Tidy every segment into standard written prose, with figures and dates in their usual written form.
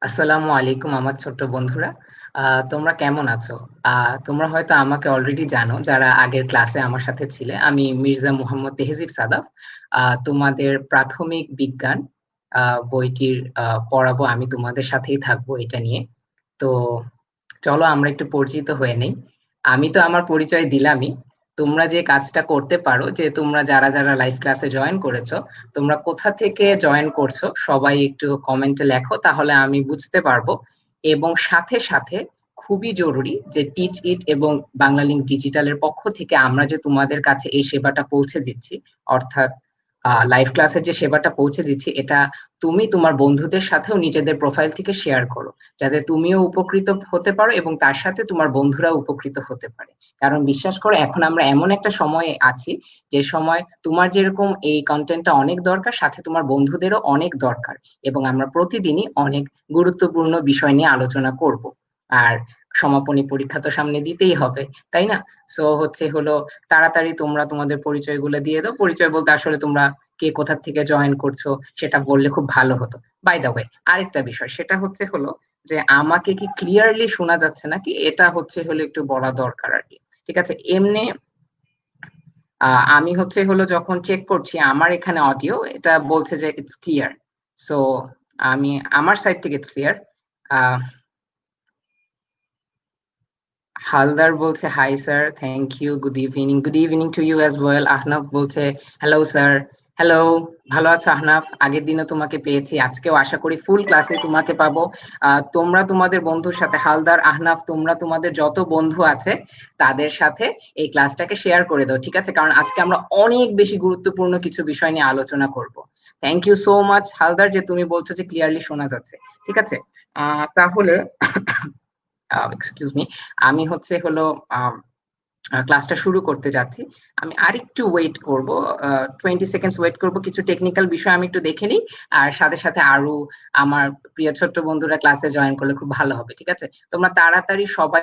আসসালামু আলাইকুম আমার ছোট্ট বন্ধুরা। তোমরা কেমন আছো? তোমরা হয়তো আমাকে অলরেডি জানো যারা আগের ক্লাসে আমার সাথে ছিলে। আমি মির্জা মুহাম্মদ তেহজিব সাদাফ। তোমাদের প্রাথমিক বিজ্ঞান বইটির পড়াবো, আমি তোমাদের সাথেই থাকবো এটা নিয়ে। তো চলো আমরা একটু পরিচিত হয়ে নেই। আমি তো আমার পরিচয় দিলামই। তোমরা যে কাজটা করতে পারো, যে তোমরা যারা যারা লাইভ ক্লাসে জয়েন করেছো, তোমরা কোথা থেকে জয়েন করছো সবাই একটু কমেন্টে লেখো, তাহলে আমি বুঝতে পারবো। এবং সাথে সাথে খুবই জরুরি যে টিচ ইট এবং বাংলা লিংক ডিজিটালের পক্ষ থেকে আমরা যে তোমাদের কাছে এই সেবাটা পৌঁছে দিচ্ছি, অর্থাৎ লাইভ ক্লাসের যে সেবাটা পৌঁছে দিচ্ছি, এটা তুমি তোমার বন্ধুদের সাথেও নিজেদের প্রোফাইল থেকে শেয়ার করো, যাতে তুমিও উপকৃত হতে পারো এবং তার সাথে তোমার বন্ধুরাও উপকৃত হতে পারে। কারণ বিশ্বাস করো, এখন আমরা এমন একটা সময়ে আছি যে সময় তোমার যেরকম এই কন্টেন্টটা অনেক দরকার, সাথে তোমার বন্ধুদেরও অনেক দরকার। এবং আমরা প্রতিদিনই অনেক গুরুত্বপূর্ণ বিষয় নিয়ে আলোচনা করব। আর সমাপনী পরীক্ষা তো সামনে দিতেই হবে, তাই না? সো হলো তাড়াতাড়ি তোমরা তোমাদের পরিচয়গুলো দিয়ে দাও। পরিচয় বলতে আসলে তোমরা কে কোথা থেকে জয়েন করছো সেটা বললে খুব ভালো হতো। বাই দা ওয়ে, আরেকটা বিষয় সেটা হলো যে আমাকে কি ক্লিয়ারলি শোনা যাচ্ছে নাকি, এটা একটু বলা দরকার আর কি। ঠিক আছে, এমনি আমি যখন চেক করছি আমার এখানে অডিও, এটা বলছে যে ইটস ক্লিয়ার। সো আমি আমার সাইড থেকে ইটস ক্লিয়ার। হালদার বলছে hi sir, thank you, good evening to you as well. Ahnaf বলছে হ্যালো স্যার। হ্যালো, ভালো আছো আহনাফ? আগের দিনও তোমাকে পেয়েছি, আজকেও আশা করি ফুল ক্লাসে তোমাকে পাবো। তোমরা তোমাদের বন্ধুর সাথে, হালদার, আহনাফ, তোমরা তোমাদের যত বন্ধু আছে তাদের সাথে এই ক্লাসটাকে শেয়ার করে দাও, ঠিক আছে? কারণ আজকে আমরা অনেক বেশি গুরুত্বপূর্ণ কিছু বিষয় নিয়ে আলোচনা করব। Thank you so much Haldar যে তুমি বলছো যে ক্লিয়ারলি শোনা যাচ্ছে। ঠিক আছে, তাহলে এক্সকিউজ মি, আমি ক্লাসটা শুরু করতে যাচ্ছি। আমি আরেকটু ওয়েট করব, 20 সেকেন্ডস ওয়েট করব, কিছু টেকনিক্যাল বিষয় আমি একটু দেখে নিই। আর সাথে সাথে আরো আমার প্রিয় ছোট্ট বন্ধুরা ক্লাসে জয়েন করলে খুব ভালো হবে। ঠিক আছে, তোমরা তাড়াতাড়ি সবাই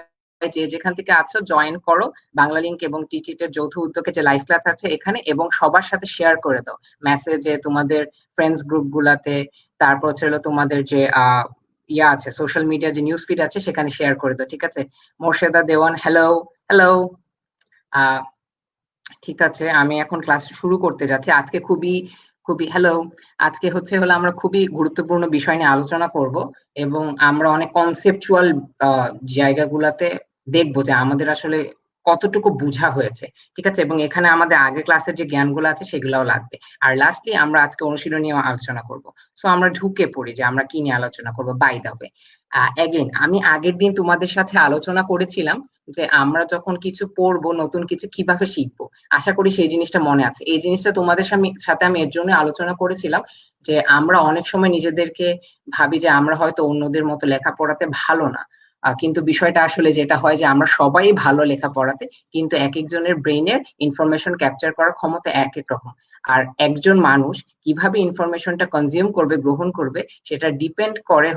যে যেখান থেকে আছো জয়েন করো। বাংলা লিংক এবং টিচিটের যৌথ উদ্যোগে যে লাইভ ক্লাস আছে এখানে, এবং সবার সাথে শেয়ার করে দাও মেসেজে, তোমাদের ফ্রেন্ডস গ্রুপ গুলাতে। তারপর তোমাদের যে ইয়া আছে, সোশ্যাল মিডিয়া যে নিউজ ফিড আছে সেখানে শেয়ার করে দাও, ঠিক আছে? মোর্শেদা দেওয়ান, হ্যালো। হ্যালো। আহ ঠিক আছে, আমি এখন ক্লাস শুরু করতে যাচ্ছি। আজকে খুবই খুবই হ্যালো, আজকে আমরা খুবই গুরুত্বপূর্ণ বিষয় নিয়ে আলোচনা করব। এবং আমরা অনেক কনসেপচুয়াল জায়গাগুলাতে দেখবো যে আমাদের আসলে কতটুকু বোঝা হয়েছে। ঠিক আছে, এবং এখানে আমাদের আগের ক্লাসের যে জ্ঞানগুলো আছে সেগুলোও লাগবে। আর লাস্টলি আমরা আজকে অনুশীলনী নিয়ে আলোচনা করব। সো আমরা ঢুকে পড়ি যে আমরা কি নিয়ে আলোচনা করব। বাই দা ওয়ে, এগেইন আমি আগের দিন তোমাদের সাথে আলোচনা করেছিলাম যে আমরা যখন কিছু পড়বো, নতুন কিছু কিভাবে শিখবো। আশা করি সেই জিনিসটা মনে আছে। এই জিনিসটা তোমাদের সাথে আমি এর জন্য আলোচনা করেছিলাম যে আমরা অনেক সময় নিজেদেরকে ভাবি যে আমরা হয়তো অন্যদের মতো লেখাপড়াতে ভালো না। কিন্তু বিষয়টা আসলে যেটা হয় যে আমরা সবাই ভালো লেখাপড়াতে, কিন্তু এক একজনের ব্রেইনের ইনফরমেশন ক্যাপচার করার ক্ষমতা এক এক রকম। আর একজন মানুষ কিভাবে ইনফরমেশনটা কনজিউম করবে, গ্রহণ করবে, সেটা ডিপেন্ড করে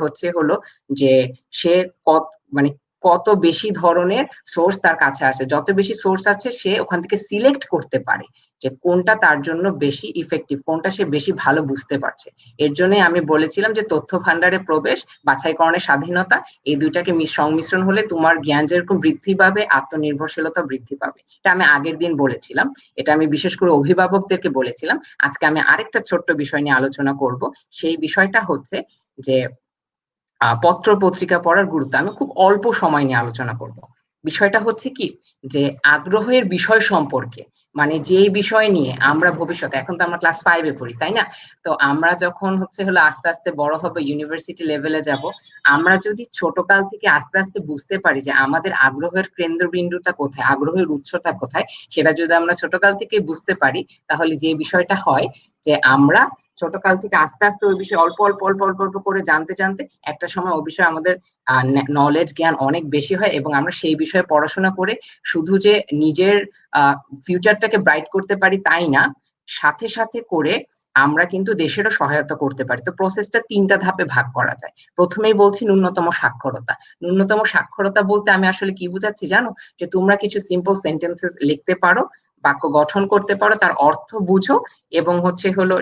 যে সে কত মানে কত বেশি ধরনের সোর্স তার কাছে আসে। যত বেশি সোর্স আছে সে ওখান থেকে সিলেক্ট করতে পারে যে কোনটা তার জন্য বেশি ইফেক্টিভ, কোনটা সে বেশি ভালো বুঝতে পারছে। এর জন্যই আমি বলেছিলাম যে তথ্য ভান্ডারে প্রবেশ, বাছাইকরণের স্বাধীনতা, এই দুইটাকে সংমিশ্রণ হলে তোমার জ্ঞান যেরকম বৃদ্ধি পাবে, আত্মনির্ভরশীলতা বৃদ্ধি পাবে। এটা আমি আগের দিন বলেছিলাম, এটা আমি বিশেষ করে অভিভাবকদেরকে বলেছিলাম। আজকে আমি আরেকটা ছোট্ট বিষয় নিয়ে আলোচনা করব। সেই বিষয়টা যে পত্র পত্রিকা পড়ার গুরুত্ব। আমি খুব অল্প সময় নিয়ে আলোচনা করব। বিষয়টা কি যে আগ্রহের বিষয় সম্পর্কে, মানে যে বিষয় নিয়ে আমরা ভবিষ্যতে, এখন তো আমরা ক্লাস 5-এ পড়ি, তাই না? তো আমরা যখন আস্তে আস্তে বড় হবে, ইউনিভার্সিটি লেভেলে যাব, আমরা যদি ছোটকাল থেকে আস্তে আস্তে বুঝতে পারি যে আমাদের আগ্রহের কেন্দ্রবিন্দুটা কোথায়, আগ্রহের উৎসটা কোথায়, সেটা যদি আমরা ছোটকাল থেকে বুঝতে পারি, তাহলে যে বিষয়টা হয় যে আমরা ছোটকাল থেকে আস্তে আস্তে ওই বিষয়ে অল্প অল্প অল্প অল্প অল্প করে জানতে জানতে একটা সময় ওই বিষয়ে আমাদের নলেজ, জ্ঞান অনেক বেশি হয়, এবং আমরা সেই বিষয়ে পড়াশোনা করে শুধু যে নিজের ফিউচারটাকে ব্রাইট করতে পারি তাই না, সাথে সাথে করে আমরা কিন্তু দেশেরও সহায়তা করতে পারি। তো প্রসেসটা 3টা ধাপে ভাগ করা যায়। প্রথমেই বলছি ন্যূনতম সাক্ষরতা। ন্যূনতম সাক্ষরতা বলতে আমি আসলে কি বুঝাচ্ছি জানো? যে তোমরা কিছু সিম্পল সেন্টেন্সেস লিখতে পারো, বাক্য গঠন করতে পারো, তার অর্থ বুঝো এবং হচ্ছে হলো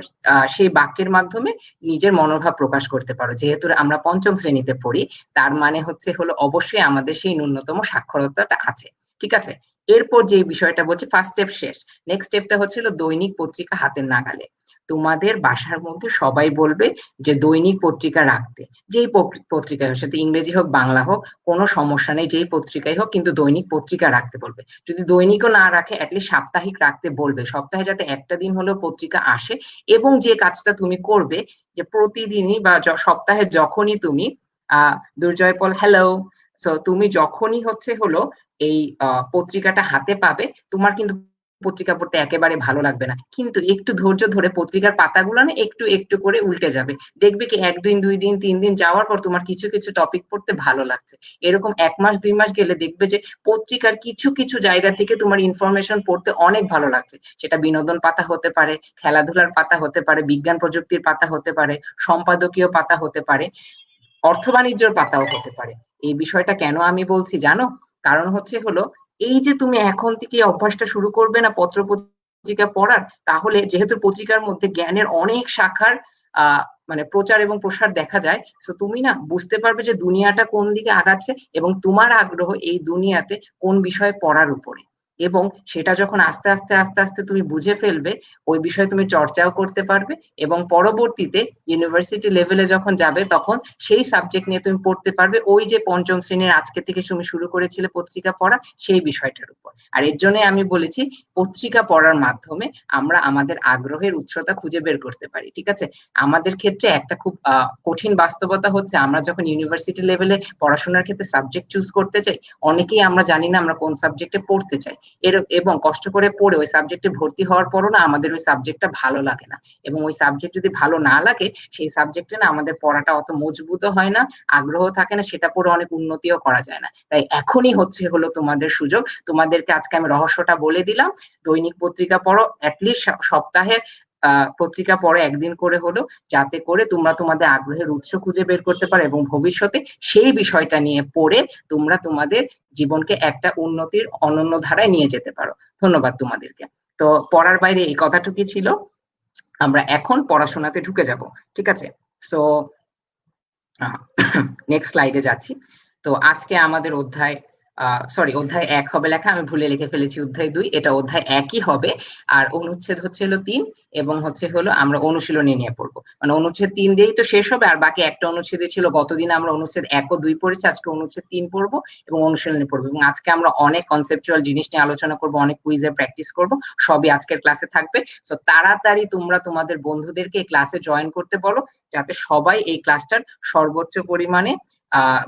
সেই বাক্যের মাধ্যমে নিজের মনোভাব প্রকাশ করতে পারো। যেহেতু আমরা পঞ্চম শ্রেণীতে পড়ি, তার মানে হচ্ছে হলো অবশ্যই আমাদের সেই ন্যূনতম সাক্ষরতাটা আছে। ঠিক আছে, এরপর যে বিষয়টা বলছি, ফার্স্ট স্টেপ শেষ, নেক্সট স্টেপটা হচ্ছিল দৈনিক পত্রিকা হাতের নাগালে। তোমাদের বাসার মধ্যে সবাই বলবে যে দৈনিক পত্রিকা রাখতে, যেই পত্রিকায় হোক, সেটা ইংরেজি হোক বাংলা হোক, কোনো সমস্যা নেই, যেই পত্রিকায় হোক, কিন্তু দৈনিক পত্রিকা রাখতে বলবে। যদি দৈনিকও না রাখে, অ্যাটলিস্ট সাপ্তাহিক রাখতে বলবে, সপ্তাহে যাতে একটা দিন হলেও পত্রিকা আসে। এবং যে কাজটা তুমি করবে, যে প্রতিদিনই বা সপ্তাহে যখনই তুমি দুর্জয় পল হ্যালো, সো তুমি যখনই হচ্ছে হলো এই পত্রিকাটা হাতে পাবে, তোমার কিন্তু পত্রিকা পড়তে একেবারে ভালো লাগবে না, কিন্তু একটু ধৈর্য ধরে পত্রিকার পাতাগুলো না একটু একটু করে উল্টে যাবে, দেখবে কি একদিন, 2 দিন, 3 দিন যাওয়ার পর তোমার কিছু কিছু টপিক পড়তে ভালো লাগছে। এরকম 1 মাস 2 মাস গেলে দেখবে যে পত্রিকার কিছু কিছু জায়গা থেকে তোমার ইনফরমেশন পড়তে অনেক ভালো লাগছে। সেটা বিনোদন পাতা হতে পারে, খেলাধুলার পাতা হতে পারে, বিজ্ঞান প্রযুক্তির পাতা হতে পারে, সম্পাদকীয় পাতা হতে পারে, অর্থ বাণিজ্যের পাতাও হতে পারে। এই বিষয়টা কেন আমি বলছি জানো? কারণ হচ্ছে হলো, এই যে তুমি এখন থেকে অভ্যাসটা শুরু করবে না পত্র পত্রিকা পড়ার, তাহলে যেহেতু পত্রিকার মধ্যে জ্ঞানের অনেক শাখার আহ মানে প্রচার এবং প্রসার দেখা যায়, তো তুমি না বুঝতে পারবে যে দুনিয়াটা কোন দিকে আগাচ্ছে এবং তোমার আগ্রহ এই দুনিয়াতে কোন বিষয়ে পড়ার উপরে। এবং সেটা যখন আস্তে আস্তে আস্তে আস্তে তুমি বুঝে ফেলবে, ওই বিষয়ে তুমি চর্চাও করতে পারবে এবং পরবর্তীতে ইউনিভার্সিটি লেভেলে যখন যাবে তখন সেই সাবজেক্ট নিয়ে তুমি পড়তে পারবে, ওই যে পঞ্চম শ্রেণীর আজকে থেকে তুমি শুরু করেছিলে পত্রিকা পড়া, সেই বিষয়টার উপর। আর এর জন্য আমি বলেছি পত্রিকা পড়ার মাধ্যমে আমরা আমাদের আগ্রহের উৎসটা খুঁজে বের করতে পারি। ঠিক আছে, আমাদের ক্ষেত্রে একটা খুব কঠিন বাস্তবতা হচ্ছে, আমরা যখন ইউনিভার্সিটি লেভেলে পড়াশোনার ক্ষেত্রে সাবজেক্ট চুজ করতে চাই, অনেকেই আমরা জানি না আমরা কোন সাবজেক্টে পড়তে চাই, এবং কষ্ট করে পড়ে ওই সাবজেক্টে ভর্তি হওয়ার পরও না আমাদের ওই সাবজেক্টটা ভালো লাগে না, এবং ওই সাবজেক্ট যদি ভালো না লাগে, সেই সাবজেক্টে না আমাদের পড়াটা অত মজবুত হয় না, আগ্রহ থাকে না, সেটা পড়ে অনেক উন্নতিও করা যায় না। তাই এখনই হচ্ছে হলো তোমাদের সুযোগ। তোমাদেরকে আজকে আমি রহস্যটা বলে দিলাম, দৈনিক পত্রিকা পড়ো, অ্যাটলিস্ট সপ্তাহে পত্রিকা পড়ো একদিন করে হলো, যাতে করে তোমরা তোমাদের আগ্রহের উৎস খুঁজে বের করতে পারো এবং ভবিষ্যতে সেই বিষয়টা নিয়ে পড়ে তোমরা তোমাদের জীবনকে একটা উন্নতির অনন্য ধারায় নিয়ে যেতে পারো। ধন্যবাদ তোমাদেরকে। তো পড়ার বাইরে এই কথাটুকুই ছিল, আমরা এখন পড়াশোনাতে ঢুকে যাব। ঠিক আছে, সো নেক্সট স্লাইডে যাচ্ছি। তো আজকে আমাদের অধ্যায় অধ্যায় 1 হবে লেখা, আমি ভুলে লিখে ফেলেছি অধ্যায় 2, এটা অধ্যায় 1ই হবে। আর অনুচ্ছেদ হচ্ছে হলো 3 এবং হচ্ছে হলো আমরা অনুশীলনী নিয়ে পড়বো, মানে অনুচ্ছেদ 3 দিয়েই তো শেষ হবে, আর বাকি একটা অনুচ্ছেদে ছিল, গতদিন আমরা অনুচ্ছেদ 1 ও 2 পড়েছি, আজকে অনুচ্ছেদ 3 পড়বো এবং অনুশীলনী পড়বো। এবং আজকে আমরা অনেক কনসেপচুয়াল জিনিস নিয়ে আলোচনা করবো, অনেক কুইজের প্র্যাকটিস করবো, সবই আজকের ক্লাসে থাকবে। তো তাড়াতাড়ি তোমরা তোমাদের বন্ধুদেরকে এই ক্লাসে জয়েন করতে বলো, যাতে সবাই এই ক্লাসটার সর্বোচ্চ পরিমাণে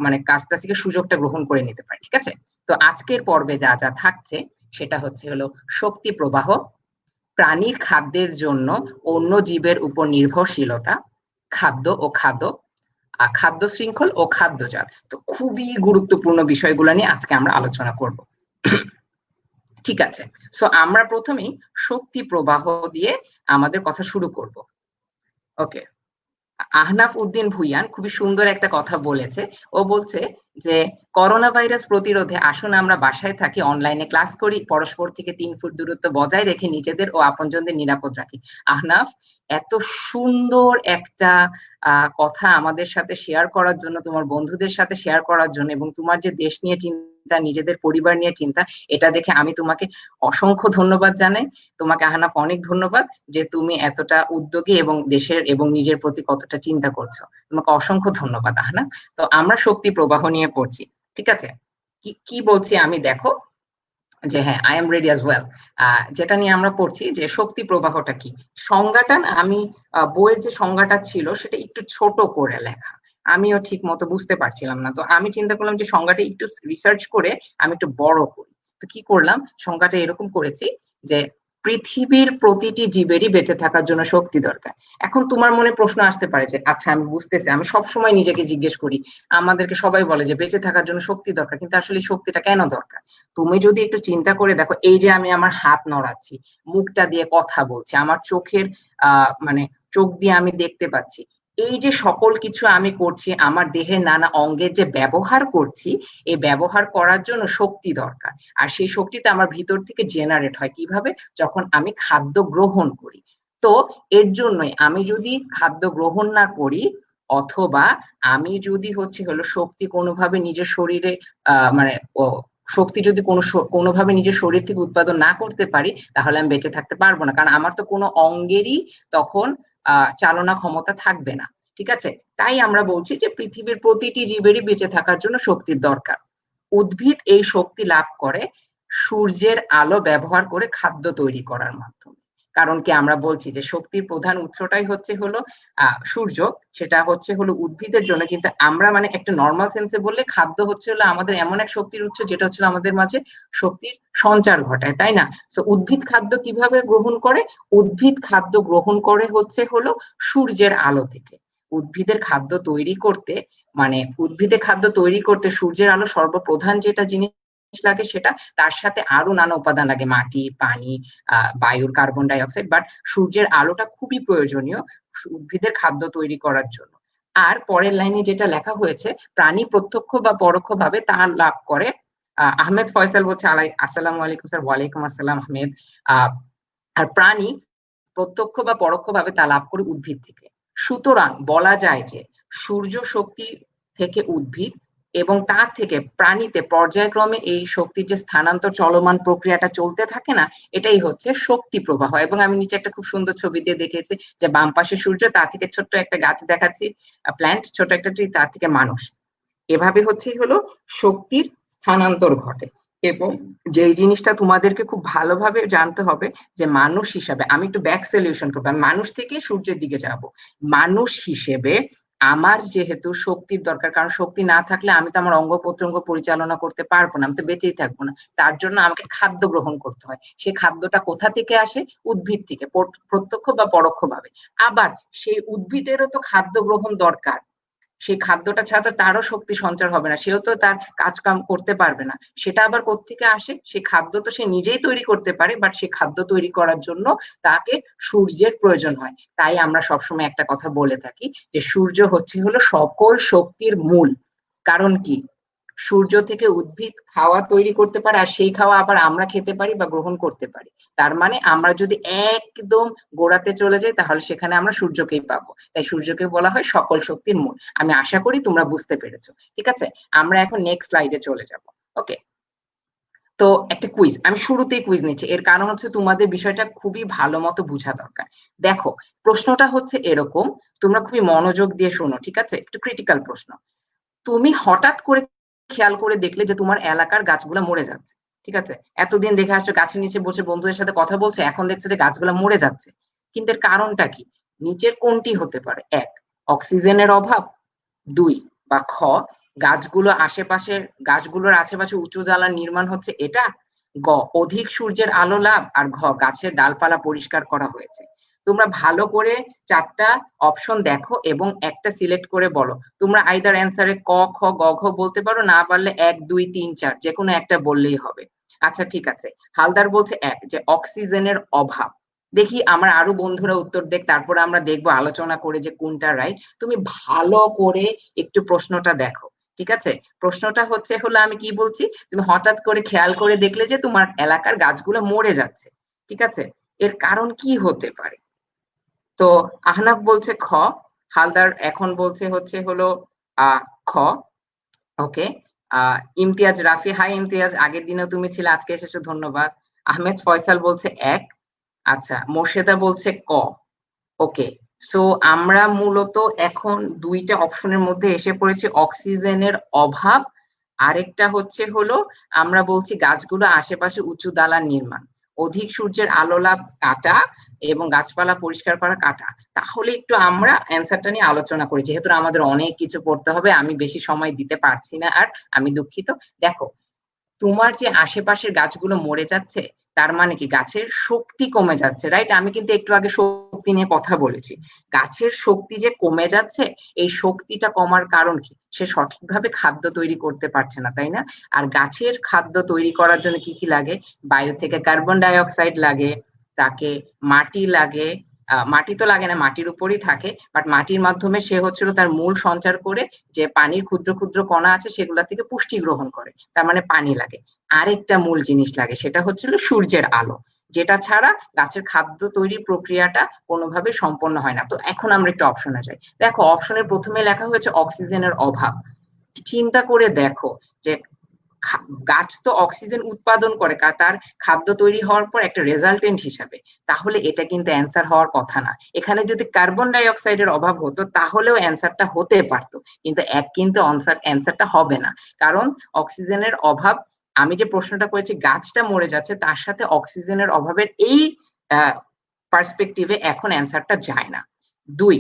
মানে কাজটা থেকে সুযোগটা গ্রহণ করে নিতে পারে। ঠিক আছে, তো আজকের পর্বে যা যা থাকছে সেটা হচ্ছে হলো শক্তি প্রবাহ, প্রাণীর খাদ্যের জন্য অন্য জীবের উপর নির্ভরশীলতা, খাদ্য ও খাদ্য, খাদ্য শৃঙ্খল ও খাদ্যজাল। তো খুবই গুরুত্বপূর্ণ বিষয়গুলো নিয়ে আজকে আমরা আলোচনা করব। ঠিক আছে, সো আমরা প্রথমেই শক্তি প্রবাহ দিয়ে আমাদের কথা শুরু করব। ওকে, আহনাফ উদ্দিন ভুইয়ান খুবই সুন্দর একটা কথা বলেছে। ও বলছে যে করোনা ভাইরাস প্রতিরোধে আসুন আমরা বাসায় থাকি, অনলাইনে ক্লাস করি, পরস্পর থেকে 3 ফুট দূরত্ব বজায় রেখে নিজেদের ও আপনজনদের নিরাপদ রাখি। আহনাফ, এত সুন্দর একটা কথা আমাদের সাথে শেয়ার করার জন্য, তোমার বন্ধুদের সাথে শেয়ার করার জন্য, এবং তোমার যে দেশ নিয়ে চিন্তা, নিজেদের পরিবার নিয়ে চিন্তা, এটা দেখে আমি তোমাকে অসংখ্য ধন্যবাদ জানাই। তোমাকে আহনাফ অনেক ধন্যবাদ যে তুমি এতটা উদ্যোগী এবং দেশের এবং নিজের প্রতি কতটা চিন্তা করছো। তোমাকে অসংখ্য ধন্যবাদ আহনাফ। তো আমরা শক্তি প্রবাহ নিয়ে পড়ছি। ঠিক আছে, কি বলছি আমি দেখো, যে হ্যাঁ, I am ready as well. যেটা নিয়ে আমরা পড়ছি যে শক্তি প্রবাহটা কি, সংজ্ঞাটা আমি বইয়ের যে সংজ্ঞাটা ছিল সেটা একটু ছোট করে লেখা, আমিও ঠিক মতো বুঝতে পারছিলাম না, তো আমি চিন্তা করলাম যে সংজ্ঞাটা একটু রিসার্চ করে আমি একটু বড় করি। তো কি করলাম, সংজ্ঞাটা এরকম করেছি যে পৃথিবীর প্রতিটি জীবেরই বেঁচে থাকার জন্য শক্তি দরকার। এখন তোমার মনে প্রশ্ন আসতে পারে যে আচ্ছা আমি বুঝতেছি, আমি সবসময় নিজেকে জিজ্ঞেস করি, আমাদেরকে সবাই বলে যে বেঁচে থাকার জন্য শক্তি দরকার, কিন্তু আসলে শক্তিটা কেন দরকার? তুমি যদি একটু চিন্তা করে দেখো, এই যে আমি আমার হাত নড়াচ্ছি, মুখটা দিয়ে কথা বলছি, আমার চোখের মানে চোখ দিয়ে আমি দেখতে পাচ্ছি, এই যে সকল কিছু আমি করছি, আমার দেহের নানা অঙ্গের যে ব্যবহার করছি, এই ব্যবহার করার জন্য শক্তি দরকার। আর সেই শক্তিটা আমার ভিতর থেকে জেনারেট হয় কিভাবে? যখন আমি খাদ্য গ্রহণ করি। তো এর জন্যই আমি যদি খাদ্য গ্রহণ না করি, অথবা আমি যদি হচ্ছে হলো শক্তি কোনোভাবে নিজের শরীরে মানে শক্তি যদি কোনোভাবে নিজের শরীর থেকে উৎপাদন না করতে পারি, তাহলে আমি বেঁচে থাকতে পারবো না, কারণ আমার তো কোনো অঙ্গেরই তখন চালনা ক্ষমতা থাকবে না। ঠিক আছে? তাই আমরা বলছি যে পৃথিবীর প্রতিটি জীবেরই বেঁচে থাকার জন্য শক্তির দরকার। উদ্ভিদ এই শক্তি লাভ করে সূর্যের আলো ব্যবহার করে খাদ্য তৈরি করার মাধ্যমে। কারণ কি আমরা বলছি যে শক্তির প্রধান উৎসটাই হচ্ছে হলো সূর্য, সেটা হচ্ছে হলো উদ্ভিদের জন্য, কিন্তু আমরা মানে একটা নর্মাল সেন্সে বললে খাদ্য হচ্ছে হলো আমাদের এমন এক শক্তির উৎস যেটা হচ্ছে আমাদের মাঝে শক্তির সঞ্চার ঘটায়, তাই না? তো উদ্ভিদ খাদ্য কিভাবে গ্রহণ করে? উদ্ভিদ খাদ্য গ্রহণ করে হচ্ছে হলো সূর্যের আলো থেকে। উদ্ভিদের খাদ্য তৈরি করতে মানে উদ্ভিদের খাদ্য তৈরি করতে সূর্যের আলো সর্বপ্রধান যেটা জিনিস লাগে, সেটা তার সাথে আরো নানা উপাদান লাগে, মাটি, পানি, বায়ুর কার্বন ডাই অক্সাইড, বাট সূর্যের আলোটা খুবই প্রয়োজনীয় উদ্ভিদের খাদ্য তৈরি করার জন্য। আর পরের লাইনে যেটা লেখা হয়েছে, প্রাণী প্রত্যক্ষ বা পরোক্ষভাবে তা লাভ করে। আহমেদ ফয়সাল বলছে আসসালামু আলাইকুম স্যার। ওয়ালাইকুম আসসালাম আহমেদ। আর প্রাণী প্রত্যক্ষ বা পরোক্ষভাবে তা লাভ করে উদ্ভিদ থেকে। সুতরাং বলা যায় যে সূর্য শক্তি থেকে উদ্ভিদ এবং তার থেকে প্রাণীতে পর্যায়ক্রমে এই শক্তির যে স্থানান্তর চলমান প্রক্রিয়াটা চলতে থাকে না, এটাই হচ্ছে শক্তি প্রবাহ। এবং আমি নিচে একটা খুব সুন্দর ছবি দিয়ে দেখেছি যে বাম পাশে সূর্য, তার থেকে ছোট্ট একটা গাছ দেখাচ্ছি, প্ল্যান্ট, ছোট একটা ট্রি, তার থেকে মানুষ। এভাবে হচ্ছে হলো শক্তির স্থানান্তর ঘটে। এবং যেই জিনিসটা তোমাদেরকে খুব ভালোভাবে জানতে হবে, যে মানুষ হিসাবে আমি একটু ব্যাক সলিউশন করবো, আমি মানুষ থেকে সূর্যের দিকে যাব। মানুষ হিসেবে আমার যেহেতু শক্তির দরকার, কারণ শক্তি না থাকলে আমি তো আমার অঙ্গ প্রত্যঙ্গ পরিচালনা করতে পারবো না, আমি তো বেঁচেই থাকবো না। তার জন্য আমাকে খাদ্য গ্রহণ করতে হয়। সেই খাদ্যটা কোথা থেকে আসে? উদ্ভিদ থেকে, প্রত্যক্ষ বা পরোক্ষভাবে। আবার সেই উদ্ভিদেরও তো খাদ্য গ্রহণ দরকার। সেই খাদ্যটা ছাড়া তো তারও শক্তি সঞ্চার হবে না, সেও তো তার কাজ কাম করতে পারবে না। সেটা আবার কোত্থেকে আসে? সেই খাদ্য তো সে নিজেই তৈরি করতে পারে, বাট সেই খাদ্য তৈরি করার জন্য তাকে সূর্যের প্রয়োজন হয়। তাই আমরা সবসময় একটা কথা বলে থাকি যে সূর্য হচ্ছে হলো সকল শক্তির মূল। কারণ কি? সূর্য থেকে উদ্ভিদ খাওয়া তৈরি করতে পারে, আর সেই খাওয়া আবার আমরা খেতে পারি বা গ্রহণ করতে পারি। তার মানে আমরা যদি একদম গোড়াতে চলে যাই, তাহলে সেখানে আমরা সূর্যকেই পাবো। তাই সূর্যকে বলা হয় সকল শক্তির মূল। আমি আশা করি তোমরা বুঝতে পেরেছো। ঠিক আছে, আমরা এখন নেক্সট স্লাইডে চলে যাব। ওকে, তো একটা কুইজ, আমি শুরুতেই কুইজ নিচ্ছি, এর কারণ হচ্ছে তোমাদের বিষয়টা খুবই ভালো মতো বোঝা দরকার। দেখো, প্রশ্নটা হচ্ছে এরকম, তোমরা খুবই মনোযোগ দিয়ে শোনো, ঠিক আছে? একটু ক্রিটিক্যাল প্রশ্ন। তুমি হঠাৎ করে খেয়াল করে দেখলে যে তোমার এলাকার গাছগুলো মরে যাচ্ছে। ঠিক আছে, এতদিন দেখে আসছো গাছের নিচে বসে বন্ধুদের সাথে কথা বলছো, এখন দেখছো যে গাছগুলো মরে যাচ্ছে। কিন্তু এর কারণটা কি? নিচের কোনটি হতে পারে? এক, অক্সিজেনের অভাব। দুই, বা খ, গাছগুলোর আশেপাশে উঁচু জ্বালার নির্মাণ হচ্ছে, এটা। গ, অধিক সূর্যের আলো লাভ। আর ঘ, গাছের ডালপালা পরিষ্কার করা হয়েছে। তোমরা ভালো করে চারটা অপশন দেখো এবং একটা সিলেক্ট করে বলো। তোমরা আইদার অ্যান্সারে ক, খ, গ, ঘ বলতে পারো, না পারলে 1, 2, 3, 4 যে কোনো একটা বললেই হবে। আচ্ছা ঠিক আছে, হালদার বলছে এক, যে অক্সিজেনের অভাব। দেখি আমার আরো বন্ধুরা উত্তর দেখ, তারপরে আমরা দেখবো আলোচনা করে যে কোনটা রাইট। তুমি ভালো করে একটু প্রশ্নটা দেখো। ঠিক আছে, প্রশ্নটা হচ্ছে হলো, আমি কি বলছি, তুমি হঠাৎ করে খেয়াল করে দেখলে যে তোমার এলাকার গাছগুলো মরে যাচ্ছে। ঠিক আছে, এর কারণ কি হতে পারে? তো আহনাফ বলছে খ, হালদার এখন বলছে হচ্ছে হলো খ। ওকে, ইমতিয়াজ রাফি, হাই ইমতিয়াজ, আগের দিনেও তুমি ছিলে, আজকে এসেছো, ধন্যবাদ। আহমেদ ফয়সাল বলছে এক। আচ্ছা, মোর্শেদা বলছে ক। ওকে, সো আমরা মূলত এখন দুইটা অপশনের মধ্যে এসে পড়েছি, অক্সিজেনের অভাব, আরেকটা হচ্ছে হলো আমরা বলছি গাছগুলো আশেপাশে উঁচু দালান নির্মাণ, অধিক সূর্যের আলো লাভ কাটা, এবং গাছপালা পরিষ্কার করা কাটা। তাহলে একটু আমরা অ্যান্সারটা নিয়ে আলোচনা করি, যেহেতু আমাদের অনেক কিছু পড়তে হবে, আমি বেশি সময় দিতে পারছি না, আর আমি দুঃখিত। দেখো, তোমার যে আশেপাশের গাছগুলো মরে যাচ্ছে, তার মানে কি গাছের শক্তি কমে যাচ্ছে, রাইট? আমি কিন্তু একটু আগে শক্তি নিয়ে কথা বলেছি। গাছের শক্তি যে কমে যাচ্ছে, এই শক্তিটা কমার কারণ কি? সে সঠিকভাবে খাদ্য তৈরি করতে পারছে না, তাই না? আর গাছের খাদ্য তৈরি করার জন্য কি কি লাগে? বায়ু থেকে কার্বন ডাই অক্সাইড লাগে, তাকে মাটি লাগে, মাটি তো লাগে না, মাটির উপরই থাকে, বাট মাটির মাধ্যমে সে হচ্ছিল তার মূল সঞ্চার করে যে পানির ক্ষুদ্র ক্ষুদ্র কণা আছে সেগুলা থেকে পুষ্টি গ্রহণ করে, তার মানে পানি লাগে। আরেকটা মূল জিনিস লাগে, সেটা হচ্ছিল সূর্যের আলো, যেটা ছাড়া গাছের খাদ্য তৈরির প্রক্রিয়াটা কোনোভাবে সম্পন্ন হয় না। তো এখন আমরা একটু অপশনে যাই। দেখো অপশনের প্রথমে লেখা হয়েছে অক্সিজেনের অভাব। চিন্তা করে দেখো যে গাছ তো অক্সিজেন উৎপাদন করে তার খাদ্য তৈরি হওয়ার পর একটা রেজাল্টেন্ট হিসাবে, তাহলে এটা কিন্তু অ্যান্সার হওয়ার কথা না। এখানে যদি কার্বন ডাই অক্সাইডের অভাব হতো তাহলেও অ্যান্সারটা হতে পারতো, কিন্তু কিন্তু অ্যান্সারটা হবে না, কারণ অক্সিজেনের অভাব, আমি যে প্রশ্নটা করেছি গাছটা মরে যাচ্ছে তার সাথে অক্সিজেনের অভাবের এই পার্সপেক্টিভে এখন অ্যান্সারটা যায় না। দুই,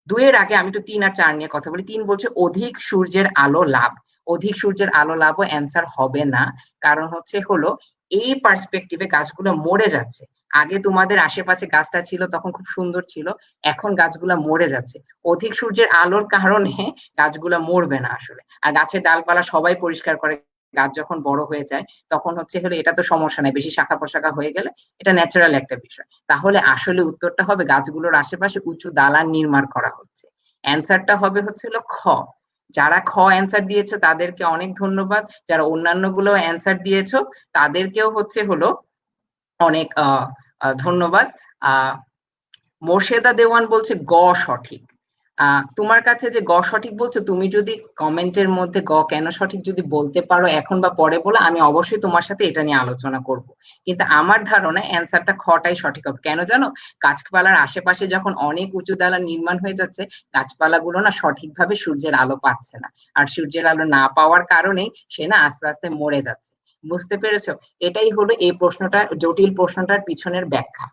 দুইয়ের আগে আমি তো 3 আর 4 নিয়ে কথা বলি। 3 বলছে অধিক সূর্যের আলো লাভ। অধিক সূর্যের আলো লাভও অ্যান্সার হবে না, কারণ হচ্ছে হলো এই পার্সপেক্টিভে গাছগুলো মরে যাচ্ছে। আগে তোমাদের আশেপাশে গাছটা ছিল তখন খুব সুন্দর ছিল, এখন গাছগুলা মরে যাচ্ছে। অধিক সূর্যের আলোর কারণে গাছগুলা মরবে না আসলে। আর গাছের ডালপালা সবাই পরিষ্কার করে, গাছ যখন বড় হয়ে যায় তখন হচ্ছে হলো এটা তো সমস্যা নাই, বেশি শাখা প্রশাখা হয়ে গেলে এটা ন্যাচারাল একটা বিষয়। তাহলে আসলে উত্তরটা হবে গাছগুলোর আশেপাশে উঁচু দালান নির্মাণ করা হচ্ছে। অ্যান্সারটা হবে হচ্ছিল খ। যারা খ অ্যান্সার দিয়েছো তাদেরকে অনেক ধন্যবাদ, যারা অন্যান্য গুলো অ্যান্সার দিয়েছো তাদেরকেও হচ্ছে হলো অনেক ধন্যবাদ। মোর্শেদা দেওয়ান বলছে গ সঠিক। তোমার কাছে যে গ সঠিক বলছো, তুমি যদি কমেন্টের মধ্যে গ কেন সঠিক যদি বলতে পারো এখন বা পরে বলো, আমি অবশ্যই তোমার সাথে এটা নিয়ে আলোচনা করব। কিন্তু আমার ধারণা অ্যান্সারটা খটাই সঠিক হবে। কেন জানো? গাছপালার আশেপাশে যখন অনেক উঁচু দালান নির্মাণ হয়ে যাচ্ছে, গাছপালাগুলো না সঠিকভাবে সূর্যের আলো পাচ্ছে না, আর সূর্যের আলো না পাওয়ার কারণেই সে না আস্তে আস্তে মরে যাচ্ছে। বুঝতে পেরেছো? এটাই হলো এই প্রশ্নটা, জটিল প্রশ্নটার পিছনের ব্যাখ্যা।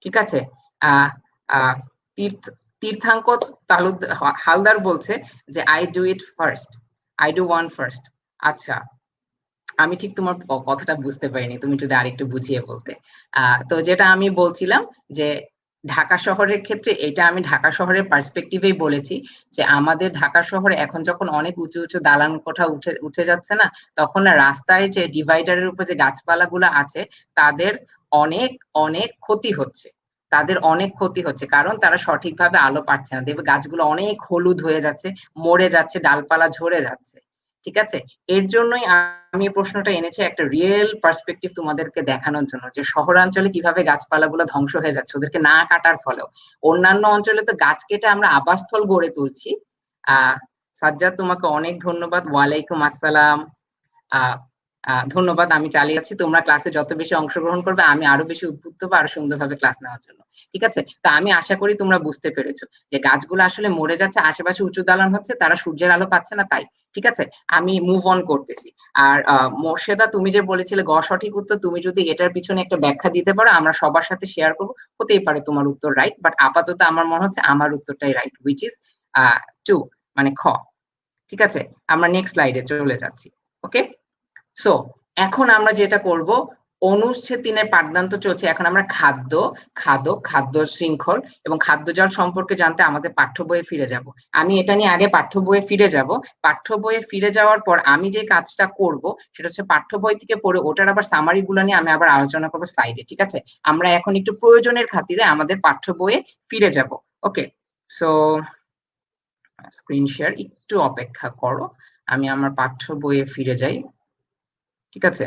ঠিক আছে। আহ আহ তীর্থ তীর্থাঙ্কর হালদার বলছে যে I do it first, I do one first. আচ্ছা, আমি ঠিক তোমার কথাটা বুঝতে পারিনি, তুমি যদি আরেকটু বুঝিয়ে বলতে। তো যেটা আমি বলছিলাম যে ঢাকা শহরের ক্ষেত্রে, এটা আমি ঢাকা শহরের পার্সপেক্টিভেই বলেছি যে আমাদের ঢাকা শহরে এখন যখন অনেক উঁচু উঁচু দালান কোঠা উঠে উঠে যাচ্ছে না, তখন না রাস্তায় যে ডিভাইডারের উপর যে গাছপালাগুলো আছে তাদের অনেক অনেক ক্ষতি হচ্ছে। তাদের অনেক ক্ষতি হচ্ছে কারণ তারা সঠিকভাবে আলো পাচ্ছে না। দেখবে গাছগুলো অনেক হলুদ হয়ে যাচ্ছে, মরে যাচ্ছে, ডালপালা ঝরে যাচ্ছে। ঠিক আছে। এর জন্যই আমি এই প্রশ্নটা এনেছি একটা রিয়েল পার্সপেক্টিভ তোমাদেরকে দেখানোর জন্য, যে শহরাঞ্চলে কিভাবে গাছপালাগুলো ধ্বংস হয়ে যাচ্ছে ওদেরকে না কাটার ফলেও। অন্যান্য অঞ্চলে তো গাছ কেটে আমরা আবাসস্থল গড়ে তুলছি। সাজ্জাদ, তোমাকে অনেক ধন্যবাদ। ওয়ালাইকুম আসসালাম। আহ ধন্যবাদ। আমি চালিয়ে যাচ্ছি, তোমরা ক্লাসে যত বেশি অংশগ্রহণ করবে আমি আরো বেশি উদ্বুদ্ধ হবো আরো সুন্দরভাবে ক্লাস নেওয়ার জন্য। ঠিক আছে। তো আমি আশা করি তোমরা বুঝতে পেরেছো যে গাছগুলো আসলে মরে যাচ্ছে, আশেপাশে উঁচু দালান হচ্ছে, তারা সূর্যের আলো পাচ্ছে না তাই। ঠিক আছে। আমি মুভ অন করতেছি। আর মোর্শেদা, তুমি যে বলেছিলে গ সঠিক উত্তর, তুমি যদি এটার পিছনে একটা ব্যাখ্যা দিতে পারো আমরা সবার সাথে শেয়ার করবো, হতেই পারে তোমার উত্তর রাইট, বাট আপাতত আমার মনে হচ্ছে আমার উত্তরটাই রাইট, হুইচ ইজ 2, মানে খ। ঠিক আছে। আমরা নেক্সট স্লাইডে চলে যাচ্ছি। ওকে। সো এখন আমরা যেটা করব, অনুচ্ছেদ 3-এর পাঠদান তো চলছে, এখন আমরা খাদ্য, খাদক, খাদ্য শৃঙ্খল এবং খাদ্যজাল সম্পর্কে জানতে আমাদের পাঠ্য বইয়ে ফিরে যাব। আমি এটা নিয়ে আগে পাঠ্য বইয়ে ফিরে যাব। পাঠ্য বইয়ে ফিরে যাওয়ার পর আমি যে কাজটা করব সেটা হচ্ছে পাঠ্য বই থেকে পড়ে ওটার আবার সামারি গুলো নিয়ে আমি আবার আলোচনা করবো স্লাইডে। ঠিক আছে। আমরা এখন একটু প্রয়োজনের খাতিরে আমাদের পাঠ্য বইয়ে ফিরে যাব। ওকে। সো স্ক্রিন শেয়ার, একটু অপেক্ষা করো, আমি আমার পাঠ্য বইয়ে ফিরে যাই। ঠিক আছে।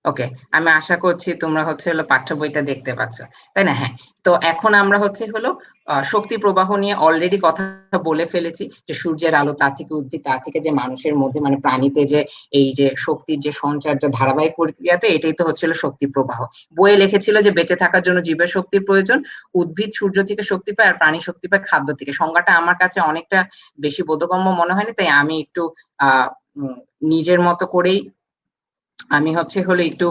ওকে। আমি আশা করছি তোমরা হচ্ছে হলো পাঠ্য বইটা দেখতে পাচ্ছ, তাই না? হ্যাঁ। তো এখন আমরা হচ্ছে হলো শক্তি প্রবাহ নিয়ে অলরেডি কথা বলে ফেলেছি, যে সূর্যের আলো, তা থেকে উদ্ভিদ, তা থেকে যে মানুষের মধ্যে মানে প্রাণীতে যে এই যে শক্তির যে সঞ্চার, যে ধারাবাহিক প্রক্রিয়াতে, এটাই তো হচ্ছিল শক্তি প্রবাহ। বইয়ে লিখেছিল যে বেঁচে থাকার জন্য জীবের শক্তির প্রয়োজন, উদ্ভিদ সূর্য থেকে শক্তি পায় আর প্রাণী শক্তি পায় খাদ্য থেকে। সংজ্ঞাটা আমার কাছে অনেকটা বেশি বোধগম্য মনে হয়নি, তাই আমি একটু আহ নিজের মতো করেই আমি হচ্ছে হলো একটু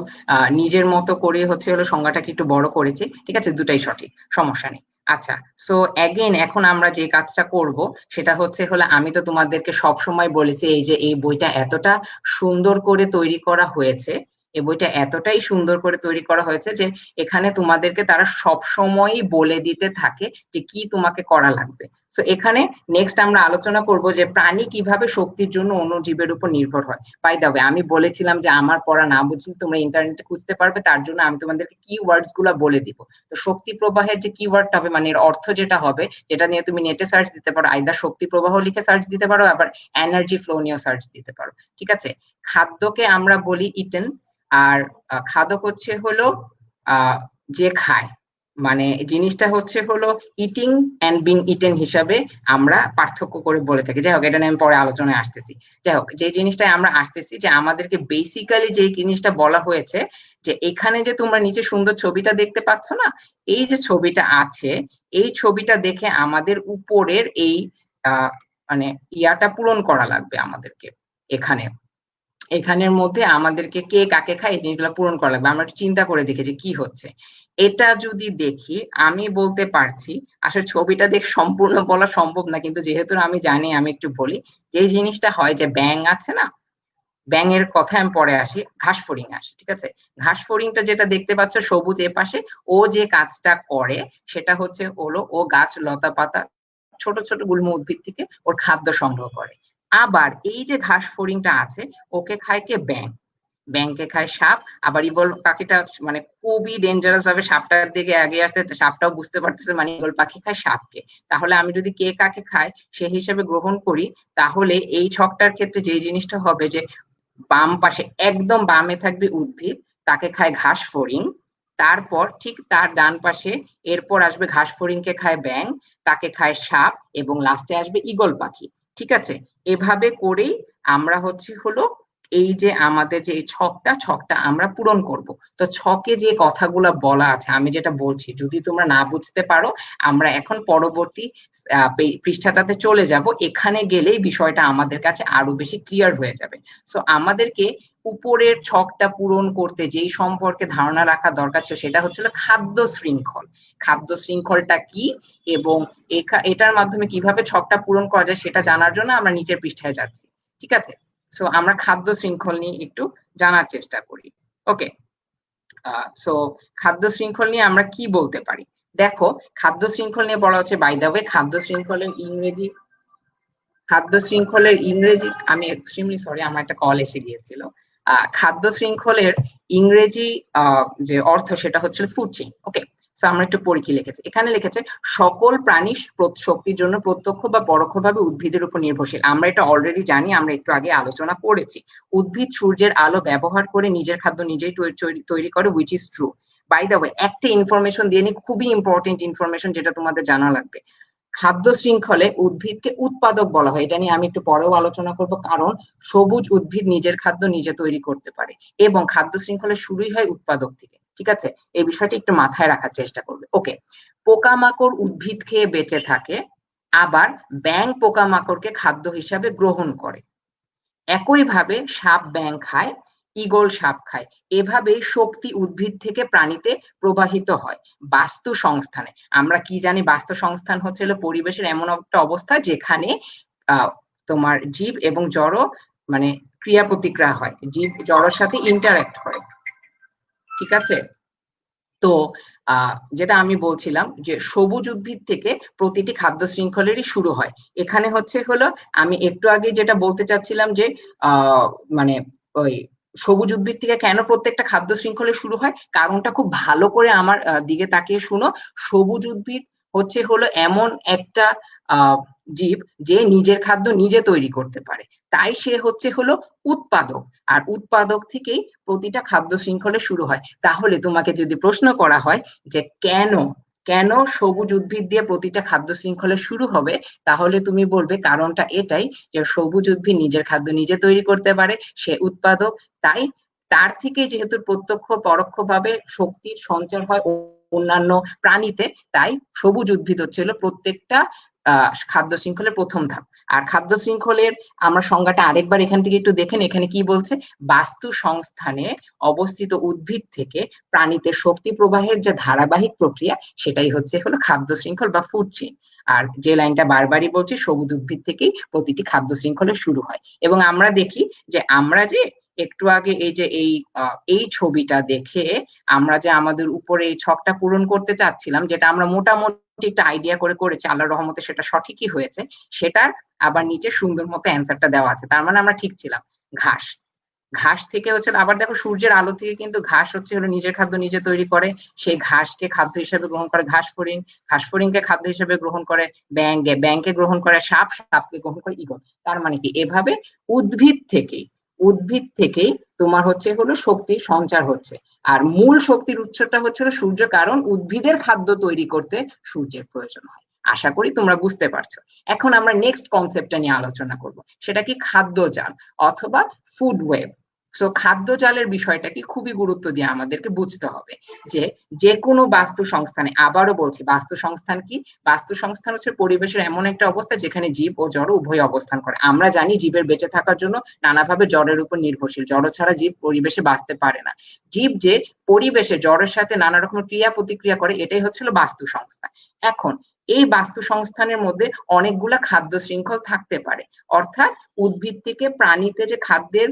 নিজের মতো করে হচ্ছে হলো সংজ্ঞাটাকে একটু বড় করেছি। ঠিক আছে। দুটাই সঠিক, সমস্যা নেই। আচ্ছা। সো অ্যাগেন এখন আমরা যে কাজটা করব সেটা হচ্ছে হলো, আমি তো তোমাদেরকে সব সময় বলেছি এই যে এই বইটা এতটা সুন্দর করে তৈরি করা হয়েছে এই বইটা এতটাই সুন্দর করে তৈরি করা হয়েছে যে এখানে তোমাদেরকে তারা সব সময়ই বলে দিতে থাকে যে কি তোমাকে করা লাগবে। তো এখানে নেক্সট আমরা আলোচনা করব যে প্রাণী কিভাবে শক্তির জন্য অন্য জীবের উপর নির্ভর হয়। বাই দ্য ওয়ে, আমি বলেছিলাম যে আমার পড়া না বুঝলে তোমরা ইন্টারনেটে খুঁজতে পারবে, তার জন্য আমি তোমাদেরকে কি ওয়ার্ডস গুলা বলে দিব। তো শক্তি প্রবাহের যে কিওয়ার্ডটা হবে, মানে এর অর্থ যেটা হবে, যেটা নিয়ে তুমি নেটে সার্চ দিতে পারো, আইদার শক্তি প্রবাহ লিখে সার্চ দিতে পারো, আবার এনার্জি ফ্লো নিয়েও সার্চ দিতে পারো। ঠিক আছে, খাদ্যকে আমরা বলি ইটেন, আর খাদক হচ্ছে হলো যে খায়, মানে জিনিসটা হচ্ছে হলো ইটিং অ্যান্ড বিং ইটেন হিসাবে আমরা পার্থক্য করে বলে থাকি। যাই হোক, এটা নিয়ে আমি পরে আলোচনায় আসতেছি। যাই হোক, যে জিনিসটা আমরা আসতেছি যে আমাদেরকে বেসিক্যালি যে জিনিসটা বলা হয়েছে যে এখানে যে তোমরা নিচে সুন্দর ছবিটা দেখতে পাচ্ছ না, এই যে ছবিটা আছে, এই ছবিটা দেখে আমাদের উপরের এই মানে ইয়াটা পূরণ করা লাগবে আমাদেরকে। এখানের মধ্যে আমাদেরকে কে কাকে খায় এই জিনিসগুলো পূরণ করা লাগবে। আমরা একটু চিন্তা করে দেখি যে কি হচ্ছে। এটা যদি দেখি, আমি বলতে পারছি, আসলে ছবিটা দেখে সম্পূর্ণ বলা সম্ভব না, কিন্তু যেহেতু আমি জানি আমি একটু বলি। যে জিনিসটা হয় যে ব্যাঙ আছে না, ব্যাঙের কথা আমি পরে আসি, ঘাস ফড়িং আসে। ঠিক আছে, ঘাস ফড়িংটা যেটা দেখতে পাচ্ছ সবুজ এ পাশে, ও যে কাজটা করে সেটা হচ্ছে হলো ও গাছ লতা পাতা ছোট ছোট গুল্ম উদ্ভিদ থেকে ওর খাদ্য সংগ্রহ করে। আবার এই যে ঘাস ফড়িংটা আছে, ওকে খায় কে? ব্যাঙ। ব্যাংকে খায় সাপ। আবার ঈগল পাখিটা মানে খুবই ডেঞ্জারাস ভাবে সাপটার দিকে এগিয়ে আসছে, সাপটাও বুঝতে পারতেছে মানে ঈগল পাখি খায় সাপকে। তাহলে আমি যদি কে কাকে খায় সে হিসেবে গ্রহণ করি, তাহলে এই ছকটার ক্ষেত্রে যে জিনিসটা হবে যে বাম পাশে একদম বামে থাকবে উদ্ভিদ, তাকে খায় ঘাস ফড়িং। তারপর ঠিক তার ডান পাশে এরপর আসবে ঘাস ফড়িংকে খায় ব্যাং, তাকে খায় সাপ, এবং লাস্টে আসবে ঈগল পাখি। ঠিক আছে, এভাবে করেই আমরা হচ্ছে হলো এই যে আমাদের যে এই ছকটা আমরা পূরণ করব। তো ছকে যে কথাগুলো বলা আছে, আমি যেটা বলছি, যদি তোমরা না বুঝতে পারো, আমরা এখন পরবর্তী পৃষ্ঠাটাতে চলে যাব। এখানে গেলেই বিষয়টা আমাদের কাছে আরো বেশি ক্লিয়ার হয়ে যাবে। সো আমাদেরকে উপরের ছকটা পূরণ করতে যেই সম্পর্কে ধারণা রাখা দরকার ছিল সেটা হচ্ছিল খাদ্য শৃঙ্খল। খাদ্য শৃঙ্খলটা কি এবং এটার মাধ্যমে কিভাবে ছকটা পূরণ করা যায় সেটা জানার জন্য আমরা নিচের পৃষ্ঠায় যাচ্ছি। ঠিক আছে, সো আমরা খাদ্য শৃঙ্খল নিয়ে একটু জানার চেষ্টা করি। ওকে, সো খাদ্য শৃঙ্খল নিয়ে আমরা কি বলতে পারি? দেখো, খাদ্য শৃঙ্খল নিয়ে বলা হচ্ছে, বাই দ্য ওয়ে, খাদ্য শৃঙ্খলের ইংরেজি, আমি এক্সট্রিমলি সরি, আমার একটা কল এসে গিয়েছিল। খাদ্য শৃঙ্খলের ইংরেজি যে অর্থ সেটা হচ্ছে ফুড চেইন। ওকে, সো আমরা একটু পড়ি কি লিখেছে। এখানে লিখেছে সকল প্রাণী শক্তির জন্য প্রত্যক্ষ বা পরোক্ষভাবে উদ্ভিদের উপর নির্ভরশীল। আমরা এটা অলরেডি জানি, আমরা একটু আগে আলোচনা করেছি। উদ্ভিদ সূর্যের আলো ব্যবহার করে নিজের খাদ্য নিজেই তৈরি করে, which is true. By the way, একটা ইনফরমেশন দিয়ে নি, খুবই ইম্পর্টেন্ট ইনফরমেশন যেটা তোমাদের জানা লাগবে। খাদ্য শৃঙ্খলে উদ্ভিদকে উৎপাদক বলা হয়, এটা নিয়ে আমি একটু পরেও আলোচনা করব, কারণ সবুজ উদ্ভিদ নিজের খাদ্য নিজে তৈরি করতে পারে এবং খাদ্য শৃঙ্খলের শুরুই হয় উৎপাদক থেকে। ঠিক আছে, এই বিষয়টি একটু মাথায় রাখার চেষ্টা করবে। ওকে, পোকামাকড় উদ্ভিদ খেয়ে বেঁচে থাকে, আবার ব্যাঙ পোকামাকড়কে খাদ্য হিসাবে গ্রহণ করে। একইভাবে সাপ ব্যাঙ খায়, ঈগল সাপ খায়। এভাবে শক্তি উদ্ভিদ থেকে প্রাণীতে প্রবাহিত হয় বাস্তু সংস্থানে। আমরা কি জানি? বাস্তু সংস্থান হচ্ছে পরিবেশের এমন একটা অবস্থা যেখানে তোমার জীব এবং জড় মানে ক্রিয়া প্রতিক্রিয়া হয়, জীব জড়ের সাথে ইন্টারঅ্যাক্ট করে। ঠিক আছে, তো যেটা আমি বলছিলাম যে সবুজ উদ্ভিদ থেকে প্রতিটি খাদ্য শৃঙ্খলেরই শুরু হয়। এখানে হচ্ছে হলো আমি একটু আগে যেটা বলতে চাচ্ছিলাম যে মানে ওই সবুজ উদ্ভিদ থেকে কেন প্রত্যেকটা খাদ্য শৃঙ্খলে শুরু হয়, কারণটা খুব ভালো করে আমার দিকে তাকিয়ে শুনো। সবুজ উদ্ভিদ হচ্ছে হলো এমন একটা জীব যে নিজের খাদ্য নিজে তৈরি করতে পারে, তাই সে হচ্ছে হলো উৎপাদক। আর উৎপাদক থেকেই প্রতিটা খাদ্য শৃঙ্খলে শুরু হয়। তাহলে তোমাকে যদি প্রশ্ন করা হয় যে কেন কেন সবুজ উদ্ভিদ দিয়ে প্রতিটা খাদ্য শৃঙ্খলে শুরু হবে, তাহলে তুমি বলবে কারণটা এটাই যে সবুজ উদ্ভিদ নিজের খাদ্য নিজে তৈরি করতে পারে, সে উৎপাদক, তাই তার থেকে যেহেতু প্রত্যক্ষ পরোক্ষভাবে শক্তির সঞ্চার হয় অন্যান্য প্রাণীতে, তাই সবুজ উদ্ভিদ হচ্ছিল প্রত্যেকটা খাদ্য শৃঙ্খলের প্রথম ধাপ। আর খাদ্য শৃঙ্খলের আমরা সংজ্ঞাটা আরেকবার এখান থেকে একটু দেখেন, এখানে কি বলছে? বাস্তু সংস্থানে অবস্থিত উদ্ভিদ থেকে প্রাণীতে শক্তি প্রবাহের যে ধারাবাহিক প্রক্রিয়া, সেটাই হচ্ছে হলো খাদ্য শৃঙ্খল বা ফুড চেইন। আর যে লাইনটা বারবারই বলছি, সবুজ উদ্ভিদ থেকেই প্রতিটি খাদ্য শৃঙ্খলের শুরু হয়। এবং আমরা দেখি যে আমরা যে একটু আগে এই যে এই ছবিটা দেখে আমরা যে আমাদের উপরে এই ছকটা পূরণ করতে চাচ্ছিলাম, যেটা আমরা মোটামুটি একটা আইডিয়া করে করেছি, আল্লাহর রহমতে সেটা সঠিকই হয়েছে, সেটার আবার নিচে সুন্দর মতো অ্যান্সারটা দেওয়া আছে, তার মানে আমরা ঠিক ছিলাম। ঘাস, ঘাস থেকে হচ্ছে, আবার দেখো সূর্যের আলো থেকে কিন্তু ঘাস হচ্ছে হলো নিজের খাদ্য নিজে তৈরি করে, সেই ঘাসকে খাদ্য হিসেবে গ্রহণ করে ঘাস ফড়িং, ঘাস ফড়িংকে খাদ্য হিসেবে গ্রহণ করে ব্যাঙ, ব্যাঙকে গ্রহণ করে সাপ, সাপকে গ্রহণ করে ঈগল। তার মানে কি এভাবে উদ্ভিদ থেকেই উদ্ভিদ থেকেই তোমার হচ্ছে হলো শক্তি সঞ্চার হচ্ছে। আর মূল শক্তির উৎসটা হচ্ছে হলো সূর্য, কারণ উদ্ভিদের খাদ্য তৈরি করতে সূর্যের প্রয়োজন হয়। আশা করি তোমরা বুঝতে পারছো। এখন আমরা নেক্সট কনসেপ্টটা নিয়ে আলোচনা করব, সেটা কি খাদ্য জাল অথবা ফুড ওয়েব। সো খাদ্য জালের বিষয়টা কি খুবই গুরুত্ব দিয়ে আমাদেরকে বুঝতে হবে যে যে কোনো বাস্তু সংস্থানে, আবারও বলছি বাস্তু সংস্থান কি, বাস্তু সংস্থান হচ্ছে পরিবেশের এমন একটা অবস্থা যেখানে জীব ও জড় উভয় অবস্থান করে। আমরা জানি জীবের বেঁচে থাকার জন্য নানাভাবে জড়ের উপর নির্ভরশীল, জড় ছাড়া জীব পরিবেশে বাঁচতে পারে না। জীব যে পরিবেশে জড়ের সাথে নানা রকম ক্রিয়া প্রতিক্রিয়া করে, এটাই হচ্ছিল বাস্তু সংস্থা। এখন এই বাস্তু সংস্থানের মধ্যে অনেকগুলা খাদ্য শৃঙ্খল থাকতে পারে, অর্থাৎ উদ্ভিদ থেকে প্রাণীতে যে খাদ্যের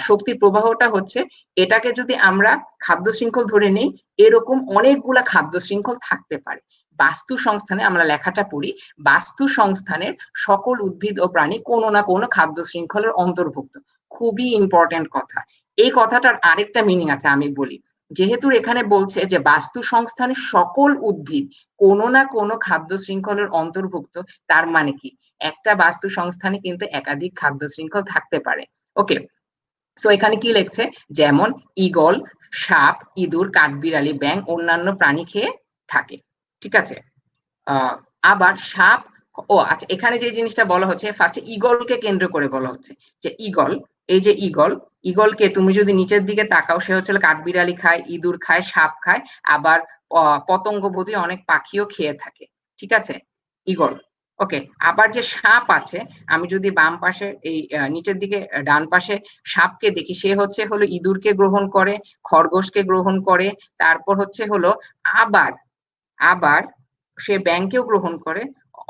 শক্তির প্রবাহটা হচ্ছে, এটাকে যদি আমরা খাদ্য শৃঙ্খল ধরে নেই, এরকম অনেকগুলা খাদ্য শৃঙ্খল থাকতে পারে। বাস্তু সংস্থানে আমরা লেখাটা পড়ি, বাস্তু সংস্থানের সকল উদ্ভিদ ও প্রাণী কোনো না কোনো খাদ্য শৃঙ্খলের অন্তর্ভুক্ত। খুবই ইম্পর্টেন্ট কথা। এই কথাটার আরেকটা মিনিং আছে, আমি বলি। যেহেতু এখানে বলছে যে বাস্তু সংস্থানের সকল উদ্ভিদ কোনো না কোনো খাদ্য শৃঙ্খলের অন্তর্ভুক্ত, তার মানে কি একটা বাস্তু সংস্থানে কিন্তু একাধিক খাদ্য শৃঙ্খল থাকতে পারে। ওকে, সো এখানে কি লিখছে, যেমন ঈগল, সাপ, ইঁদুর, কাঠবিড়ালি, ব্যাঙ অন্যান্য প্রাণী খেয়ে থাকে। ঠিক আছে, আবার সাপ, ও আচ্ছা, এখানে যে জিনিসটা বলা হচ্ছে ফার্স্টে ঈগলকে কেন্দ্র করে বলা হচ্ছে যে ঈগল, এই যে ঈগল, ঈগলকে তুমি যদি নিচের দিকে তাকাও, সে হচ্ছে কাঠবিড়ালি খায়, ইঁদুর খায়, সাপ খায়, আবার পতঙ্গভোজী অনেক পাখিও খেয়ে থাকে। ঠিক আছে, ঈগল। ওকে, আবার যে সাপ আছে, আমি যদি বাম পাশে এই নিচের দিকে ডান পাশে সাপকে দেখি, সে হচ্ছে হলো ইঁদুরকে গ্রহণ করে, খরগোশকে গ্রহণ করে, তারপর হচ্ছে হলো আবার আবার সে ব্যাংকেও গ্রহণ করে।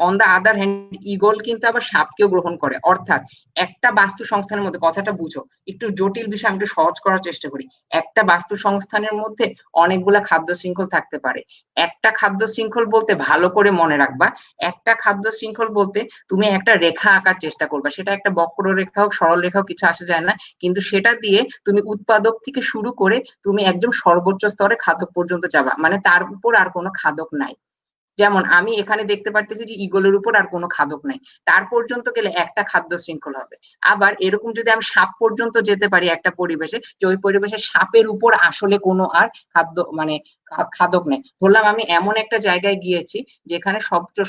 On the other hand eagle কিন্তু আবার সাপকেও গ্রহণ করে। অর্থাৎ একটা বাস্তু সংস্থানের মধ্যে, কথাটা বুঝো, একটু জটিল বিষয় আমি একটু সহজ করার চেষ্টা করি। একটা বাস্তু সংস্থানের মধ্যে অনেকগুলা খাদ্য শৃঙ্খল থাকতে পারে। একটা খাদ্য শৃঙ্খল বলতে ভালো করে মনে রাখবা, একটা খাদ্য শৃঙ্খল বলতে তুমি একটা রেখা আঁকার চেষ্টা করবা, সেটা একটা বক্ররেখা হোক সরল রেখা হোক কিছু আসে যায় না, কিন্তু সেটা দিয়ে তুমি উৎপাদক থেকে শুরু করে তুমি একদম সর্বোচ্চ স্তরে খাদক পর্যন্ত যাবা, মানে তার উপর আর কোনো খাদক নাই। যেমন আমি এখানে দেখতে পারতেছি যে ঈগলের উপর আর কোনো খাদক নাই, তার পর্যন্ত গেলে একটা খাদ্য শৃঙ্খল হবে। আবার এরকম যদি আমি সাপ পর্যন্ত যেতে পারি একটা পরিবেশে, যে ওই পরিবেশে সাপের উপর আসলে কোনো আর খাদ্য মানে খাদক নেই, ধরলাম আমি এমন একটা জায়গায় গিয়েছি যেখানে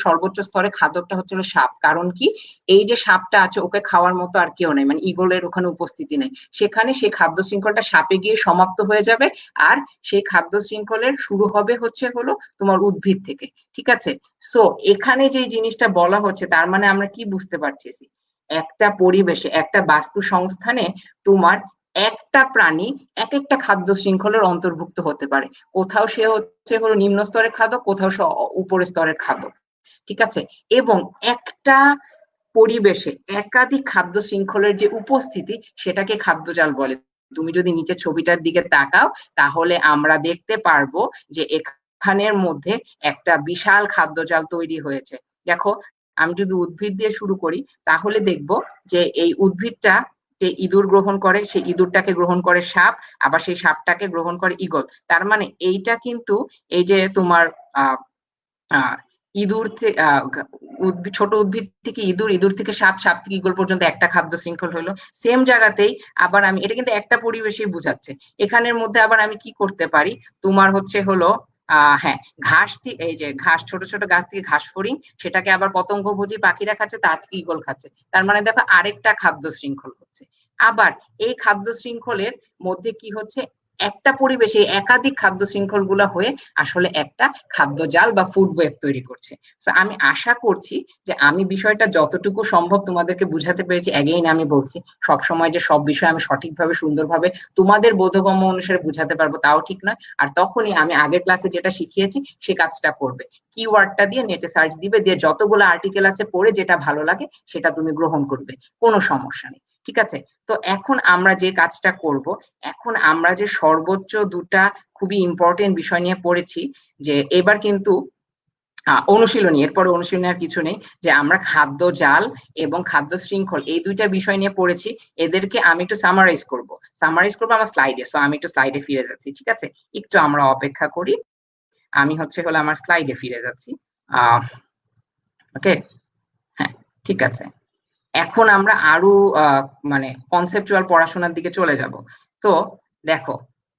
সর্বোচ্চ স্তরে খাদকটা হচ্ছিল সাপ। কারণ কি, এই যে সাপটা আছে ওকে খাওয়ার মতো আর কেউ নেই, মানে ঈগলের ওখানে উপস্থিতি নেই, সেখানে সেই খাদ্য শৃঙ্খলটা সাপে গিয়ে সমাপ্ত হয়ে যাবে। আর সেই খাদ্য শৃঙ্খলের শুরু হবে হচ্ছে হলো তোমার উদ্ভিদ থেকে। ঠিক আছে, সো এখানে যে জিনিসটা বলা হচ্ছে, তার মানে আমরা কি বুঝতে পারতেছি, একটা পরিবেশে একটা বাস্তু সংস্থানে তোমার একটা প্রাণী এক একটা খাদ্য শৃঙ্খলের অন্তর্ভুক্ত হতে পারে। কোথাও সে হচ্ছে হলো নিম্ন স্তরের খাদক, কোথাও সে উপরের স্তরের খাদক। ঠিক আছে, এবং একটা পরিবেশে একাধিক খাদ্য শৃঙ্খলের যে উপস্থিতি, সেটাকে খাদ্যজাল বলে। তুমি যদি নিচে ছবিটার দিকে তাকাও, তাহলে আমরা দেখতে পারবো যে এখানের মধ্যে একটা বিশাল খাদ্যজাল তৈরি হয়েছে। দেখো, আমি যদি উদ্ভিদ দিয়ে শুরু করি, তাহলে দেখব যে এই উদ্ভিদটা ইঁদুর গ্রহণ করে, সেই ইঁদুরটাকে গ্রহণ করে সাপ, আবার সেই সাপটাকে গ্রহণ করে ঈগল। তার মানে এইটা কিন্তু এই যে তোমার আহ আহ ইঁদুর ছোট উদ্ভিদ থেকে ইঁদুর, ইঁদুর থেকে সাপ, সাপ থেকে ঈগল পর্যন্ত একটা খাদ্য শৃঙ্খল হলো। সেম জায়গাতেই আবার আমি, এটা কিন্তু একটা পরিবেশেই বুঝাচ্ছে, এখানের মধ্যে আবার আমি কি করতে পারি, তোমার হচ্ছে হলো হ্যাঁ, ঘাস থেকে, এই যে ঘাস, ছোট ছোট গাছ থেকে ঘাস ফড়িং, সেটাকে আবার পতঙ্গভোজী পাখিরা খাচ্ছে, তা থেকে ঈগল খাচ্ছে। তার মানে দেখো আরেকটা খাদ্য শৃঙ্খল হচ্ছে। আবার এই খাদ্য শৃঙ্খলের মধ্যে কি হচ্ছে, একটা পরিবেশে একাধিক খাদ্য শৃঙ্খল গুলা হয়ে আসলে একটা খাদ্য জাল বা ফুড ওয়েব তৈরি করছে। তো আমি আশা করছি যে আমি বিষয়টা যতটুকু সম্ভব তোমাদেরকে বুঝাতে পেরেছি। এগেইন আমি বলছি, সবসময় যে সব বিষয় আমি সঠিকভাবে সুন্দরভাবে তোমাদের বোধগম্য অনুসারে বুঝাতে পারবো তাও ঠিক নয়। আর তখনই আমি আগের ক্লাসে যেটা শিখিয়েছি সে কাজটা করবে, কিওয়ার্ডটা দিয়ে নেটে সার্চ দিবে, দিয়ে যতগুলো আর্টিকেল আছে পড়ে যেটা ভালো লাগে সেটা তুমি গ্রহণ করবে, কোনো সমস্যা নেই। ঠিক আছে? তো এখন আমরা যে কাজটা করব, এখন আমরা যে সর্বোচ্চ দুটা খুবই ইম্পর্টেন্ট বিষয় নিয়ে পড়েছি, যে এবার কিন্তু অনুশীলনী, এরপরে অনুশীলনী আর কিছু নেই, যে আমরা খাদ্য জাল এবং খাদ্য শৃঙ্খল এই দুইটা বিষয় নিয়ে পড়েছি। এদেরকে আমি একটু সামারাইজ করব আমার স্লাইডে। সো আমি একটু স্লাইডে ফিরে যাচ্ছি, ঠিক আছে? একটু আমরা অপেক্ষা করি, আমি হলো আমার স্লাইডে ফিরে যাচ্ছি। ওকে, হ্যাঁ, ঠিক আছে। এখন আমরা আরো মানে কনসেপচুয়াল পড়াশোনার দিকে চলে যাব। তো দেখো,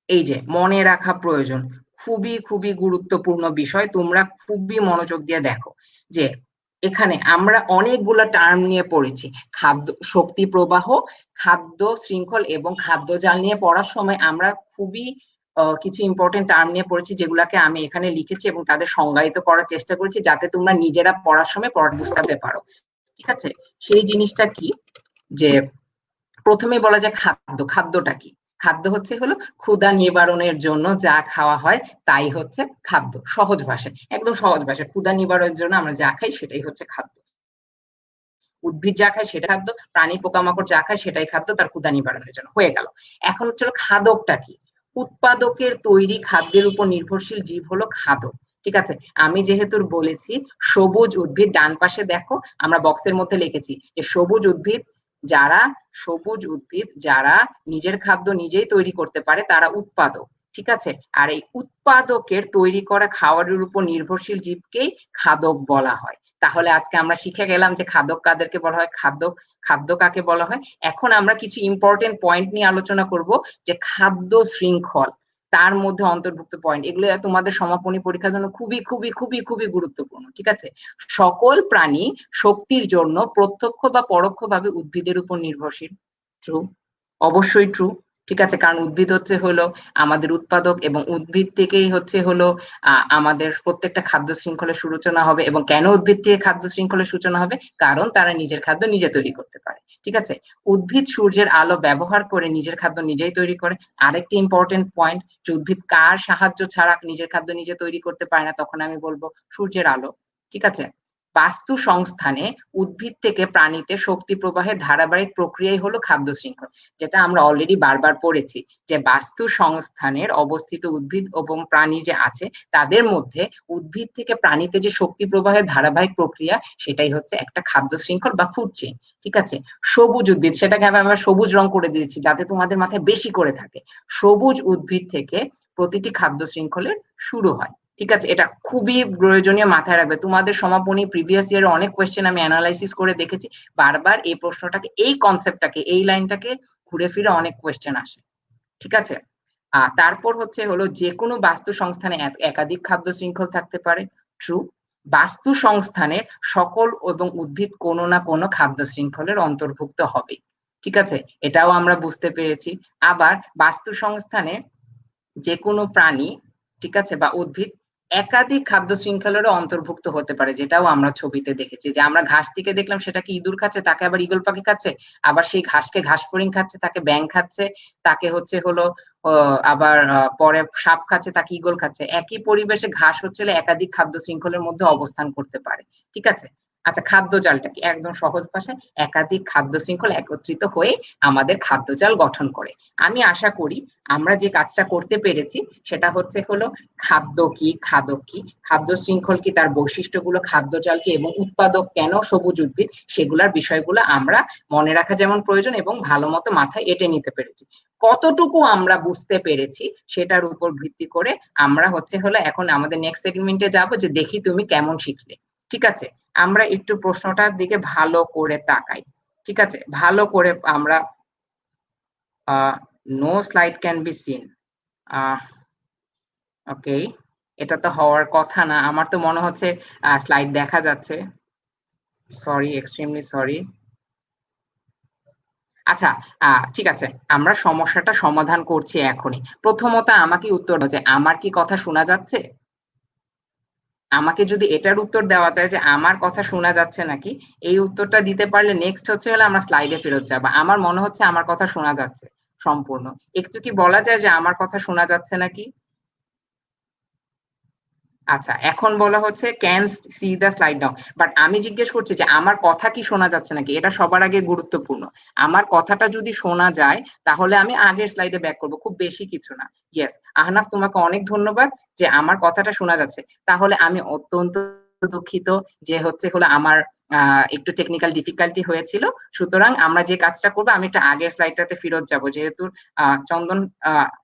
এই যে মনে রাখা প্রয়োজন, খুবই খুবই গুরুত্বপূর্ণ বিষয়, তোমরা খুবই মনোযোগ দিয়ে দেখো, যে এখানে আমরা অনেকগুলো টার্ম নিয়ে পড়েছি। খাদ্য শক্তি প্রবাহ, খাদ্য শৃঙ্খল এবং খাদ্য জাল নিয়ে পড়ার সময় আমরা খুবই কিছু ইম্পর্টেন্ট টার্ম নিয়ে পড়েছি, যেগুলাকে আমি এখানে লিখেছি এবং তাদের সংজ্ঞায়িত করার চেষ্টা করেছি, যাতে তোমরা নিজেরা পড়ার সময় বুঝতে পারো। ঠিক আছে? সেই জিনিসটা কি, যে প্রথমে বলা যায় খাদ্য। খাদ্যটা কি? খাদ্য হলো ক্ষুধা নিবারণের জন্য যা খাওয়া হয় তাই হচ্ছে খাদ্য। সহজ ভাষায়, একদম সহজ ভাষায়, ক্ষুধা নিবারণের জন্য আমরা যা খাই সেটাই হচ্ছে খাদ্য। উদ্ভিদ যা খায় সেটা খাদ্য, প্রাণী পোকামাকড় যা খায় সেটাই খাদ্য তার ক্ষুধা নিবারণের জন্য। হয়ে গেল। এখন খাদকটা কি? উৎপাদকের তৈরি খাদ্যের উপর নির্ভরশীল জীব হলো খাদক। ঠিক আছে? আমি যেহেতু বলেছি সবুজ উদ্ভিদ, ডান পাশে দেখো আমরা বক্সের মধ্যে লিখেছি যে সবুজ উদ্ভিদ যারা নিজের খাদ্য নিজেই তৈরি করতে পারে তারা উৎপাদক। ঠিক আছে? আর এই উৎপাদকের তৈরি করা খাবারের উপর নির্ভরশীল জীবকেই খাদক বলা হয়। তাহলে আজকে আমরা শিখে গেলাম যে খাদক কাদেরকে বলা হয়, খাদ্য কাকে বলা হয়। এখন আমরা কিছু ইম্পর্টেন্ট পয়েন্ট নিয়ে আলোচনা করব, যে খাদ্য শৃঙ্খল, তার মধ্যে অন্তর্ভুক্ত পয়েন্ট, এগুলো তোমাদের সমাপনী পরীক্ষার জন্য খুবই খুবই খুবই খুবই গুরুত্বপূর্ণ। ঠিক আছে? সকল প্রাণী শক্তির জন্য প্রত্যক্ষ বা পরোক্ষভাবে উদ্ভিদের উপর নির্ভরশীল। ট্রু, অবশ্যই ট্রু। ঠিক আছে? কারণ উদ্ভিদ হলো আমাদের উৎপাদক, এবং উদ্ভিদ থেকেই হলো আমাদের প্রত্যেকটা খাদ্য শৃঙ্খলের সূচনা হবে। এবং কেন উদ্ভিদ থেকে খাদ্য শৃঙ্খলের সূচনা হবে? কারণ তারা নিজের খাদ্য নিজে তৈরি করতে পারে। ঠিক আছে? উদ্ভিদ সূর্যের আলো ব্যবহার করে নিজের খাদ্য নিজেই তৈরি করে। আরেকটি ইম্পর্টেন্ট পয়েন্ট, যে উদ্ভিদ কার সাহায্য ছাড়া নিজের খাদ্য নিজে তৈরি করতে পারে না, তখন আমি বলবো সূর্যের আলো। ঠিক আছে? বাস্তু সংস্থানে উদ্ভিদ থেকে প্রাণীতে শক্তি প্রবাহের ধারাবাহিক প্রক্রিয়াই হলো খাদ্য শৃঙ্খল, যেটা আমরা অলরেডি বারবার পড়েছি, যে বাস্তু সংস্থানের অবস্থিত উদ্ভিদ এবং প্রাণী যে আছে তাদের মধ্যে উদ্ভিদ থেকে প্রাণীতে যে শক্তি প্রবাহের ধারাবাহিক প্রক্রিয়া, সেটাই হচ্ছে একটা খাদ্য শৃঙ্খল বা ফুড চেইন। ঠিক আছে? সবুজ উদ্ভিদ, সেটাকে আমরা সবুজ রং করে দিয়েছি যাতে তোমাদের মাথায় বেশি করে থাকে। সবুজ উদ্ভিদ থেকে প্রতিটি খাদ্য শৃঙ্খলের শুরু হয়। ঠিক আছে? এটা খুবই প্রয়োজনীয়, মাথায় রাখবে। তোমাদের সমাপনী প্রিভিয়াস ইয়ারে অনেক কোয়েশ্চেন আমি অ্যানালাইসিস করে দেখেছি, বারবার এই প্রশ্নটাকে, এই কনসেপ্টটাকে, এই লাইনটাকে ঘুরে ফিরে অনেক কোয়েশ্চেন আসে। ঠিক আছে? তারপর হলো যে কোনো বাস্তু সংস্থানে একাধিক খাদ্য শৃঙ্খল থাকতে পারে। ট্রু। বাস্তু সংস্থানের সকল এবং উদ্ভিদ কোনো না কোনো খাদ্য শৃঙ্খলের অন্তর্ভুক্ত হবে। ঠিক আছে? এটাও আমরা বুঝতে পেরেছি। আবার বাস্তু সংস্থানে যে কোনো প্রাণী, ঠিক আছে, বা উদ্ভিদ একাধিক খাদ্য শৃঙ্খলেরও অন্তর্ভুক্ত হতে পারে, যেটাও আমরা ছবিতে দেখেছি, যে আমরা ঘাস থেকে দেখলাম সেটাকে ইঁদুর খাচ্ছে, তাকে আবার ঈগল পাখি খাচ্ছে, আবার সেই ঘাসকে ঘাস ফড়িং খাচ্ছে, তাকে ব্যাঙ খাচ্ছে, তাকে হলো আবার পরে সাপ খাচ্ছে, তাকে ঈগল খাচ্ছে। একই পরিবেশে ঘাস একাধিক খাদ্য শৃঙ্খলের মধ্যে অবস্থান করতে পারে। ঠিক আছে? আচ্ছা, খাদ্য জালটা কি? একদম সহজ ভাষায়, একাধিক খাদ্য শৃঙ্খল একত্রিত হয়ে আমাদের খাদ্য জাল গঠন করে। আমি আশা করি আমরা যে কাজটা করতে পেরেছি সেটা হলো খাদ্য কি, খাদক কি, খাদ্য শৃঙ্খল কি, তার বৈশিষ্ট্যগুলো, খাদ্য জাল কি, এবং উৎপাদক কেন সবুজ উদ্ভিদ, সেগুলার বিষয়গুলো আমরা মনে রাখা যেমন প্রয়োজন এবং ভালো মতো মাথায় এঁটে নিতে পেরেছি। কতটুকু আমরা বুঝতে পেরেছি সেটার উপর ভিত্তি করে আমরা এখন আমাদের নেক্সট সেগমেন্টে যাব, যে দেখি তুমি কেমন শিখলে। ঠিক আছে? আমরা একটু প্রশ্নটার দিকে ভালো করে তাকাই। ঠিক আছে? ভালো করে আমরা no slide can be seen. Okay, এটা তো হওয়ার কথা না। আমার তো মনে হচ্ছে স্লাইড দেখা যাচ্ছে। Sorry, extremely sorry. আচ্ছা, ঠিক আছে, আমরা সমস্যাটা সমাধান করছি এখনই। প্রথমত আমাকে উত্তর দাও যে আমার কি কথা শোনা যাচ্ছে? আমাকে যদি এটার উত্তর দেওয়া যায় যে আমার কথা শোনা যাচ্ছে নাকি, এই উত্তরটা দিতে পারলে নেক্সট হলো আমরা স্লাইডে ফেরত যাব। আমার মনে হচ্ছে আমার কথা শোনা যাচ্ছে সম্পূর্ণ। একটু কি বলা যায় যে আমার কথা শোনা যাচ্ছে নাকি? আচ্ছা, এখন বলা হচ্ছে can see the slide now, but আমি জিজ্ঞেস করছি যে আমার কথা কি শোনা যাচ্ছে নাকি, এটা সবার আগে গুরুত্বপূর্ণ। আমার কথাটা যদি শোনা যায় তাহলে আমি আগের স্লাইডে ব্যাক করব, খুব বেশি কিছু না। ইয়েস আহনাফ, তোমাকে অনেক ধন্যবাদ যে আমার কথাটা শোনা যাচ্ছে। তাহলে আমি অত্যন্ত দুঃখিত যে হলো আমার একটু টেকনিক্যাল ডিফিকাল্টি হয়েছিল। সুতরাং আমরা যে কাজটা করবো, আমি একটু আগের স্লাইডটাতে ফেরত যাব, যেহেতু চন্দন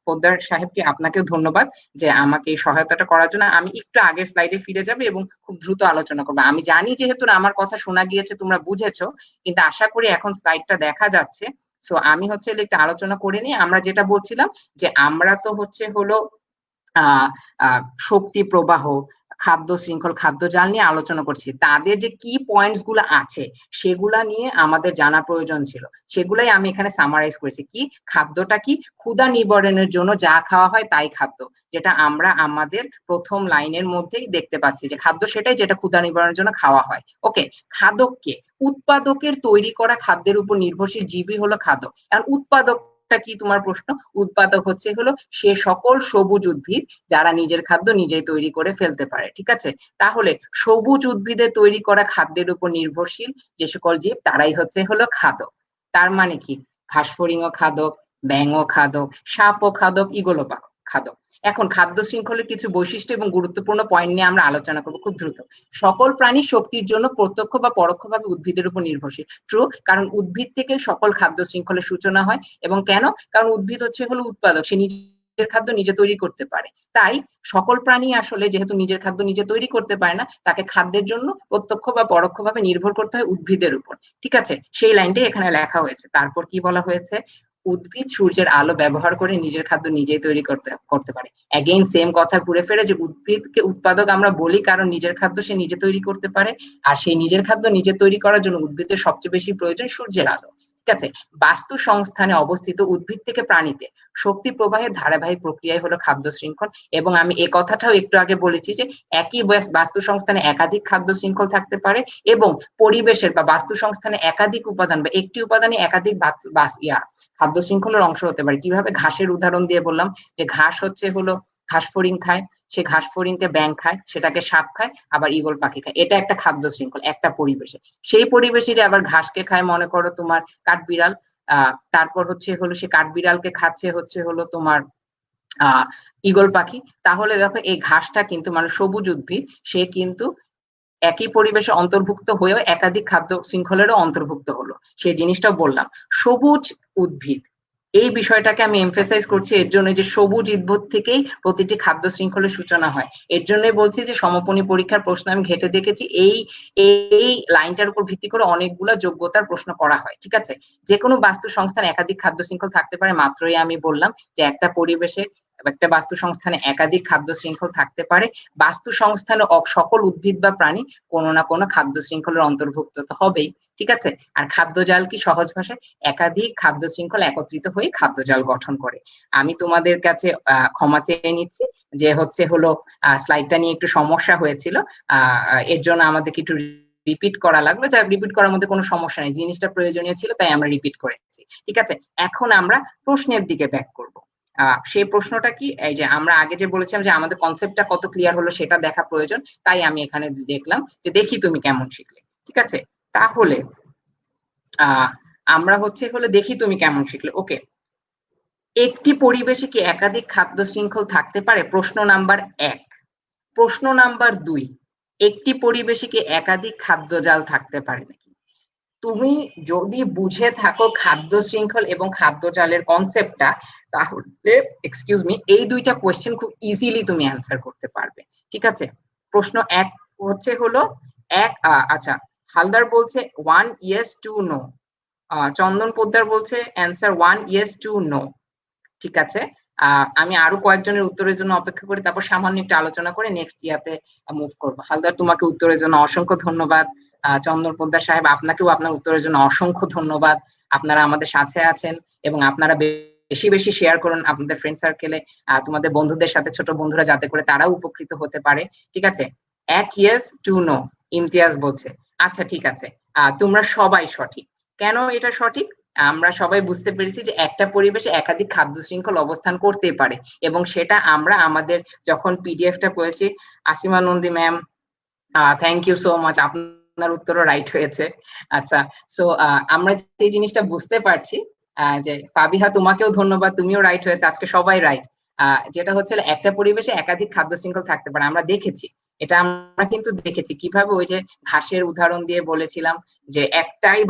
পোদ্দার সাহেবকে আপনাকেও ধন্যবাদ যে আমাকে এই সহায়তাটা করার জন্য। আমি একটু আগের স্লাইডে ফিরে যাব এবং খুব দ্রুত আলোচনা করবো। আমি জানি যেহেতু আমার কথা শোনা গিয়েছে, তোমরা বুঝেছো, কিন্তু আশা করি এখন স্লাইডটা দেখা যাচ্ছে। সো আমি একটু আলোচনা করে নিই। আমরা যেটা বলছিলাম যে আমরা তো হলো শক্তি প্রবাহ, খাদ্য শৃঙ্খল, খাদ্য জাল নিয়ে আলোচনা করছি। তাদের যে কি পয়েন্টস গুলো আছে সেগুলা নিয়ে আমাদের জানা প্রয়োজন ছিল, সেগুলাই আমি এখানে সামারাইজ করেছি। কি খাদ্যটা কি? ক্ষুধা নিবারণের জন্য যা খাওয়া হয় তাই খাদ্য, যেটা আমরা আমাদের প্রথম লাইনের মধ্যেই দেখতে পাচ্ছি যে খাদ্য সেটাই যেটা ক্ষুধা নিবারণের জন্য খাওয়া হয়। ওকে, খাদককে উৎপাদকের তৈরি করা খাদ্যের উপর নির্ভরশীল জীবই হলো খাদক। আর উৎপাদক কি তোমার প্রশ্ন? উৎপাদক হলো সে সকল সবুজ উদ্ভিদ যারা নিজের খাদ্য নিজেই তৈরি করে ফেলতে পারে। ঠিক আছে, তাহলে সবুজ উদ্ভিদের তৈরি করা খাদ্যের উপর নির্ভরশীল যে সকল জীব তারাই হলো খাদক। তার মানে কি? ঘাসফড়িংও খাদক, ব্যাঙও খাদক, সাপও খাদক, ঈগলও খাদক। এখন খাদ্য শৃঙ্খলের কিছু বৈশিষ্ট্য এবং গুরুত্বপূর্ণ পয়েন্ট নিয়ে আমরা আলোচনা করবো খুব দ্রুত। সকল প্রাণী শক্তির জন্য প্রত্যক্ষ বা পরোক্ষভাবে উদ্ভিদের উপর নির্ভরশীল। ট্রু, কারণ উদ্ভিদ থেকে সকল খাদ্য শৃঙ্খলের সূচনা হয়। এবং কেন? কারণ উদ্ভিদ হলো উৎপাদক, সে নিজের খাদ্য নিজে তৈরি করতে পারে। তাই সকল প্রাণী আসলে যেহেতু নিজের খাদ্য নিজে তৈরি করতে পারে না, তাকে খাদ্যের জন্য প্রত্যক্ষ বা পরোক্ষভাবে নির্ভর করতে হয় উদ্ভিদের উপর। ঠিক আছে, সেই লাইনটাই এখানে লেখা হয়েছে। তারপর কি বলা হয়েছে? উদ্ভিদ সূর্যের আলো ব্যবহার করে নিজের খাদ্য নিজেই তৈরি করতে পারে। অ্যাগেইন সেম কথা ঘুরে ফিরে যে উদ্ভিদকে উৎপাদক আমরা বলি কারণ নিজের খাদ্য সে নিজে তৈরি করতে পারে, আর সেই নিজের খাদ্য নিজে তৈরি করার জন্য উদ্ভিদের সবচেয়ে বেশি প্রয়োজন সূর্যের আলো। ঠিক আছে, বাস্তু সংস্থানে অবস্থিত উদ্ভিদ থেকে প্রাণীতে শক্তি প্রবাহের ধারাবাহিক প্রক্রিয়াই হলো খাদ্য শৃঙ্খল। এবং আমি এ কথাটাও একটু আগে বলেছি যে একই বাস্তু সংস্থানে একাধিক খাদ্য শৃঙ্খল থাকতে পারে, এবং পরিবেশের বা বাস্তু সংস্থানে একাধিক উপাদান বা একটি উপাদানে একাধিক খাদ্য শৃঙ্খলের অংশ হতে পারে। কিভাবে? ঘাসের উদাহরণ দিয়ে বললাম যে ঘাস হলো ঘাসফড়িং খায়, সে ঘাসফড়িংকে ব্যাঙ খায়, সেটাকে সাপ খায়, আবার ঈগল পাখি খায়। এটা একটা খাদ্য শৃঙ্খল একটা পরিবেশে। সেই পরিবেশে আবার ঘাসকে খায় মনে করো তোমার কাঠবিড়াল, তারপর হলো সে কাঠবিড়ালকে খাচ্ছে হলো তোমার ঈগল পাখি। তাহলে দেখো এই ঘাসটা কিন্তু মানে সবুজ উদ্ভিদ, সে কিন্তু একই পরিবেশে অন্তর্ভুক্ত হয়েও একাধিক খাদ্য শৃঙ্খলেরও অন্তর্ভুক্ত হলো, সেই জিনিসটাও বললাম। সবুজ উদ্ভিদ, এই বিষয়টাকে আমি এমফেসাইজ করছি এর জন্য যে সবুজ উদ্ভিদ থেকেই প্রতিটি খাদ্য শৃঙ্খলের সূচনা হয়। এর জন্যই বলছি যে সমাপনী পরীক্ষার প্রশ্ন আমি ঘেটে দেখেছি এই এই লাইনটার উপর ভিত্তি করে অনেকগুলো যোগ্যতার প্রশ্ন করা হয়। ঠিক আছে, যে কোনো বাস্তু সংস্থানে একাধিক খাদ্য শৃঙ্খল থাকতে পারে, মাত্রই আমি বললাম যে একটা পরিবেশে একটা বাস্তু সংস্থানে একাধিক খাদ্য শৃঙ্খল থাকতে পারে। বাস্তু সংস্থানে সকল উদ্ভিদ বা প্রাণী কোনো না কোনো খাদ্য শৃঙ্খলের অন্তর্ভুক্ত তো হবেই। ঠিক আছে, আর খাদ্য জাল কি? সহজ ভাষায় একাধিক খাদ্য শৃঙ্খল একত্রিত হয়ে খাদ্য জাল গঠন করে। আমি তোমাদের কাছে ক্ষমা চেয়ে নিচ্ছি যে হলো স্লাইডটা নিয়ে একটু সমস্যা হয়েছিল, এর জন্য আমাদেরকে একটু রিপিট করা লাগলো। যা রিপিট করার মধ্যে কোনো সমস্যা নেই, জিনিসটা প্রয়োজনীয় ছিল তাই আমরা রিপিট করেছি। ঠিক আছে, এখন আমরা প্রশ্নের দিকে ব্যাক করব। সেই প্রশ্নটা কি? এই যে আমরা আগে যে বলেছিলাম যে আমাদের কনসেপ্টটা কত ক্লিয়ার হলো সেটা দেখা প্রয়োজন, তাই আমি এখানে দেখলাম যে দেখি তুমি কেমন শিখলে। ঠিক আছে, তাহলে আমরা হলো দেখি তুমি কেমন শিখলে। ওকে, একটি পরিবেশে কি একাধিক খাদ্য শৃঙ্খল থাকতে পারে? প্রশ্ন নাম্বার 1। প্রশ্ন নাম্বার 2, একটি পরিবেশে কি একাধিক খাদ্য জাল থাকতে পারে নাকি? তুমি যদি বুঝে থাকো খাদ্য শৃঙ্খল এবং খাদ্য জালের কনসেপ্টটা, তাহলে এক্সকিউজ মি, এই দুইটা কোয়েশ্চেন খুব ইজিলি তুমি অ্যান্সার করতে পারবে। ঠিক আছে, প্রশ্ন 1 হলো আচ্ছা, হালদার বলছে 1 yes 2 no, চন্দন পোদ্দার বলছে অ্যান্সার 1 yes 2 no। ঠিক আছে, আমি আরো কয়েকজনের উত্তরের জন্য অপেক্ষা করি, তারপর সামান্য একটু আলোচনা করে নেক্সট ইয়াতে মুভ করবো। হালদার তোমাকে উত্তরের জন্য অসংখ্য ধন্যবাদ। চন্দন পোদ্দার সাহেব আপনাকেও আপনার উত্তরের জন্য অসংখ্য ধন্যবাদ। আপনারা আমাদের সাথে আছেন এবং আপনারা বেশি বেশি শেয়ার করুন আপনাদের ফ্রেন্ড সার্কেলে, তোমাদের বন্ধুদের সাথে, ছোট বন্ধুরা, যাতে করে তারাও উপকৃত হতে পারে। ঠিক আছে, 1 yes 2 no ইমতিয়াজ বলছে। আচ্ছা ঠিক আছে, তোমরা সবাই সঠিক। কেন এটা সঠিক? আমরা সবাই বুঝতে পেরেছি যে একটা পরিবেশে একাধিক খাদ্য শৃঙ্খল অবস্থান করতে পারে, এবং সেটা আমরা আমাদের যখন পিডিএফটা করেছি, Asima Nandi ma'am, thank you so much, আপনার উত্তরও রাইট হয়েছে। আচ্ছা, সো আমরা যে জিনিসটা বুঝতে পারছি, যে ফাবিহা তোমাকেও ধন্যবাদ, তুমিও রাইট হয়েছে, আজকে সবাই রাইট। যেটা হচ্ছে একটা পরিবেশে একাধিক খাদ্য শৃঙ্খল থাকতে পারে, আমরা দেখেছি এটা, আমরা কিন্তু দেখেছি কিভাবে ওই যে ঘাসের উদাহরণ দিয়ে বলেছিলাম যে একটাই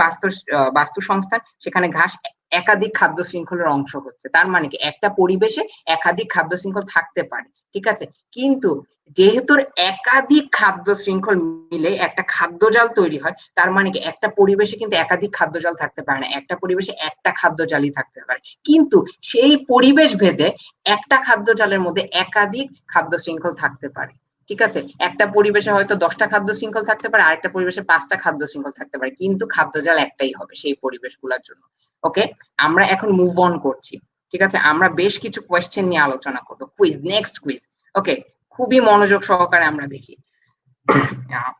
বাস্তু সংস্থান, সেখানে ঘাস একাধিক খাদ্য শৃঙ্খলের অংশ হচ্ছে, তার মানে কি একটা পরিবেশে একাধিক খাদ্য শৃঙ্খল থাকতে পারে, ঠিক আছে। কিন্তু যেহেতু একাধিক খাদ্য শৃঙ্খল মিলে একটা খাদ্যজাল তৈরি হয়, তার মানে কি একটা পরিবেশে কিন্তু একাধিক খাদ্যজাল থাকতে পারে না, একটা পরিবেশে একটা খাদ্যজালই থাকতে পারে। কিন্তু সেই পরিবেশ ভেদে একটা খাদ্যজালের মধ্যে একাধিক খাদ্য শৃঙ্খল থাকতে পারে, ঠিক আছে। একটা পরিবেশে হয়তো 10টা খাদ্য শৃঙ্খল থাকতে পারে, আরেকটা পরিবেশে 5টা খাদ্য শৃঙ্খল থাকতে পারে, কিন্তু খাদ্যজাল একটাই হবে সেই পরিবেশগুলোর জন্য। ওকে, আমরা এখন মুভ অন করছি, ঠিক আছে। আমরা বেশ কিছু কোয়েশ্চেন নিয়ে আলোচনা করবো, কুইজ, নেক্সট কুইজ। ওকে, খুবই মনোযোগ সহকারে আমরা দেখি।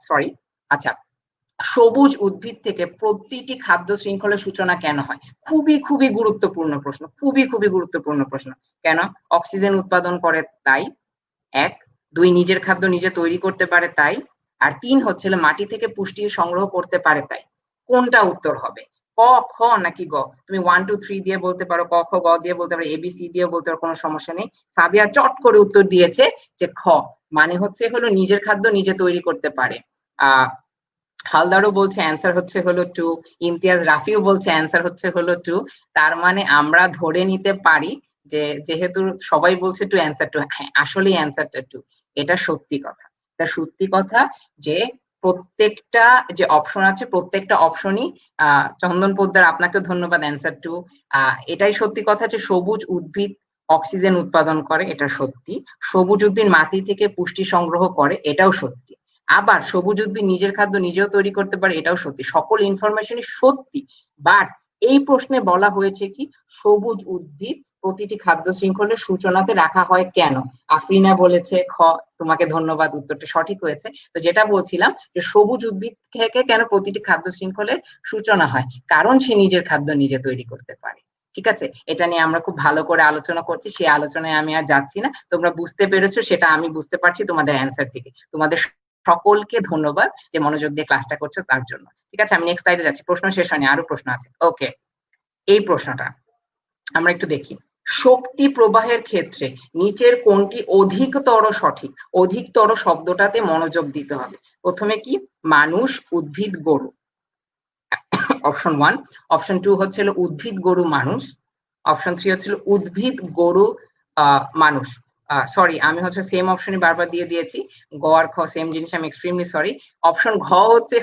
সরি, আচ্ছা, সবুজ উদ্ভিদ থেকে প্রতিটি খাদ্য শৃঙ্খলের সূচনা কেন হয়? খুবই খুবই গুরুত্বপূর্ণ প্রশ্ন, খুবই খুবই গুরুত্বপূর্ণ প্রশ্ন। কেন? অক্সিজেন উৎপাদন করে তাই, এক। দুই, নিজের খাদ্য নিজে তৈরি করতে পারে তাই। আর তিন হচ্ছে মাটি থেকে পুষ্টি সংগ্রহ করতে পারে তাই। কোনটা উত্তর হবে? ক, খ নাকি গ? তুমি 1 2 3 দিয়ে বলতে পারো, ক খ গ দিয়ে বলতে পারো, এবিসি দিয়ে বলতে পারো, কোনো সমস্যা নেই। ফাবিয়া চট করে উত্তর দিয়েছে যে খ, মানে হচ্ছে নিজের খাদ্য নিজে তৈরি করতে পারে। হালদারও বলছে অ্যান্সার হচ্ছে 2, ইমতিয়াজ রাফিও বলছে অ্যান্সার হচ্ছে 2। তার মানে আমরা ধরে নিতে পারি যে যেহেতু সবাই বলছে টু, অ্যান্সার টু, হ্যাঁ আসলেই অ্যান্সারটা 2। এটা সত্যি কথা, এটা সত্যি কথা যে প্রত্যেকটা যে অপশন আছে, প্রত্যেকটা অপশনই, চন্দন পোদ্দার আপনাকেও ধন্যবাদ, অ্যান্সার 2। এটাই সত্যি কথা যে সবুজ উদ্ভিদ অক্সিজেন উৎপাদন করে, এটা সত্যি। সবুজ উদ্ভিদ মাটি থেকে পুষ্টি সংগ্রহ করে, এটাও সত্যি। আবার সবুজ উদ্ভিদ নিজের খাদ্য নিজেও তৈরি করতে পারে, এটাও সত্যি। সকল ইনফরমেশনই সত্যি, বাট এই প্রশ্নে বলা হয়েছে কি সবুজ উদ্ভিদ প্রতিটি খাদ্য শৃঙ্খলের সূচনাতে রাখা হয় কেন? আফরিনা বলেছে খ, তোমাকে ধন্যবাদ, উত্তরটা সঠিক হয়েছে। তো যেটা বলছিলাম যে সবুজ উদ্ভিদ থেকে কেন প্রতিটি খাদ্য শৃঙ্খলের সূচনা হয়, কারণ সে নিজের খাদ্য নিজে তৈরি করতে পারে, ঠিক আছে। এটা নিয়ে আমরা খুব ভালো করে আলোচনা করছি, সেই আলোচনায় আমি আর যাচ্ছি না, তোমরা বুঝতে পেরেছো সেটা আমি বুঝতে পারছি তোমাদের অ্যান্সার থেকে। তোমাদের সকলকে ধন্যবাদ যে মনোযোগ দিয়ে ক্লাসটা করছো তার জন্য, ঠিক আছে। আমি নেক্সট স্লাইডে যাচ্ছি, প্রশ্ন শেষ হয়নি, আরো প্রশ্ন আছে। ওকে, এই প্রশ্নটা আমরা একটু দেখি। শক্তি প্রবাহের ক্ষেত্রে নিচের কোনটি অধিকতর সঠিক? অধিকতর শব্দটাতে মনোযোগ দিতে হবে। প্রথমে কি? মানুষ, উদ্ভিদ, গরু, অপশন 1। অপশন 2 হচ্ছে উদ্ভিদ, গরু, মানুষ। অপশন 3 হচ্ছে উদ্ভিদ, গরু, মানুষ। সরি, আমি হচ্ছে সেম অপশনই বারবার দিয়ে দিয়েছি, গ আর খ সেম জিনিস, আমি এক্সট্রিমলি সরি। অপশন ঘ হচ্ছে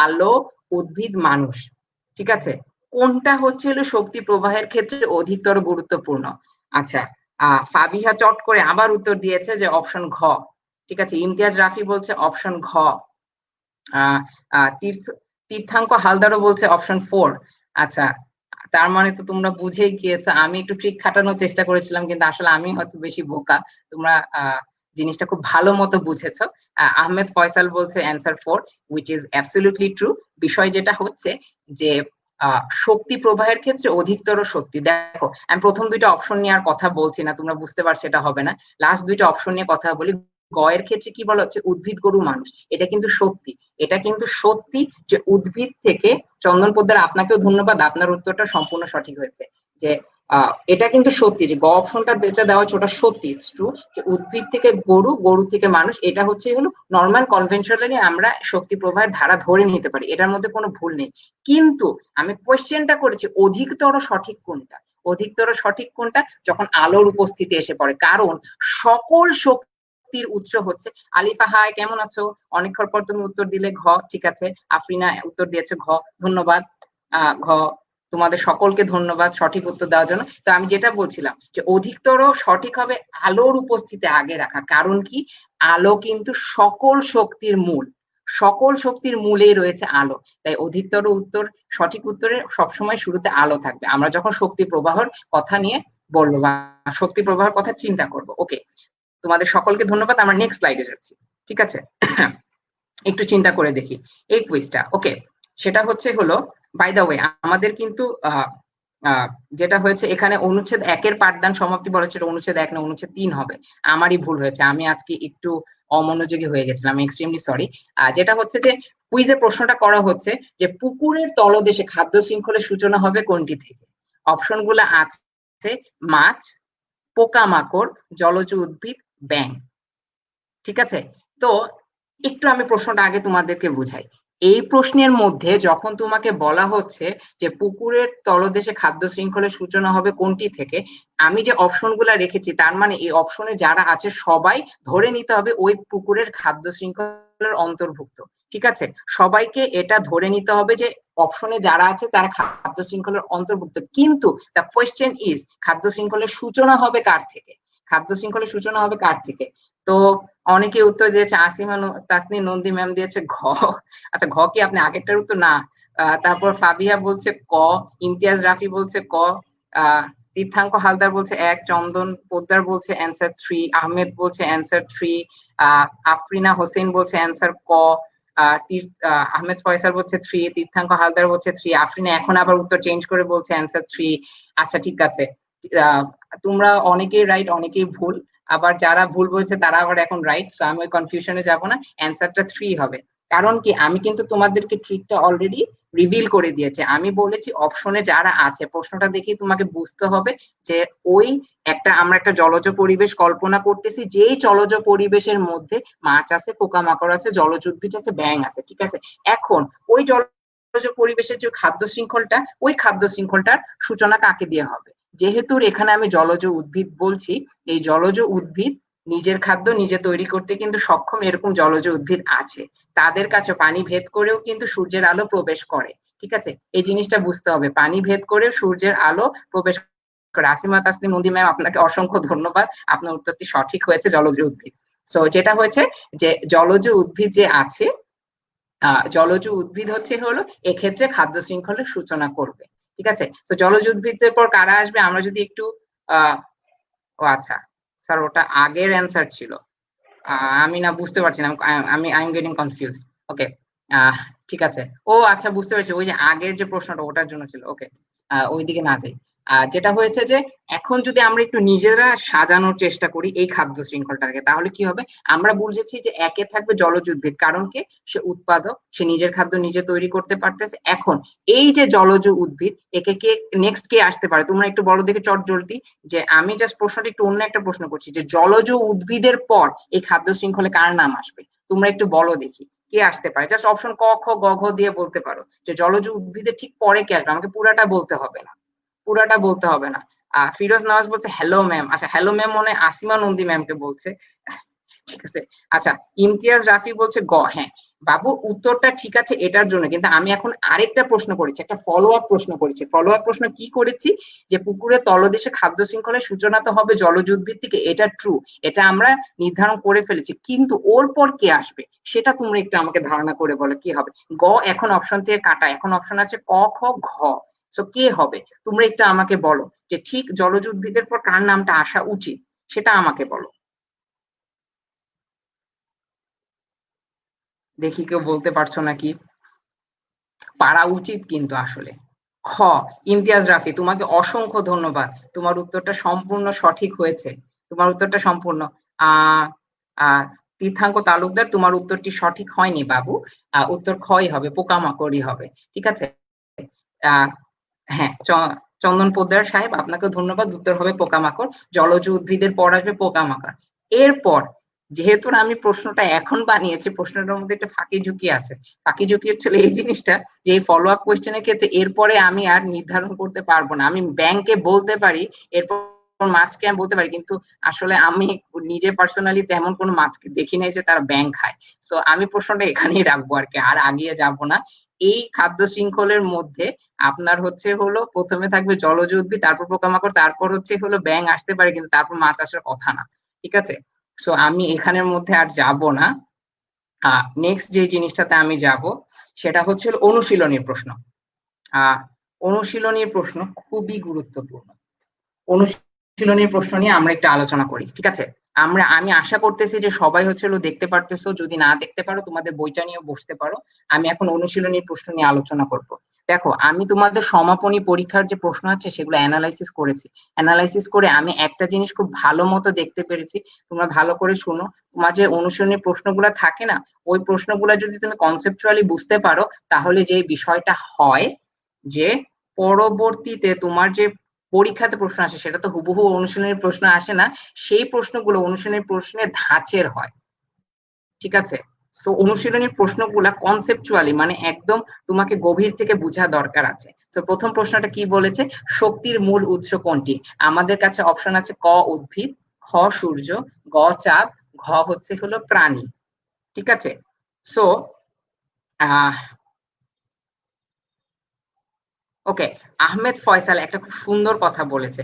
আলো, উদ্ভিদ, মানুষ, ঠিক আছে। কোনটা হচ্ছে শক্তি প্রবাহের ক্ষেত্রে অধিকতর গুরুত্বপূর্ণ? আচ্ছা, ফাবিহা চট করে আবার উত্তর দিয়েছে যে অপশন ঘ, ঠিক আছে। ইমতিয়াজ রাফি বলছে অপশন ঘ। তীর্থাঙ্ক হালদারও বলছে অপশন 4। আচ্ছা, তার মানে তো তোমরা বুঝেই গিয়েছো, আমি একটু ট্রিক খাটানোর চেষ্টা করেছিলাম, কিন্তু আসলে আমি হয়তো বেশি বোকা, তোমরা জিনিসটা খুব ভালো মতো বুঝেছো। আহমেদ ফয়সাল বলছে answer 4, which is absolutely true. বিষয় যেটা হচ্ছে যে শক্তি প্রবাহের ক্ষেত্রে অধিকতর শক্তি, দেখো আমি প্রথম দুইটা অপশন নিয়ে আর কথা বলছি না, তোমরা বুঝতে পারছো এটা হবে না, লাস্ট দুইটা অপশন নিয়ে কথা বলি। গ এর ক্ষেত্রে কি বলা হচ্ছে? উদ্ভিদ, গরু, মানুষ। এটা কিন্তু সত্যি, এটা কিন্তু সত্যি যে উদ্ভিদ থেকে, চন্দন পোদ্দার আপনাকেও ধন্যবাদ, আপনার উত্তরটা সম্পূর্ণ সঠিক হয়েছে। যে এটা কিন্তু সত্যি যে গ অপশনটা যেটা দেওয়া হচ্ছে ওটা সত্যি, ইটস ট্রু, যে উদ্ভিদ থেকে গরু, গরু থেকে মানুষ, এটা হচ্ছে নর্মাল কনভেনশনালি আমরা শক্তি প্রবাহের ধারা ধরে নিতে পারি, এটার মধ্যে কোনো ভুল নেই। কিন্তু আমি কোয়েশ্চেনটা করেছি অধিকতর সঠিক কোনটা, অধিকতর সঠিক কোনটা যখন আলোর উপস্থিতি এসে পড়ে, কারণ সকল শক্তির উৎস হচ্ছে। আলিফা হাই, কেমন আছো? অনেকক্ষণ পর তুমি উত্তর দিলে ঘ, ঠিক আছে। আফরিনা উত্তর দিয়েছে ঘ, ধন্যবাদ। ঘ, তোমাদের সকলকে ধন্যবাদ সঠিক উত্তর দেওয়ার জন্য। তো আমি যেটা বলছিলাম যে অধিকতর সঠিক হবে আলোর উপস্থিতি আগে রাখা, কারণ কি আলো কিন্তু সকল শক্তির মূল, সকল শক্তির মূলেই রয়েছে আলো, তাই অধিকতর উত্তর, সঠিক উত্তরে সবসময় শুরুতে আলো থাকবে আমরা যখন শক্তি প্রবাহের কথা নিয়ে বলবো বা শক্তি প্রবাহের কথা চিন্তা করব। ওকে, তোমাদের সকলকে ধন্যবাদ, আমরা নেক্সট স্লাইডে যাচ্ছি, ঠিক আছে। একটু চিন্তা করে দেখি এই কুইজটা। ওকে, সেটা হচ্ছে বাই দ্য ওয়ে আমাদের কিন্তু যেটা হয়েছে এখানে অনুচ্ছেদ 1-এর পাঠদান সমাপ্তি বলা ছিল অনুচ্ছেদ 1 না অনুচ্ছেদ 3 হবে। আমারই ভুল হয়েছে, আমি আজকে একটু অমনোযোগী হয়ে গেছিলাম, আমি এক্সট্রিমলি সরি। যেটা হচ্ছে যে কুইজে প্রশ্নটা করা হচ্ছে যে পুকুরের তলদেশে খাদ্য শৃঙ্খলের সূচনা হবে কোনটি থেকে? অপশন গুলো আছে মাছ, পোকামাকড়, জলজ উদ্ভিদ, ব্যাঙ। ঠিক আছে, তো একটু আমি প্রশ্নটা আগে তোমাদেরকে বুঝাই। এই প্রশ্নের মধ্যে যখন তোমাকে বলা হচ্ছে যে পুকুরের তলদেশে খাদ্য শৃঙ্খলের সূচনা হবে কোনটি থেকে, আমি যে অপশনগুলো রেখেছি তার মানে এই অপশনে যারা আছে সবাই ধরে নিতে হবে ওই পুকুরের খাদ্য শৃঙ্খলের অন্তর্ভুক্ত। ঠিক আছে, সবাইকে এটা ধরে নিতে হবে যে অপশনে যারা আছে তারা খাদ্য শৃঙ্খলের অন্তর্ভুক্ত, কিন্তু দ্য কোয়েশ্চেন ইজ খাদ্য শৃঙ্খলের সূচনা হবে কার থেকে? খাদ্য শৃঙ্খলের সূচনা হবে কার থেকে? তো অনেকে উত্তর দিয়েছে, আসিমা তাসনিম নন্দী ম্যাম দিয়েছে ঘ। আচ্ছা, ঘ কি আপনি আগেরটার উত্তর? না। তারপর ফাবিহা বলছে ক, ইমতিয়াজ রাফি বলছে ক, তীর্থাঙ্ক হালদার বলছে 1, চন্দন পোদ্দার বলছে অ্যান্সার 3, আহমেদ বলছে অ্যান্সার 3, আফরিনা হোসেন বলছে অ্যান্সার ক, আহমেদ ফয়সাল বলছে 3, তীর্থাঙ্ক হালদার বলছে 3, আফরিনা এখন আবার উত্তর চেঞ্জ করে বলছে অ্যান্সার 3। আচ্ছা ঠিক আছে, তোমরা অনেকেই রাইট অনেকেই ভুল, আবার যারা ভুল বলছে তারা আবার এখন রাইট, সো আমি ওই কনফিউশনে যাব না, অ্যান্সারটা 3 হবে। কারণ কি আমি কিন্তু তোমাদেরকে ট্রিকটা অলরেডি রিভিল করে দিয়েছি, আমি বলেছি অপশনে যারা আছে প্রশ্নটা দেখে তোমাকে বুঝতে হবে যে ওই আমরা একটা জলজ পরিবেশ কল্পনা করতেছি, যেই জলজ পরিবেশের মধ্যে মাছ আছে, পোকামাকড় আছে, জলজ উদ্ভিদ আছে, ব্যাঙ আছে। ঠিক আছে, এখন ওই জলজ পরিবেশের যে খাদ্য শৃঙ্খলটা, ওই খাদ্য শৃঙ্খলটার সূচনা কাকে দিয়ে হবে? যেহেতু এখানে আমি জলজ উদ্ভিদ বলছি, এই জলজ উদ্ভিদ নিজের খাদ্য নিজে তৈরি করতে কিন্তু সক্ষম, এরকম জলজ উদ্ভিদ আছে, তাদের কাছে পানি ভেদ করেও কিন্তু সূর্যের আলো প্রবেশ করে। ঠিক আছে, এই জিনিসটা বুঝতে হবে, পানি ভেদ করেও সূর্যের আলো প্রবেশ করে। আসিমা তাসনিম নন্দী ম্যাম আপনাকে অসংখ্য ধন্যবাদ, আপনার উত্তরটি সঠিক হয়েছে, জলজ উদ্ভিদ। সো যেটা হয়েছে যে জলজ উদ্ভিদ যে আছে, জলজ উদ্ভিদ হলো এক্ষেত্রে খাদ্য শৃঙ্খলের সূচনা করবে। ঠিক আছে, তো জলজ উদ্ভিদের পর কারা আসবে আমরা যদি একটু ও আচ্ছা স্যার ওটা আগের অ্যান্সার ছিল, আমি না বুঝতে পারছি না, আমি আই এম গেটিং কনফিউজড। ওকে, ঠিক আছে, ও আচ্ছা বুঝতে পেরেছি, ওই যে আগের যে প্রশ্নটা ওটার জন্য ছিল। ওকে, ওইদিকে না যাই। যেটা হয়েছে যে এখন যদি আমরা একটু নিজেরা সাজানোর চেষ্টা করি এই খাদ্য শৃঙ্খলটাকে, তাহলে কি হবে? আমরা বুঝেছি যে একে থাকবে জলজ উদ্ভিদ, কারণ কি সে উৎপাদক, সে নিজের খাদ্য নিজে তৈরি করতে পারতেছে। এখন এই যে জলজ উদ্ভিদ, একে কে নেক্সট কে আসতে পারে তোমরা একটু বলো দেখে চট জলদি। যে আমি জাস্ট প্রশ্নটা একটু অন্য একটা প্রশ্ন করছি, যে জলজ উদ্ভিদের পর এই খাদ্য শৃঙ্খলে কার নাম আসবে? তোমরা একটু বলো দেখি কে আসতে পারে, জাস্ট অপশন ক খ গ ঘ দিয়ে বলতে পারো যে জলজ উদ্ভিদের ঠিক পরে কে আসবে, আমাকে পুরাটা বলতে হবে না, পুরাটা বলতে হবে না। ফিরোজ নওয়াজ বলছে হ্যালো ম্যাম, আচ্ছা হ্যালো ম্যাম মনে আসিমা নন্দী ম্যামকে বলছে। ঠিক আছে, আচ্ছা ইমতিয়াজ রাফি বলছে গ। হ্যাঁ বাবু, উত্তরটা ঠিক আছে এটার জন্য, কিন্তু আমি এখন আরেকটা প্রশ্ন করেছি, একটা ফলো আপ প্রশ্ন করেছি। ফলো আপ প্রশ্ন কি করেছি? যে পুকুরের তলদেশে খাদ্য শৃঙ্খলের সূচনা তো হবে জলজ উদ্ভিদ থেকে, এটা ট্রু, এটা আমরা নির্ধারণ করে ফেলেছি, কিন্তু ওর পর কে আসবে সেটা তোমরা একটু আমাকে ধারণা করে বলো কি হবে। গ এখন অপশন থেকে কাটা, এখন অপশন আছে ক খ ঘ, তো কে হবে তোমরা একটু আমাকে বলো, যে ঠিক জলজ উদ্ভিদের পর কার নামটা আসা উচিত সেটা আমাকে বলো দেখি, কেউ বলতে পারছো নাকি? পারা উচিত কিন্তু আসলে। খ, ইমতিয়াজ রাফি তোমাকে অসংখ্য ধন্যবাদ, তোমার উত্তরটা সম্পূর্ণ সঠিক হয়েছে, তোমার উত্তরটা সম্পূর্ণ। আহ আহ তীর্থাঙ্ক তালুকদার তোমার উত্তরটি সঠিক হয়নি বাবু, উত্তর খই হবে, পোকামাকড়ই হবে। ঠিক আছে, আহ হ্যাঁ, চন্দন পোদ্দার সাহেব আপনাকে ধন্যবাদ, উত্তর হবে পোকামাকড়, জলজ উদ্ভিদের পর আসবে পোকামাকড়। এরপর যেহেতু আমি প্রশ্নটা এখন বানিয়েছি, প্রশ্নটার মধ্যে একটা ফাঁকি ঝুঁকি আছে, ফাঁকি ঝুঁকি হচ্ছে এই জিনিসটা যে এই ফলো আপ কোয়েশ্চেনের ক্ষেত্রে এরপরে আমি আর নির্ধারণ করতে পারবো না, আমি ব্যাংকে বলতে পারি এরপর মাছকে আমি বলতে পারি, কিন্তু আসলে আমি নিজে পার্সোনালি তেমন কোনো মাছকে দেখি নাই যে তারা ব্যাং খায়। সো আমি প্রশ্নটা এখানেই রাখবো আর কি, আর আগিয়ে যাব না। এই খাদ্য শৃঙ্খলের মধ্যে আপনার হলো প্রথমে থাকবে জলজ উদ্ভিদ, তারপর পোকামাকড়, তারপর ব্যাঙ আসতে পারে, কিন্তু তারপর মাছ আসার কথা না। ঠিক আছে, সো আমি এখানের মধ্যে আর যাব না। নেক্সট যে জিনিসটাতে আমি যাব সেটা হচ্ছে অনুশীলনীর প্রশ্ন। আহ অনুশীলনীর প্রশ্ন খুবই গুরুত্বপূর্ণ, অনুশীলনীর প্রশ্ন নিয়ে আমরা একটু আলোচনা করি। ঠিক আছে, আমি আশা করতেছি যে সবাই দেখতে পারতেছো, যদি না দেখতে পারো তোমাদের বইটা নিয়ে বসতে পারো, আমি এখন অনুশীলনীর প্রশ্ন নিয়ে আলোচনা করব। দেখো আমি তোমাদের সমাপনী পরীক্ষার যে প্রশ্ন আছে সেগুলো অ্যানালাইসিস করেছি। অ্যানালাইসিস করে আমি একটা জিনিস খুব ভালো মতো দেখতে পেরেছি। তোমরা ভালো করে শুনো। তোমার যে অনুশীলনী প্রশ্নগুলো থাকে না, ওই প্রশ্নগুলো যদি তুমি কনসেপচুয়ালি বুঝতে পারো, তাহলে যে বিষয়টা হয় যে পরবর্তীতে তোমার যে পরীক্ষাতে প্রশ্ন আসে সেটা তো হুবহু অনুশীলনের প্রশ্ন আসে না। সেই প্রশ্নগুলো অনুশীলনের প্রশ্নের ধাঁচের হয়। ঠিক আছে? সো অনুশীলনী প্রশ্নগুলা কনসেপচুয়ালি মানে একদম তোমাকে গভীর থেকে বোঝা দরকার আছে। সো প্রথম প্রশ্নটা কি বলেছে, শক্তির মূল উৎস কোনটি? আমাদের কাছে অপশন আছে ক উদ্ভিদ, খ সূর্য, গ চাঁদ, ঘ হলো প্রাণী। ঠিক আছে? সো আহ ওকে, আহমেদ ফয়সাল একটা খুব সুন্দর কথা বলেছে।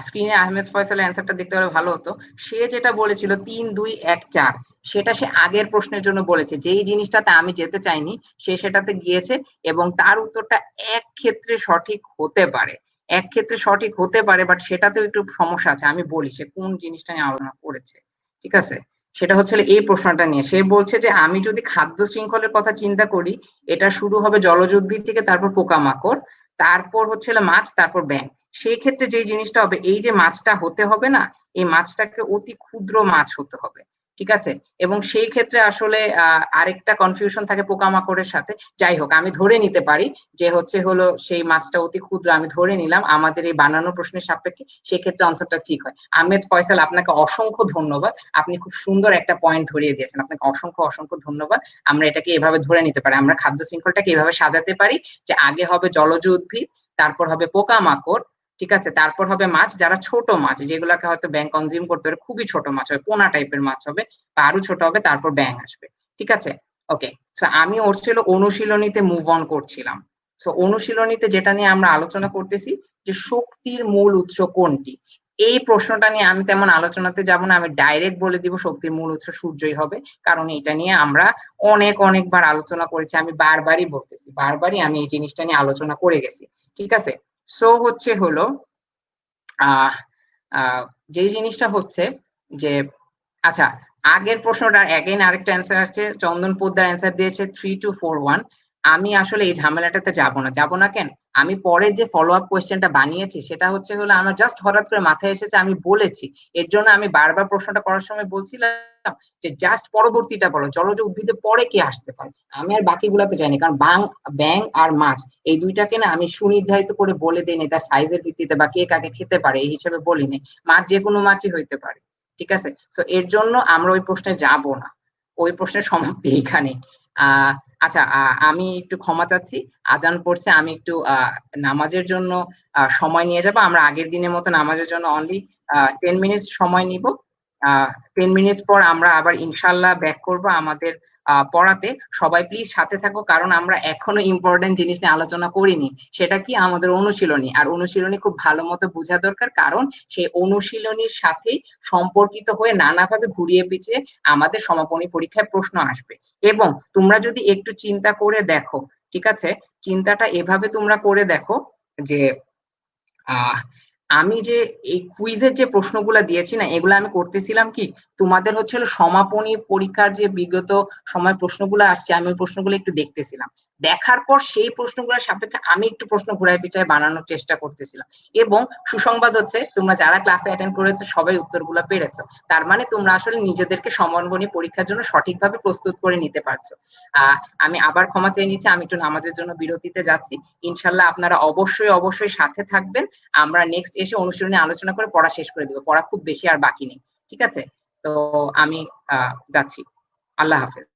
স্ক্রিনে আহমেদ ফয়সালের অ্যান্সারটা দেখতে হলে ভালো হতো। সে যেটা বলেছিল 3 2 1 4, সেটা সে আগের প্রশ্নের জন্য বলেছে, যেই জিনিসটাতে আমি যেতে চাইনি সে সেটাতে গিয়েছে। এবং তার উত্তরটা এক ক্ষেত্রে সঠিক হতে পারে, এক ক্ষেত্রে সঠিক হতে পারে, বাট সেটাতেও একটু সমস্যা আছে। আমি বলি সে কোন জিনিসটা নিয়ে আলোচনা করেছে। ঠিক আছে? সেটা হচ্ছে এই প্রশ্নটা নিয়ে সে বলছে যে আমি যদি খাদ্য শৃঙ্খলের কথা চিন্তা করি, এটা শুরু হবে জলজ উদ্ভিদ থেকে, তারপর পোকামাকড়, তারপর মাছ, তারপর ব্যাঙ। সেই ক্ষেত্রে যে জিনিসটা হবে, এই যে মাছটা হতে হবে না, এই মাছটাকে অতি ক্ষুদ্র মাছ হতে হবে। ঠিক আছে? এবং সেই ক্ষেত্রে আসলে আরেকটা কনফিউশন থাকে পোকামাকড়ের সাথে। যাই হোক, আমি ধরে নিতে পারি যে সেই মাছটা অতি ক্ষুদ্র, আমি ধরে নিলাম আমাদের এই বানানো প্রশ্নের সাপেক্ষে, সেক্ষেত্রে আনসারটা ঠিক হয়। আহমেদ ফয়সাল, আপনাকে অসংখ্য ধন্যবাদ। আপনি খুব সুন্দর একটা পয়েন্ট ধরিয়ে দিয়েছেন, আপনাকে অসংখ্য অসংখ্য ধন্যবাদ। আমরা এটাকে এভাবে ধরে নিতে পারি, আমরা খাদ্য শৃঙ্খলটাকে এভাবে সাজাতে পারি যে আগে হবে জলজ উদ্ভিদ, তারপর হবে পোকামাকড়, ঠিক আছে, তারপর হবে মাছ, যারা ছোট মাছ যেগুলাকে হয়তো ব্যাঙ কনজিউম করতে পারে, খুবই ছোট মাছ হবে, পোনা টাইপের মাছ হবে, বা আরো ছোট হবে, তারপর ব্যাঙ আসবে। ঠিক আছে? ওকে। সো আমি অনুশীলনীতে মুভ অন করছিলাম। সো অনুশীলনীতে যেটা নিয়ে আমরা আলোচনা করতেছি যে শক্তির মূল উৎস কোনটি, এই প্রশ্নটা নিয়ে আমি তেমন আলোচনাতে যাব না। আমি ডাইরেক্ট বলে দিব শক্তির মূল উৎস সূর্যই হবে, কারণ এটা নিয়ে আমরা অনেকবার আলোচনা করেছি। আমি বারবারই বলতেছি, বারবারই আমি এই জিনিসটা নিয়ে আলোচনা করে গেছি। ঠিক আছে? সো আহ আহ যে জিনিসটা হচ্ছে যে, আচ্ছা, আগের প্রশ্নটা এগেইন আরেকটা অ্যান্সার আসছে, চন্দন পোদ্দার অ্যান্সার দিয়েছে 3241। আমি আসলে এই ঝামেলাটাতে যাব না কেন, আমি পরে যে ফলো আপ কোয়েশ্চেনটা বানিয়েছি সেটা আমার জাস্ট হঠাৎ করে মাথায় এসেছে, আমি বলেছি। এর জন্য আমি বারবার প্রশ্নটা করার সময় বলছিলাম যে জাস্ট পরবর্তীটা বলো, জলজ উদ্ভিদের পরে কি আসতে পারে। আমি আর বাকিগুলাতে যাইনি, কারণ ব্যাং আর মাছ এই দুইটাকে না আমি সুনির্ধারিত করে বলে দিইনি তার সাইজের ভিত্তিতে বা কে কাকে খেতে পারে এই হিসেবে বলিনি। মাছ যে কোনো মাছই হইতে পারে। ঠিক আছে? সো এর জন্য আমরা ওই প্রশ্নে যাব না, ওই প্রশ্নের সমাপ্তি এখানে। আহ আচ্ছা, আমি একটু ক্ষমা চাচ্ছি, আজান পড়ছে, আমি একটু নামাজের জন্য সময় নিয়ে যাব। আমরা আগের দিনের মতো নামাজের জন্য অনলি 10 মিনিট সময় নিব। 10 মিনিট পর আমরা আবার ইনশাল্লাহ ব্যাক করব আমাদের পড়াতে। সবাই প্লিজ সাথে থাকো, কারণ আমরা এখনো ইম্পর্টেন্ট জিনিস নিয়ে আলোচনা করিনি। সেটা কি, আমাদের অনুশীলনী। আর অনুশীলনী খুব ভালো মতো বোঝা দরকার, কারণ সেই অনুশীলনীর সাথেই সম্পর্কিত হয়ে নানাভাবে ঘুরিয়ে পিছিয়ে আমাদের সমাপনী পরীক্ষায় প্রশ্ন আসবে। এবং তোমরা যদি একটু চিন্তা করে দেখো, ঠিক আছে, চিন্তাটা এভাবে তোমরা করে দেখো যে আহ আমি যে এই কুইজের যে প্রশ্নগুলা দিয়েছি না, এগুলো আমি করতেছিলাম কি, তোমাদের সমাপনী পরীক্ষার যে বিগত সময় প্রশ্নগুলো আসছে, আমি ওই প্রশ্নগুলো একটু দেখতেছিলাম। দেখার পর সেই প্রশ্নগুলোর সাপেক্ষে আমি একটু প্রশ্ন ঘুরায় পিছায় বানানোর চেষ্টা করতেছিলাম। এবং সুসংবাদ হচ্ছে, তোমরা যারা ক্লাসে অ্যাটেন্ড করেছো সবাই উত্তরগুলো পেরেছো। তার মানে তোমরা আসলে নিজেদেরকে সমাপনী পরীক্ষার জন্য সঠিকভাবে প্রস্তুত করে নিতে পারছো। আমি আবার ক্ষমা চেয়ে নিচ্ছি, আমি একটু নামাজের জন্য বিরতিতে যাচ্ছি। ইনশাল্লাহ আপনারা অবশ্যই অবশ্যই সাথে থাকবেন। আমরা নেক্সট এসে অনুশীলনী আলোচনা করে পড়া শেষ করে দেবো, পড়া খুব বেশি আর বাকি নেই। ঠিক আছে? তো আমি যাচ্ছি। আল্লাহ হাফেজ।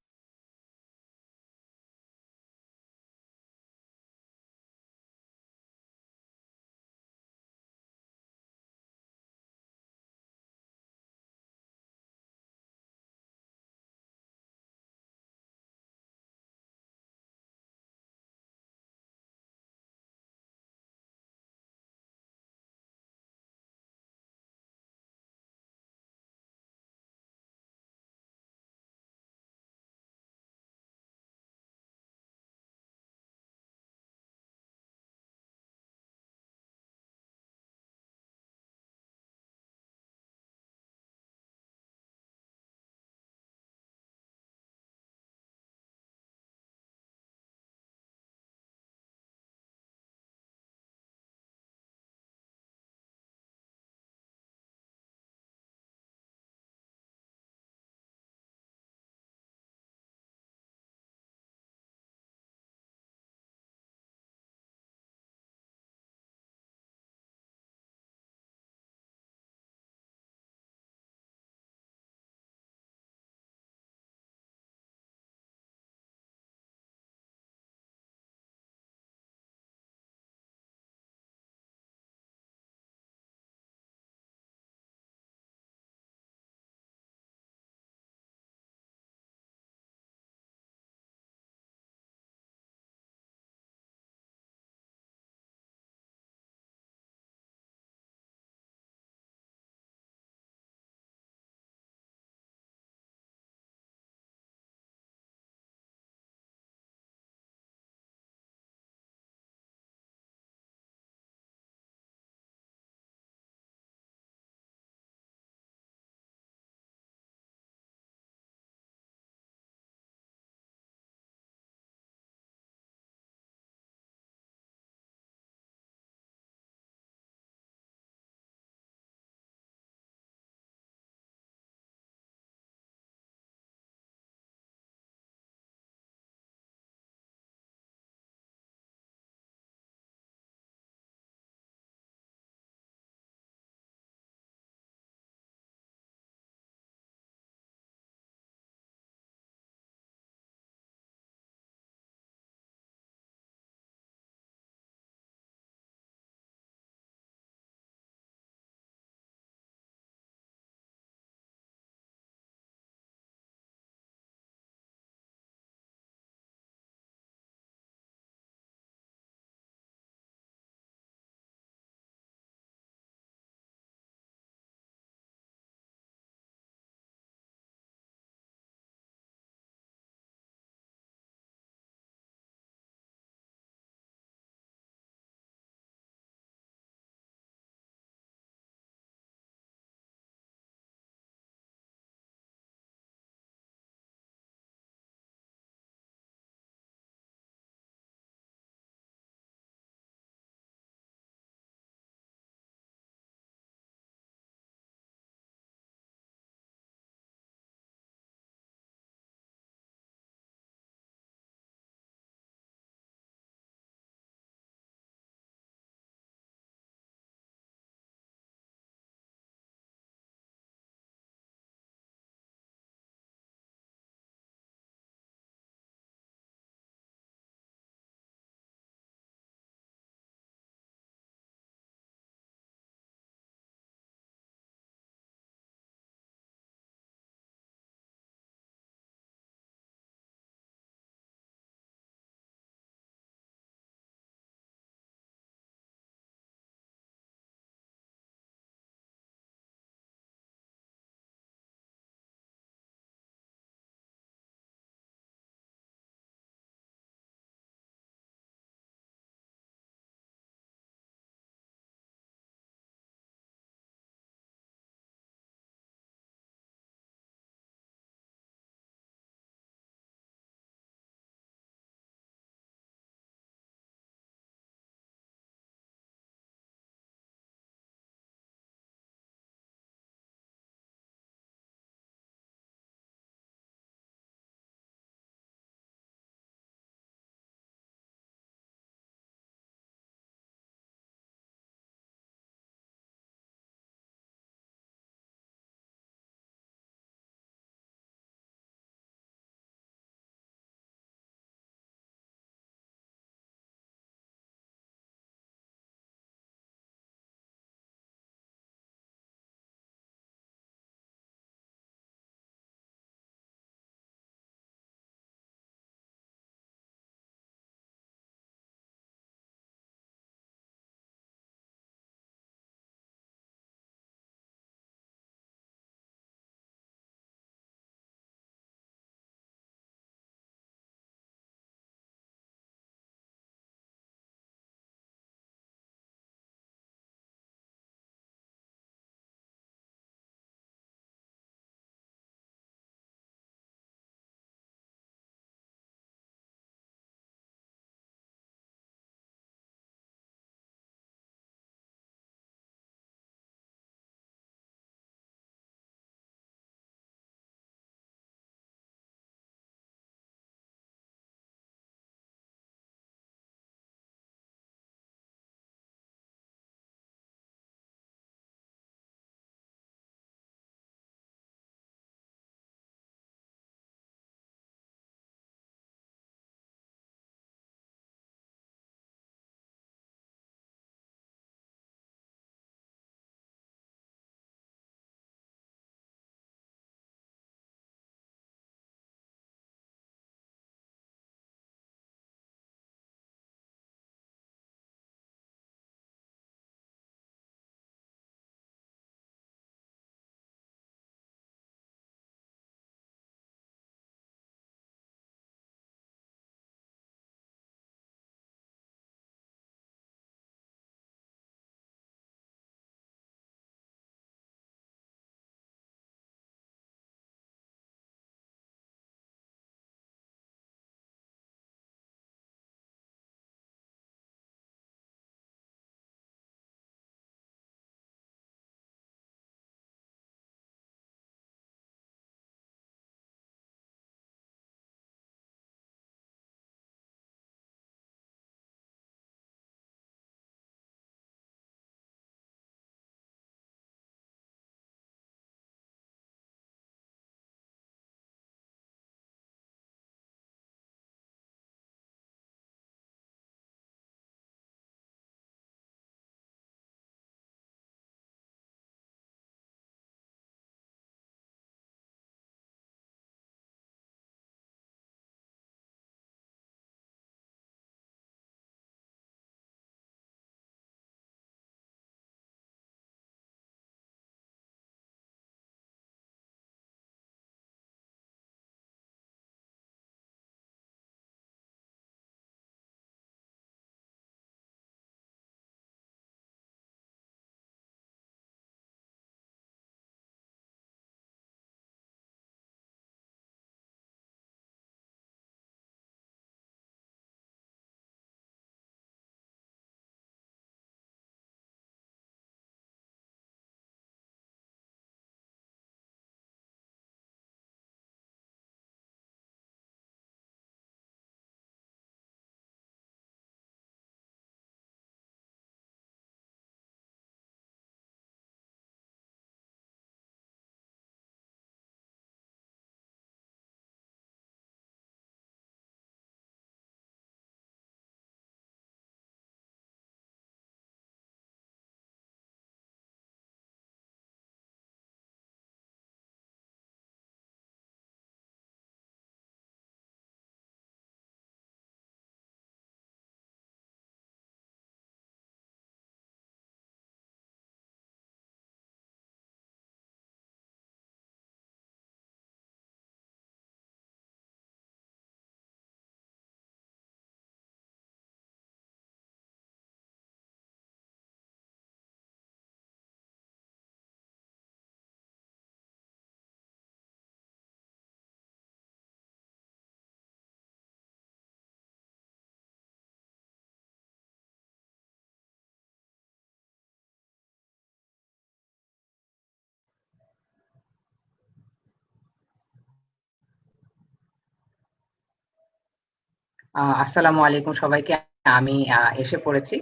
আসসালামু আলাইকুম সবাইকে। আমি এসে পড়েছি।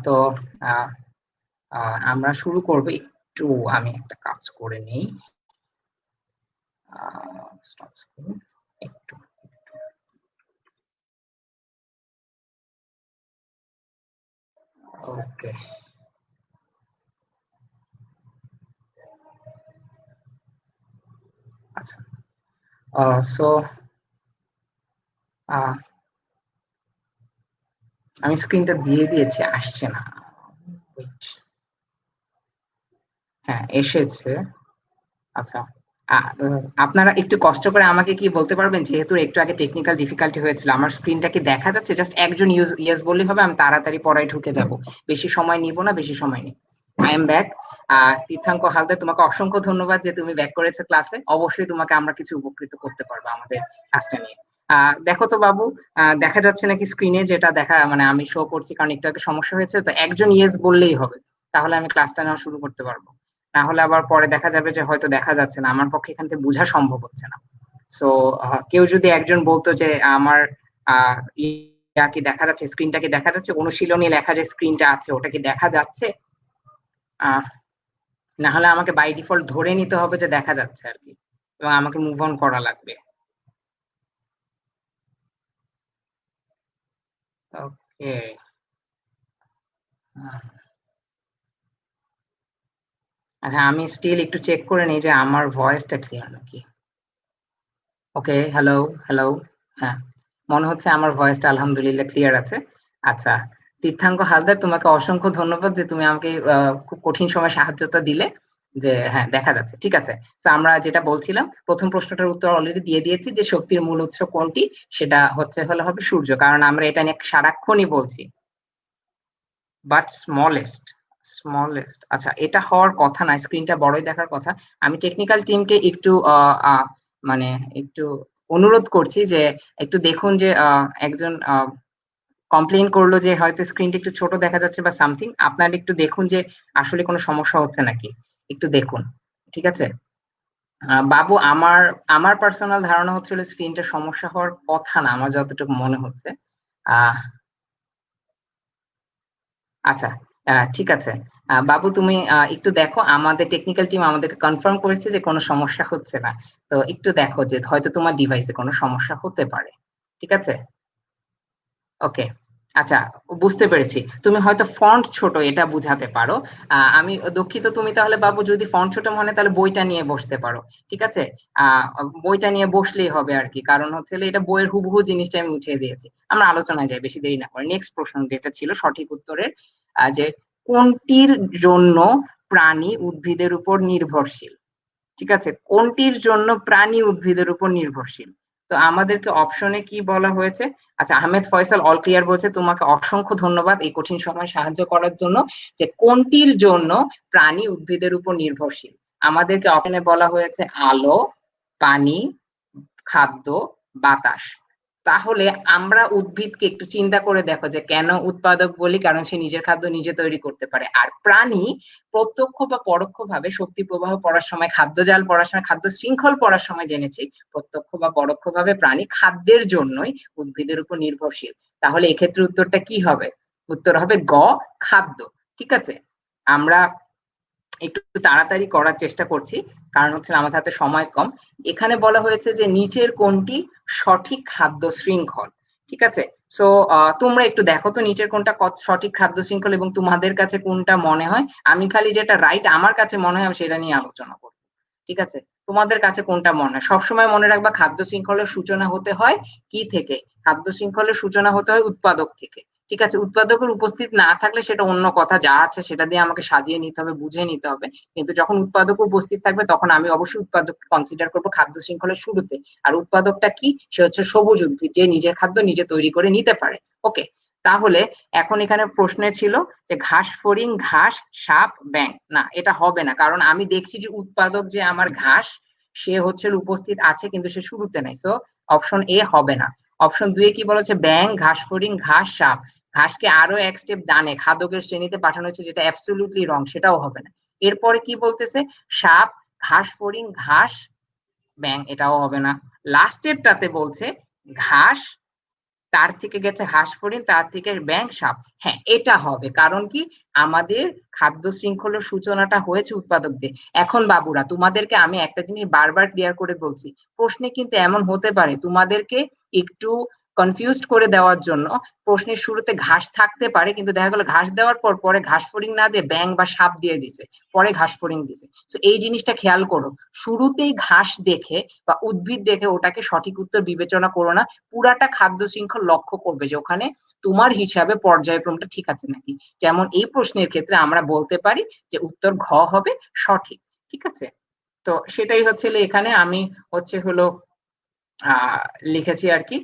তো আহ, আমরা শুরু করব। একটু আমি একটা কাজ করে নেই। stop screen, একটু ওকে। আচ্ছা, সো আমি স্ক্রিনটা দিয়ে দিয়েছি, আসছে না। Wait, হ্যাঁ এসেছে। আচ্ছা, আপনারা একটু কষ্ট করে আমাকে কি বলতে পারবেন, যেহেতু একটু আগে টেকনিক্যাল ডিফিকাল্টি হয়েছিল, আমার স্ক্রিনটা কি দেখা যাচ্ছে? জাস্ট একজন ইয়েস বললেই হবে, আমি তাড়াতাড়ি পড়ায় ঢুকে যাব। বেশি সময় নিব না, বেশি সময় নেই। I am back. Tirthankar Haldar, তোমাকে অসংখ্য ধন্যবাদ যে তুমি ব্যাক করেছো ক্লাসে। অবশ্যই তোমাকে আমরা কিছু উপকৃত করতে পারবো আমাদের কাজটা নিয়ে। দেখো তো বাবু, দেখা যাচ্ছে নাকি স্ক্রিনে? যেটা দেখা মানে আমি শো করছি, কারণ একটু আগে সমস্যা হয়েছে, তো একজন ইয়েস বললেই হবে, তাহলে আমি ক্লাসটা নেওয়া শুরু করতে পারবো। না হলে আবার পরে দেখা যাবে যে হয়তো দেখা যাচ্ছে না, আমার পক্ষে এখান থেকে বোঝা সম্ভব হচ্ছে না। সো কেউ যদি একজন বলতো যে আমার ইয়া কি দেখা যাচ্ছে, স্ক্রিনটা কি দেখা যাচ্ছে, অনুশীলনী লেখা যে স্ক্রিনটা আছে ওটা কি দেখা যাচ্ছে? আহ না হলে আমাকে বাই ডিফল্ট ধরে নিতে হবে যে দেখা যাচ্ছে আর কি, এবং আমাকে মুভ অন করা লাগবে। ওকে। আচ্ছা, আমি স্টিল একটু চেক করে নিই যে আমার ভয়েসটা ক্লিয়ার নাকি। ওকে, হ্যালো, হ্যালো। হ্যাঁ, মনে হচ্ছে আমার ভয়েসটা আলহামদুলিল্লাহ ক্লিয়ার আছে। আচ্ছা, তীর্থাঙ্ক হালদার, তোমাকে অসংখ্য ধন্যবাদ যে তুমি আমাকে খুব কঠিন সময় সাহায্যটা দিলে। যে হ্যাঁ দেখা যাচ্ছে, ঠিক আছে। তো আমরা যেটা বলছিলাম, প্রথম প্রশ্নটার উত্তর অলরেডি দিয়ে দিয়েছি, যে শক্তির মূল উৎস কোনটি। সেটা হবে সূর্য, কারণ আমরা এটা নিয়ে সারাক্ষণই বলছি। বাট স্মলেস্ট, স্মলেস্ট, আচ্ছা এটা হওয়ার কথা না, স্ক্রিনটা বড়ই দেখার কথা। আমি টেকনিক্যাল টিমকে একটু মানে একটু অনুরোধ করছি যে একটু দেখুন যে একজন কমপ্লেইন করলো যে হয়তো স্ক্রিনটা একটু ছোট দেখা যাচ্ছে বা সামথিং, আপনারা একটু দেখুন যে আসলে কোনো সমস্যা হচ্ছে নাকি, একটু দেখুন। ঠিক আছে। বাবু, আমার আমার পার্সোনাল ধারণা হচ্ছিল স্ক্রিনটা সমস্যা হওয়ার কথা না, আমার যতটুকু মনে হচ্ছে। আহ আচ্ছা, ঠিক আছে। বাবু তুমি একটু দেখো, আমাদের টেকনিক্যাল টিম আমাদেরকে কনফার্ম করেছে যে কোনো সমস্যা হচ্ছে না। তো একটু দেখো যে হয়তো তোমার ডিভাইসে কোনো সমস্যা হতে পারে। ঠিক আছে। ওকে। আচ্ছা, বুঝতে পেরেছি, তুমি হয়তো ফন্ট ছোট এটা বুঝাতে পারো। আমি দুঃখিত। তুমি তাহলে বাবু যদি ফন্ট ছোট মনে হয়, তাহলে বইটা নিয়ে বসতে পারো। ঠিক আছে। আহ বইটা নিয়ে বসলেই হবে আর কি, কারণ হচ্ছে যে এটা বইয়ের হুবহু জিনিসটা আমি উঠিয়ে দিয়েছি। আমরা আলোচনায় যাই, বেশি দেরি না করে। নেক্সট প্রশ্ন যেটা ছিল সঠিক উত্তরের, যে কোনটির জন্য প্রাণী উদ্ভিদের উপর নির্ভরশীল। ঠিক আছে, কোনটির জন্য প্রাণী উদ্ভিদের উপর নির্ভরশীল। তো আমাদেরকে অপশনে কি বলা হয়েছে? আচ্ছা, আহমেদ ফয়সাল অল ক্লিয়ার বলছে, তোমাকে অসংখ্য ধন্যবাদ এই কঠিন সময় সাহায্য করার জন্য। যে কোনটির জন্য প্রাণী উদ্ভিদের উপর নির্ভরশীল, আমাদেরকে অপশনে বলা হয়েছে আলো, পানি, খাদ্য, বাতাস। তাহলে আমরা উদ্ভিদকে একটু চিন্তা করে দেখো যে কেন উৎপাদক বলি, কারণ সে নিজের খাদ্য নিজে তৈরি করতে পারে। আর প্রাণী প্রত্যক্ষ বা পরোক্ষভাবে শক্তি প্রবাহ পড়ার সময়, খাদ্য জাল পড়ার সময়, খাদ্য শৃঙ্খল পড়ার সময় জেনেছি, প্রত্যক্ষ বা পরোক্ষভাবে প্রাণী খাদ্যের জন্যই উদ্ভিদের উপর নির্ভরশীল। তাহলে এক্ষেত্রে উত্তরটা কি হবে? উত্তর হবে গ, খাদ্য। ঠিক আছে। আমরা একটু তাড়াতাড়ি করার চেষ্টা করছি, কারণ হচ্ছে আমাদের হাতে সময় কম। এখানে বলা হয়েছে যে নিচের কোনটি সঠিক খাদ্য শৃঙ্খল। ঠিক আছে। সো তোমরা একটু দেখো তো নিচের কোনটা সঠিক খাদ্য শৃঙ্খল, এবং তোমাদের কাছে কোনটা মনে হয়। আমি খালি যেটা রাইট আমার কাছে মনে হয় আমি সেটা নিয়ে আলোচনা করবো। ঠিক আছে। তোমাদের কাছে কোনটা মনে হয়? সবসময় মনে রাখবা, খাদ্য শৃঙ্খলের সূচনা হতে হয় কি থেকে? খাদ্য শৃঙ্খলের সূচনা হতে হয় উৎপাদক থেকে। ঠিক আছে। উৎপাদকের উপস্থিত না থাকলে সেটা অন্য কথা, যা আছে সেটা দিয়ে আমাকে সাজিয়ে নিতে হবে, বুঝে নিতে হবে। কিন্তু যখন উৎপাদক উপস্থিত থাকবে, তখন আমি অবশ্যই উৎপাদককে কনসিডার করবো খাদ্য শৃঙ্খলের শুরুতে। আর উৎপাদকটা কি? সে হচ্ছে সবুজ উদ্ভিদ, যে নিজের খাদ্য নিজে তৈরি করে নিতে পারে। ওকে। তাহলে এখন এখানে প্রশ্নে ছিল যে ঘাস ফড়িং, ঘাস, সাপ, ব্যাঙ। না, এটা হবে না, কারণ আমি দেখছি যে উৎপাদক যে আমার ঘাস, সে হচ্ছে উপস্থিত আছে কিন্তু সে শুরুতে নাই। সো অপশন এ হবে না। অপশন দুই এ কি বলেছে? ব্যাঙ, ঘাস ফড়িং, ঘাস, সাপ। ঘাসকে আরো এক স্টেপ ডানে খাদকের শ্রেণীতে পাঠানো হচ্ছে, যেটা অ্যাবসলিউটলি রং, সেটাও হবে না। এরপরে কি বলতেছে? সাপ, ঘাস ফড়িং, ঘাস, ব্যাঙ, এটাও হবে না। লাস্টেরটাতে বলছে ঘাস, তার থেকে গেছে হাঁস ফড়িং, তার থেকে ব্যাঙ, সাপ। হ্যাঁ, এটা হবে, কারণ কি আমাদের খাদ্য শৃঙ্খলের সূচনাটা হয়েছে উৎপাদকদের। এখন বাবুরা, তোমাদেরকে আমি একটা জিনিস বারবার ক্লিয়ার করে বলছি, প্রশ্নে কিন্তু এমন হতে পারে তোমাদেরকে একটু কনফিউজড করে দেওয়ার জন্য প্রশ্নের শুরুতে ঘাস থাকতে পারে, কিন্তু দেখা গেল ঘাস দেওয়ার পর পরে ঘাস ফড়িং না দিয়ে ব্যাঙ বা সাপ দিয়ে দিছে, পরে ঘাস ফড়িং দিছে। তো এই জিনিসটা খেয়াল করো, শুরুতেই ঘাস দেখে বা উদ্ভিদ দেখে ওটাকে সঠিক উত্তর বিবেচনা করো না, পুরাটা খাদ্য শৃঙ্খল লক্ষ্য করবে যে ওখানে তোমার হিসাবে পর্যায়ক্রমটা ঠিক আছে নাকি। যেমন এই প্রশ্নের ক্ষেত্রে আমরা বলতে পারি যে উত্তর ঘ হবে সঠিক। ঠিক আছে, তো সেটাই হচ্ছে এখানে আমি হচ্ছে হলো লিখেছি আর কি।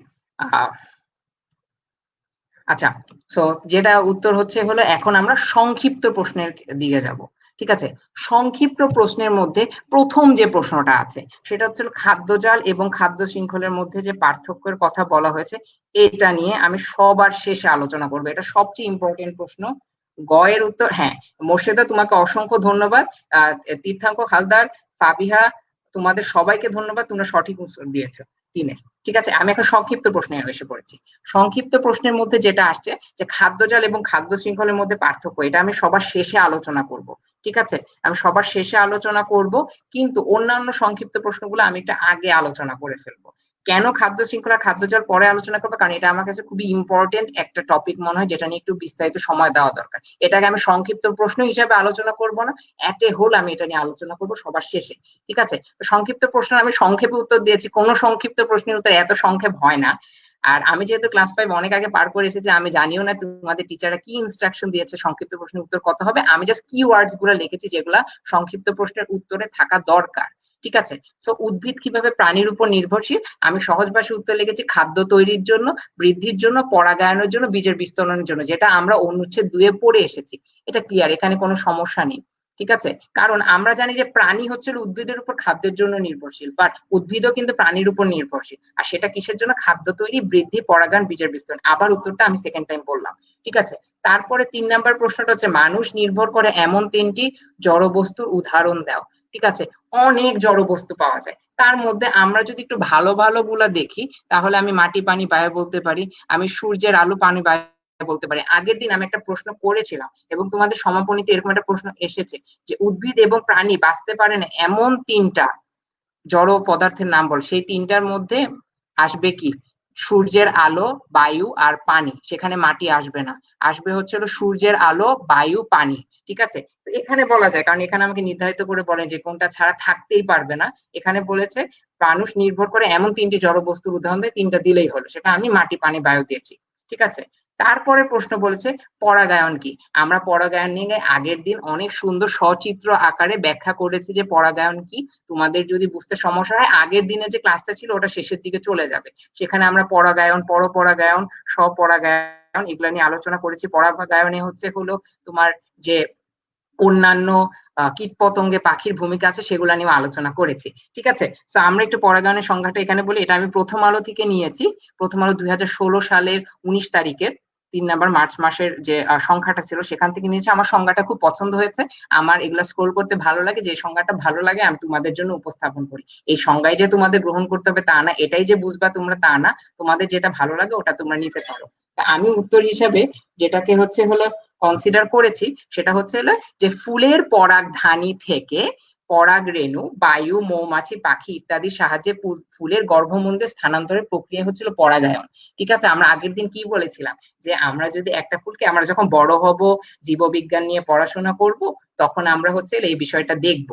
আচ্ছা, সো যেটা উত্তর হচ্ছে হলো, এখন আমরা সংক্ষিপ্ত প্রশ্নের দিকে যাব। ঠিক আছে, সংক্ষিপ্ত প্রশ্নের মধ্যে প্রথম যে প্রশ্নটা আছে সেটা হচ্ছে খাদ্যজাল এবং খাদ্য শৃঙ্খলের মধ্যে যে পার্থক্যের কথা বলা হয়েছে, এটা নিয়ে আমি সবার শেষে আলোচনা করবো। এটা সবচেয়ে ইম্পর্টেন্ট প্রশ্ন। গয়ের উত্তর, হ্যাঁ মোর্শেদা তোমাকে অসংখ্য ধন্যবাদ, তীর্থাঙ্ক হালদার, ফাবিহা, তোমাদের সবাইকে ধন্যবাদ, তোমরা সঠিক উত্তর দিয়েছো তিনে। ঠিক আছে, আমি এখন সংক্ষিপ্ত প্রশ্নে এসে পড়েছি। সংক্ষিপ্ত প্রশ্নের মধ্যে যেটা আসছে যে খাদ্যজাল এবং খাদ্য শৃঙ্খলের মধ্যে পার্থক্য, এটা আমি সবার শেষে আলোচনা করব। ঠিক আছে, আমি সবার শেষে আলোচনা করব, কিন্তু অন্যান্য সংক্ষিপ্ত প্রশ্নগুলো আমি একটা আগে আলোচনা করে ফেলবো। কেন খাদ্য শৃঙ্খলা খাদ্যজাল পরে আলোচনা করবো, কারণ এটা আমার কাছে খুবই ইম্পর্টেন্ট একটা টপিক মনে হয়, যেটা নিয়ে একটু বিস্তারিত সময় দেওয়া দরকার। এটাকে আমি সংক্ষিপ্ত প্রশ্ন হিসেবে আলোচনা করব না, এট এ হোল আমি এটা নিয়ে আলোচনা করব সবার শেষে। ঠিক আছে, তো সংক্ষিপ্ত প্রশ্ন আমি সংক্ষেপে উত্তর দিয়েছি, কোনো সংক্ষিপ্ত প্রশ্নের উত্তর এত সংক্ষেপ হয় না। আর আমি যেহেতু ক্লাস 5 অনেক আগে পার করে এসেছি, আমি জানিও না তোমাদের টিচাররা কি ইনস্ট্রাকশন দিয়েছে সংক্ষিপ্ত প্রশ্নের উত্তর কত হবে। আমি জাস্ট কি ওয়ার্ডস গুলো লিখেছি যেগুলা সংক্ষিপ্ত প্রশ্নের উত্তরে থাকা দরকার। ঠিক আছে, সো উদ্ভিদ কিভাবে প্রাণীর উপর নির্ভরশীল, আমি সহজ ভাষায় উত্তর লিখেছি খাদ্য তৈরির জন্য, বৃদ্ধির জন্য, পরাগায়নের জন্য, বীজের বিস্তরণের জন্য, যেটা আমরা অনুচ্ছেদ 2 এ পড়ে এসেছি। এটা ক্লিয়ার, এখানে কোনো সমস্যা নেই। ঠিক আছে, কারণ আমরা জানি যে প্রাণী হচ্ছে উদ্ভিদের উপর খাদ্যের জন্য নির্ভরশীল, বাট উদ্ভিদও কিন্তু প্রাণীর উপর নির্ভরশীল। আর সেটা কিসের জন্য? খাদ্য তৈরি, বৃদ্ধি, পরাগায়ন, বীজের বিস্তরণ। আবার উত্তরটা আমি সেকেন্ড টাইম বললাম। ঠিক আছে, তারপরে 3 নাম্বার প্রশ্নটা হচ্ছে মানুষ নির্ভর করে এমন 3টি জড় বস্তুর উদাহরণ দাও। ঠিক আছে, অনেক জড় বস্তু পাওয়া যায়, তার মধ্যে আমরা যদি একটু ভালো ভালো গুলা দেখি, তাহলে আমি মাটি, পানি, বায়ু বলতে পারি, আমি সূর্যের আলো, পানি, বায়ু বলতে পারি। আগের দিন আমি একটা প্রশ্ন করেছিলাম এবং তোমাদের সমাপনীতে এরকম একটা প্রশ্ন এসেছে যে উদ্ভিদ এবং প্রাণী বাঁচতে পারে না এমন 3টা জড় পদার্থের নাম বল। সেই 3টার মধ্যে আসবে কি? সূর্যের আলো, বায়ু আর পানি। সেখানে মাটি আসবে না, আসবে হচ্ছে হলো সূর্যের আলো, বায়ু, পানি। ঠিক আছে, তো এখানে বলা যায়, কারণ এখানে আমাকে নির্ধারিত করে বলেন যে কোনটা ছাড়া থাকতেই পারবে না। এখানে বলেছে মানুষ নির্ভর করে এমন 3টি জড় বস্তুর উদাহরণ দেয়, 3টা দিলেই হলো, সেটা আমি মাটি, পানি, বায়ু দিয়েছি। ঠিক আছে, তারপরে প্রশ্ন বলেছে পরাগায়ন কি। আমরা পরাগায়ন নিয়ে আগের দিন অনেক সুন্দর সচিত্র আকারে ব্যাখ্যা করেছি যে পরাগায়ন কি। তোমাদের যদি বুঝতে সমস্যা হয়, আগের দিনে যে ক্লাসটা ছিল ওটা শেষের দিকে চলে যাবে, সেখানে আমরা পরাগায়ন, পরপরাগায়ন, স্বপরাগায়ন এগুলো নিয়ে আলোচনা করেছি। পরাগায়নে হচ্ছে হলো তোমার যে অন্যান্য কীট পতঙ্গে পাখির ভূমিকা আছে সেগুলো নিয়ে আলোচনা করেছি। ঠিক আছে, তো আমরা একটু পরাগায়নের সংজ্ঞাটা এখানে বলি। এটা আমি প্রথম আলো থেকে নিয়েছি, প্রথম আলো 2016 সালের 19 তারিখের 3 নাম্বার মার্চ মাসের যে সংখ্যাটা ছিল সেখান থেকে নিয়েছি। আমার সংজ্ঞাটা খুব পছন্দ হয়েছে, আমার এগুলা স্ক্রোল করতে ভালো লাগে, যে সংজ্ঞাটা ভালো লাগে আমি তোমাদের জন্য উপস্থাপন করি। এই সংজ্ঞায় যে তোমাদের গ্রহণ করতে হবে তা না, এটাই যে বুঝবা তোমরা তা না, তোমাদের যেটা ভালো লাগে ওটা তোমরা নিতে পারো। আমি উত্তর হিসাবে যেটাকে হচ্ছে হলো কনসিডার করেছি সেটা হচ্ছে হলো যে ফুলের পরাগধানী থেকে পরাগ রেণু, বায়ু, মৌমাছি, পাখি ইত্যাদির সাহায্যে ফুলের গর্ভমুণ্ডে স্থানান্তরের প্রক্রিয়া হচ্ছিল পরাগায়ন। ঠিক আছে, আমরা আগের দিন কি বলেছিলাম যে আমরা যদি একটা ফুলকে, আমরা যখন বড় হব, জীববিজ্ঞান নিয়ে পড়াশোনা করব, তখন আমরা হচ্ছে এই বিষয়টা দেখব।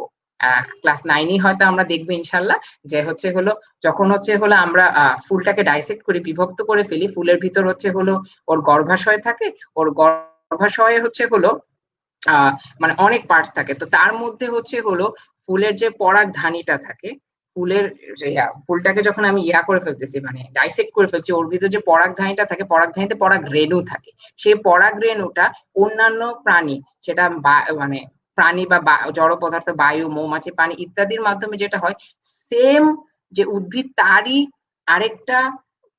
ক্লাস 9 হয়তো আমরা দেখবো ইনশাল্লাহ, যে হচ্ছে হলো যখন হচ্ছে হলো আমরা ফুলটাকে ডাইসেক্ট করে বিভক্ত করে ফেলি, ফুলের ভিতর হচ্ছে হলো ওর গর্ভাশয় থাকে, ওর গর্ভাশয়ে হচ্ছে হলো মানে অনেক পার্টস থাকে, তো তার মধ্যে হচ্ছে হলো ফুলের যে পরাগধানীটা থাকে, ফুলের ফুলটাকে যখন আমি করে ফেলতেছি, মানে ডাইসেক্ট করে ফেলছি, ওর ভিতরে যে পরাগধানীটা থাকে, পরাগধানীতে পরাগ রেণু থাকে, সেই পরাগ রেণুটা অন্যান্য প্রাণী, সেটা মানে প্রাণী বা জড় পদার্থ, বায়ু, মৌমাছি, পানি ইত্যাদির মাধ্যমে যেটা হয়, সেম যে উদ্ভিদ তারই আরেকটা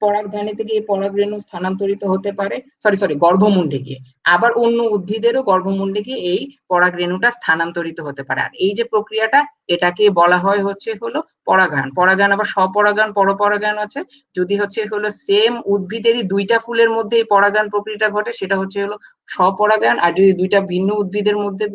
পরাগধানী থেকে এই পরাগরেণু স্থানান্তরিত হতে পারে, সরি গর্ভমুণ্ডে গিয়ে, আবার অন্য উদ্ভিদেরও গর্ভমুণ্ডে গিয়ে এই পরাগরেণুটা স্থানান্তরিত হতে পারে। আর এই যে প্রক্রিয়াটা, এটাকে বলা হয় হচ্ছে হলো পরাগায়ন। পরাগায়ন আবার স্বপরাগায়ন, পরপরাগায়ন আছে। যদি হচ্ছে হলো সেম উদ্ভিদেরই দুইটা ফুলের মধ্যে এই পরাগায়ন প্রক্রিয়াটা ঘটে, সেটা হচ্ছে হলো স্বপরাগায়ন। আর যদি দুইটা ভিন্ন উদ্ভিদের মধ্যে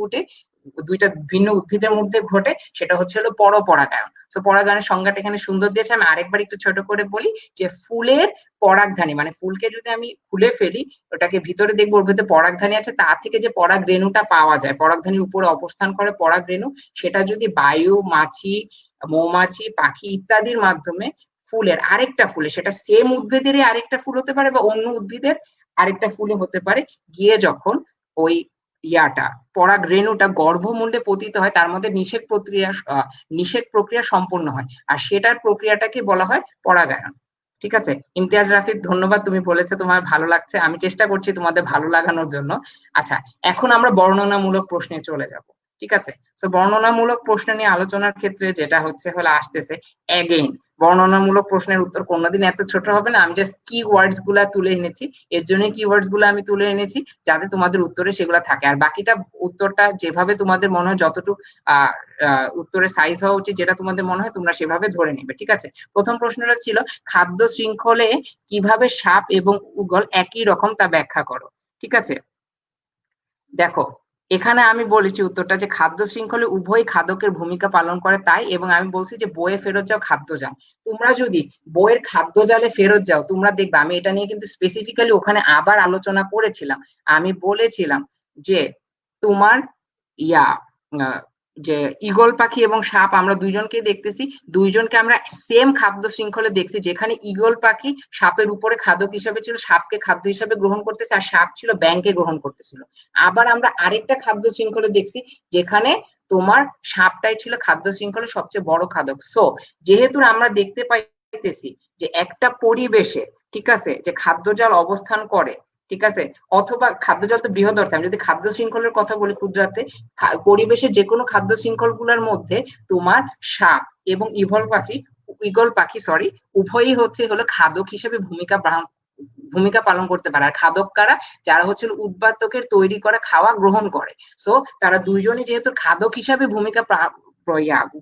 ঘটে, সেটা হচ্ছে হলো পরপরাগায়ন। তো পরাগায়নের সংজ্ঞাটা এখানে সুন্দর দিয়েছে। আমি আরেকবার একটু ছোট করে বলি যে ফুলের পরাগধানী, মানে ফুলকে যদি আমি খুলে ফেলি, ওটাকে ভিতরে দেখবো ওর ভিতরে পরাগধানী আছে, তা থেকে যে পরাগ রেণুটা পাওয়া যায়, পরাগধানীর উপরে অবস্থান করে পরাগ রেণু, সেটা যদি বায়ু, মাছি, মৌমাছি, পাখি ইত্যাদির মাধ্যমে ফুলের আরেকটা ফুলে, সেটা সেম উদ্ভিদেরই আরেকটা ফুল হতে পারে বা অন্য উদ্ভিদের আরেকটা ফুলে হতে পারে, গিয়ে যখন ওই পরাগ রেণুটা গর্ভমুণ্ডে পতিত হয়, তার মধ্যে নিষেক প্রক্রিয়া সম্পন্ন হয়, আর সেটার প্রক্রিয়াটাকে বলা হয় পরাগায়ন। ঠিক আছে ইমতিয়াজ রাফিদ, ধন্যবাদ, তুমি বলেছো তোমার ভালো লাগছে, আমি চেষ্টা করছি তোমাদের ভালো লাগানোর জন্য। আচ্ছা, এখন আমরা বর্ণনামূলক প্রশ্নে চলে যাব। ঠিক আছে, তো বর্ণনামূলক প্রশ্ন নিয়ে আলোচনার ক্ষেত্রে যেটা হলো আসতেছে, এগেইন বর্ণনামূলক প্রশ্নের উত্তর কোনোদিন এত ছোট হবে না। আমি জাস্ট কি ওয়ার্ডস গুলা তুলে এনেছি, এর জন্য কি ওয়ার্ডস গুলো আমি তুলে এনেছি, যাতে তোমাদের উত্তরে সেগুলা থাকে। আর বাকিটা উত্তরটা যেভাবে তোমাদের মনে হয়, যতটুকু উত্তরের সাইজ হওয়া উচিত, যেটা তোমাদের মনে হয় তোমরা সেভাবে ধরে নিবে। ঠিক আছে, প্রথম প্রশ্নটা ছিল খাদ্য শৃঙ্খলে কিভাবে সাপ এবং ঈগল একই রকম তা ব্যাখ্যা করো। ঠিক আছে, দেখো এখানে আমি বলেছি উত্তরটা যে খাদ্য শৃঙ্খলে উভয় খাদকের ভূমিকা পালন করে তাই, এবং আমি বলছি যে বইয়ে ফেরত যাও খাদ্য জাল। তোমরা যদি বইয়ের খাদ্য জালে ফেরত যাও, তোমরা দেখবে আমি এটা নিয়ে কিন্তু স্পেসিফিক্যালি ওখানে আবার আলোচনা করেছিলাম। আমি বলেছিলাম যে তোমার ইয়া যে ঈগল পাখি এবং সাপ, আমরা দুইজনকে দেখতেছি, দুইজনকে আমরা সেম খাদ্য শৃঙ্খলে দেখছি, যেখানে ঈগল পাখি সাপের উপরে খাদক হিসাবে ছিল, সাপকে খাদ্য হিসাবে গ্রহণ করতেছে, আর সাপ ছিল ব্যাঙকে গ্রহণ করতেছিল। আবার আমরা আরেকটা খাদ্য শৃঙ্খলে দেখছি, যেখানে তোমার সাপটাই ছিল খাদ্য শৃঙ্খলের সবচেয়ে বড় খাদক। সো যেহেতু আমরা দেখতে পাইতেছি যে একটা পরিবেশে, ঠিক আছে, যে খাদ্যজাল অবস্থান করে, ঠিক আছে, অথবা খাদ্যজাল তো বৃহৎ অর্থে, আমি যদি খাদ্য শৃঙ্খলের কথা বলি ক্ষুদ্রাতে, পরিবেশের যে কোনো খাদ্য শৃঙ্খল গুলার মধ্যে তোমার সাপ এবং ঈগল পাখি উভয়ই হলো খাদক হিসেবে ভূমিকা পালন করতে পারে। আর খাদক কারা? যারা উদ্বাতকের তৈরি করা খাওয়া গ্রহণ করে। সো তারা দুইজনই যেহেতু খাদক হিসাবে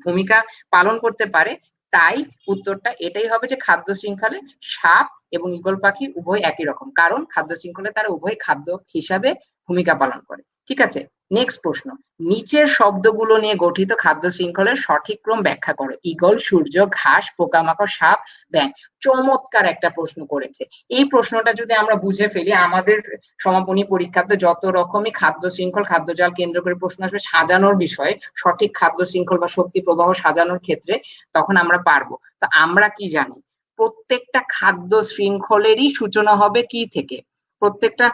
ভূমিকা পালন করতে পারে, তাই উত্তরটা এটাই হবে যে খাদ্য শৃঙ্খলে সাপ এবং ঈগল পাখি উভয় একই রকম, কারণ খাদ্য শৃঙ্খলে তারা উভয় খাদ্য হিসাবে ভূমিকা পালন করে। ঠিক আছে, নেক্সট প্রশ্ন, নিচের শব্দগুলো নিয়ে গঠিত খাদ্য শৃঙ্খলের সঠিক ক্রম ব্যাখ্যা করো। ঈগল, সূর্য, ঘাস, পোকামাকড়, সাপ, ব্যাঙ। চমৎকার একটা প্রশ্ন করেছে। এই প্রশ্নটা যদি আমরা বুঝে ফেলি, আমাদের সমাপনী পরীক্ষাতে যত রকমই খাদ্য শৃঙ্খল, খাদ্যজাল কেন্দ্র করে প্রশ্ন আসবে সাজানোর বিষয়ে, সঠিক খাদ্য শৃঙ্খল বা শক্তি প্রবাহ সাজানোর ক্ষেত্রে, তখন আমরা পারবো। তো আমরা কি জানি, প্রত্যেকটা খাদ্য শৃঙ্খলেরই সূচনা হবে কি থেকে? প্রত্যেকটা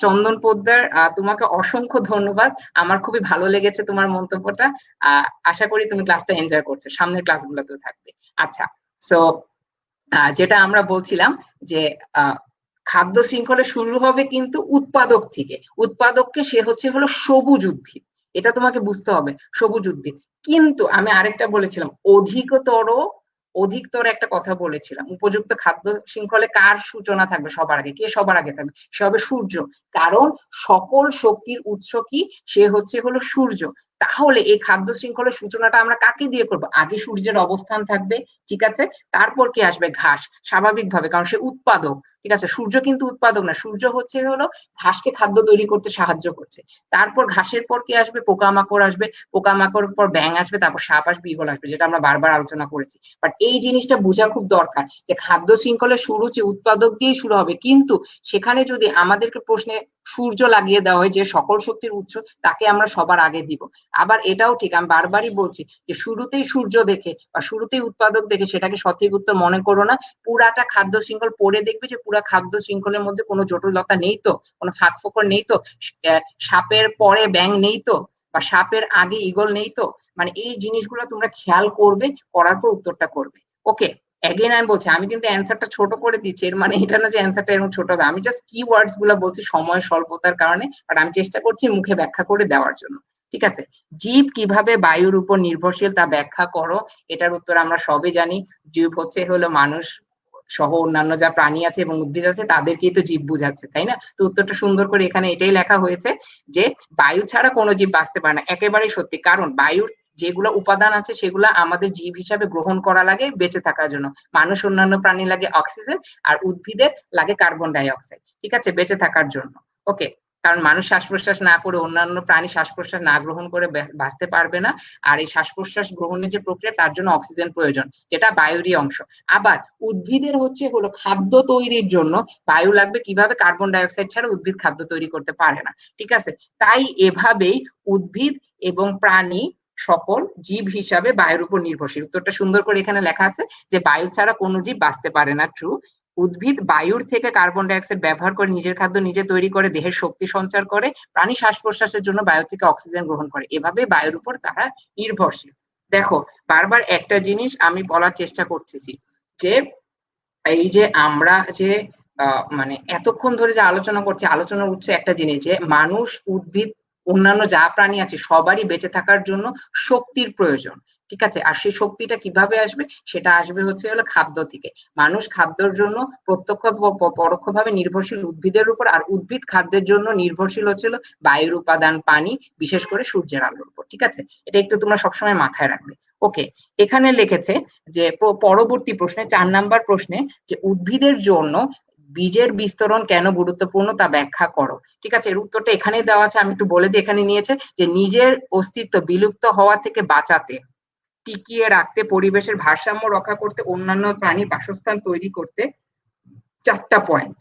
চন্দন পোদ্দার, তোমাকে অসংখ্য ধন্যবাদ, আমার খুবই ভালো লেগেছে তোমার মন্তব্যটা। আশা করি তুমি ক্লাসটা এনজয় করছো, সামনের ক্লাসগুলোতেও থাকবে। আচ্ছা, সো যেটা আমরা বলছিলাম যে খাদ্য শৃঙ্খলে শুরু হবে কিন্তু উৎপাদক থেকে। উৎপাদককে সে হলো সবুজ উদ্ভিদ, এটা তোমাকে বুঝতে হবে, সবুজ উদ্ভিদ। কিন্তু আমি আরেকটা বলেছিলাম, অধিকতর একটা কথা বলেছিলাম, উপযুক্ত খাদ্য শৃঙ্খলে কার সূচনা থাকবে সবার আগে? কে সবার আগে থাকবে? সে হবে সূর্য, কারণ সকল শক্তির উৎস কি? সে হলো সূর্য। তাহলে এই খাদ্য শৃঙ্খলের সূচনাটা আমরা কাকে দিয়ে করব? আগে সূর্যের অবস্থান থাকবে, ঠিক আছে, তারপর কি আসবে? ঘাস, স্বাভাবিকভাবে, কারণ সে উৎপাদক। ঠিক আছে, সূর্য কিন্তু উৎপাদক না, সূর্য হলো ঘাসকে খাদ্য তৈরি করতে সাহায্য করছে। তারপর ঘাসের পর কি আসবে? পোকামাকড় আসবে, পোকামাকড় পর ব্যাঙ আসবে, তারপর সাপ আসবে, ঈগল আসবে, যেটা আমরা বারবার আলোচনা করেছি। বাট এই জিনিসটা বোঝা খুব দরকার যে খাদ্য শৃঙ্খলের শুরু উৎপাদক দিয়েই শুরু হবে, কিন্তু সেখানে যদি আমাদেরকে প্রশ্নে সূর্য লাগিয়ে দেওয়া হয় যে সকল শক্তির উৎস, তাকে আমরা সবার আগে দিব। আবার এটাও ঠিক, আমি বারবারই বলছি যে শুরুতেই সূর্য দেখে বা শুরুতেই উৎপাদক দেখে সেটাকে সঠিক উত্তর মনে করো না। পুরাটা খাদ্য শৃঙ্খল পড়ে দেখবে যে পুরা খাদ্য শৃঙ্খলের মধ্যে কোনো জটিলতা নেই তো, কোনো ফাঁক ফোকর নেই তো, সাপের পরে ব্যাঙ নেই তো, বা সাপের আগে ঈগল নেই তো। মানে এই জিনিসগুলো তোমরা খেয়াল করবে, করার পর উত্তরটা করবে। ওকে, এগেইন আমি বলছি, আমি কিন্তু অ্যান্সারটা ছোট করে দিচ্ছি, এর মানে এটা না যে অ্যান্সারটা এরকম ছোট হবে, আমি জাস্ট কি ওয়ার্ডস গুলো বলছি সময় স্বল্পতার কারণে, বাট আমি চেষ্টা করছি মুখে ব্যাখ্যা করে দেওয়ার জন্য। ঠিক আছে, জীব কিভাবে বায়ুর উপর নির্ভরশীল তা ব্যাখ্যা করো। এটার উত্তর আমরা সবে জানি, জীব হলো মানুষ, সহ অন্যান্য যা প্রাণী আছে এবং উদ্ভিদ আছে তাদেরকেই তো জীব বুঝাচ্ছে, তাই না? তো উত্তরটা সুন্দর করে এখানে এটাই লেখা হয়েছে যে বায়ু ছাড়া কোনো জীব বাঁচতে পারে না। একেবারেই সত্যি, কারণ বায়ুর যেগুলো উপাদান আছে সেগুলো আমাদের জীব হিসাবে গ্রহণ করা লাগে বেঁচে থাকার জন্য। মানুষ অন্যান্য প্রাণী লাগে অক্সিজেন, আর উদ্ভিদের লাগে কার্বন ডাই অক্সাইড, ঠিক আছে, বেঁচে থাকার জন্য। ওকে, কারণ মানুষ শ্বাস প্রশ্বাস না করে, অন্যান্য প্রাণী শ্বাস প্রশ্বাস না গ্রহণ করে বাঁচতে পারবে না। আর এই শ্বাস প্রশ্বাস গ্রহণের যে প্রক্রিয়া তার জন্য অক্সিজেন প্রয়োজন, যেটা বায়ুরই অংশ। আবার উদ্ভিদের হলো খাদ্য তৈরির জন্য বায়ু লাগবে, কিভাবে? কার্বন ডাই অক্সাইড ছাড়া উদ্ভিদ খাদ্য তৈরি করতে পারে না, ঠিক আছে। তাই এভাবেই উদ্ভিদ এবং প্রাণী সকল জীব হিসাবে বায়ুর উপর নির্ভরশীল। উত্তরটা সুন্দর করে এখানে লেখা আছে যে বায়ু ছাড়া কোনো জীব বাঁচতে পারে না, ট্রু। উদ্ভিদ বায়ুর থেকে কার্বন ডাই অক্সাইড ব্যবহার করে নিজের খাদ্য নিজে তৈরি করে, দেহের শক্তি সঞ্চার করে। প্রাণী শ্বাস প্রশ্বাসের জন্য বায়ু থেকে অক্সিজেন গ্রহণ করে, এভাবে বায়ুর উপর তারা নির্ভরশীল। দেখো, বারবার একটা জিনিস আমি বলার চেষ্টা করতেছি যে এই যে আমরা যে মানে এতক্ষণ ধরে যে আলোচনা করছি, আলোচনার উৎস একটা জিনিস যে মানুষ, উদ্ভিদ, অন্যান্য যা প্রাণী আছে সবারই বেঁচে থাকার জন্য শক্তির প্রয়োজন, ঠিক আছে। আর সেই শক্তিটা কিভাবে আসবে? সেটা আসবে হলো খাদ্য থেকে। মানুষ খাদ্যের জন্য প্রত্যক্ষ পরোক্ষভাবে নির্ভরশীল উদ্ভিদের উপর, আর উদ্ভিদ খাদ্যের জন্য নির্ভরশীল হচ্ছিল বায়ুর উপাদান পানি, বিশেষ করে সূর্যের আলোর উপর, ঠিক আছে। এটা একটু তোমরা সবসময় মাথায় রাখবে। ওকে, এখানে লিখেছে যে পরবর্তী প্রশ্নে 4 নাম্বার প্রশ্নে যে উদ্ভিদের জন্য বীজের বিস্তরণ কেন গুরুত্বপূর্ণ তা ব্যাখ্যা করো, ঠিক আছে। এর উত্তরটা এখানেই দেওয়া আছে, আমি একটু বলে দিই। এখানে নিয়েছে যে নিজের অস্তিত্ব বিলুপ্ত হওয়া থেকে বাঁচাতে, টিকিয়ে রাখতে, পরিবেশের ভারসাম্য রক্ষা করতে, অন্যান্য প্রাণী বাসস্থান তৈরি করতে 4টা পয়েন্ট।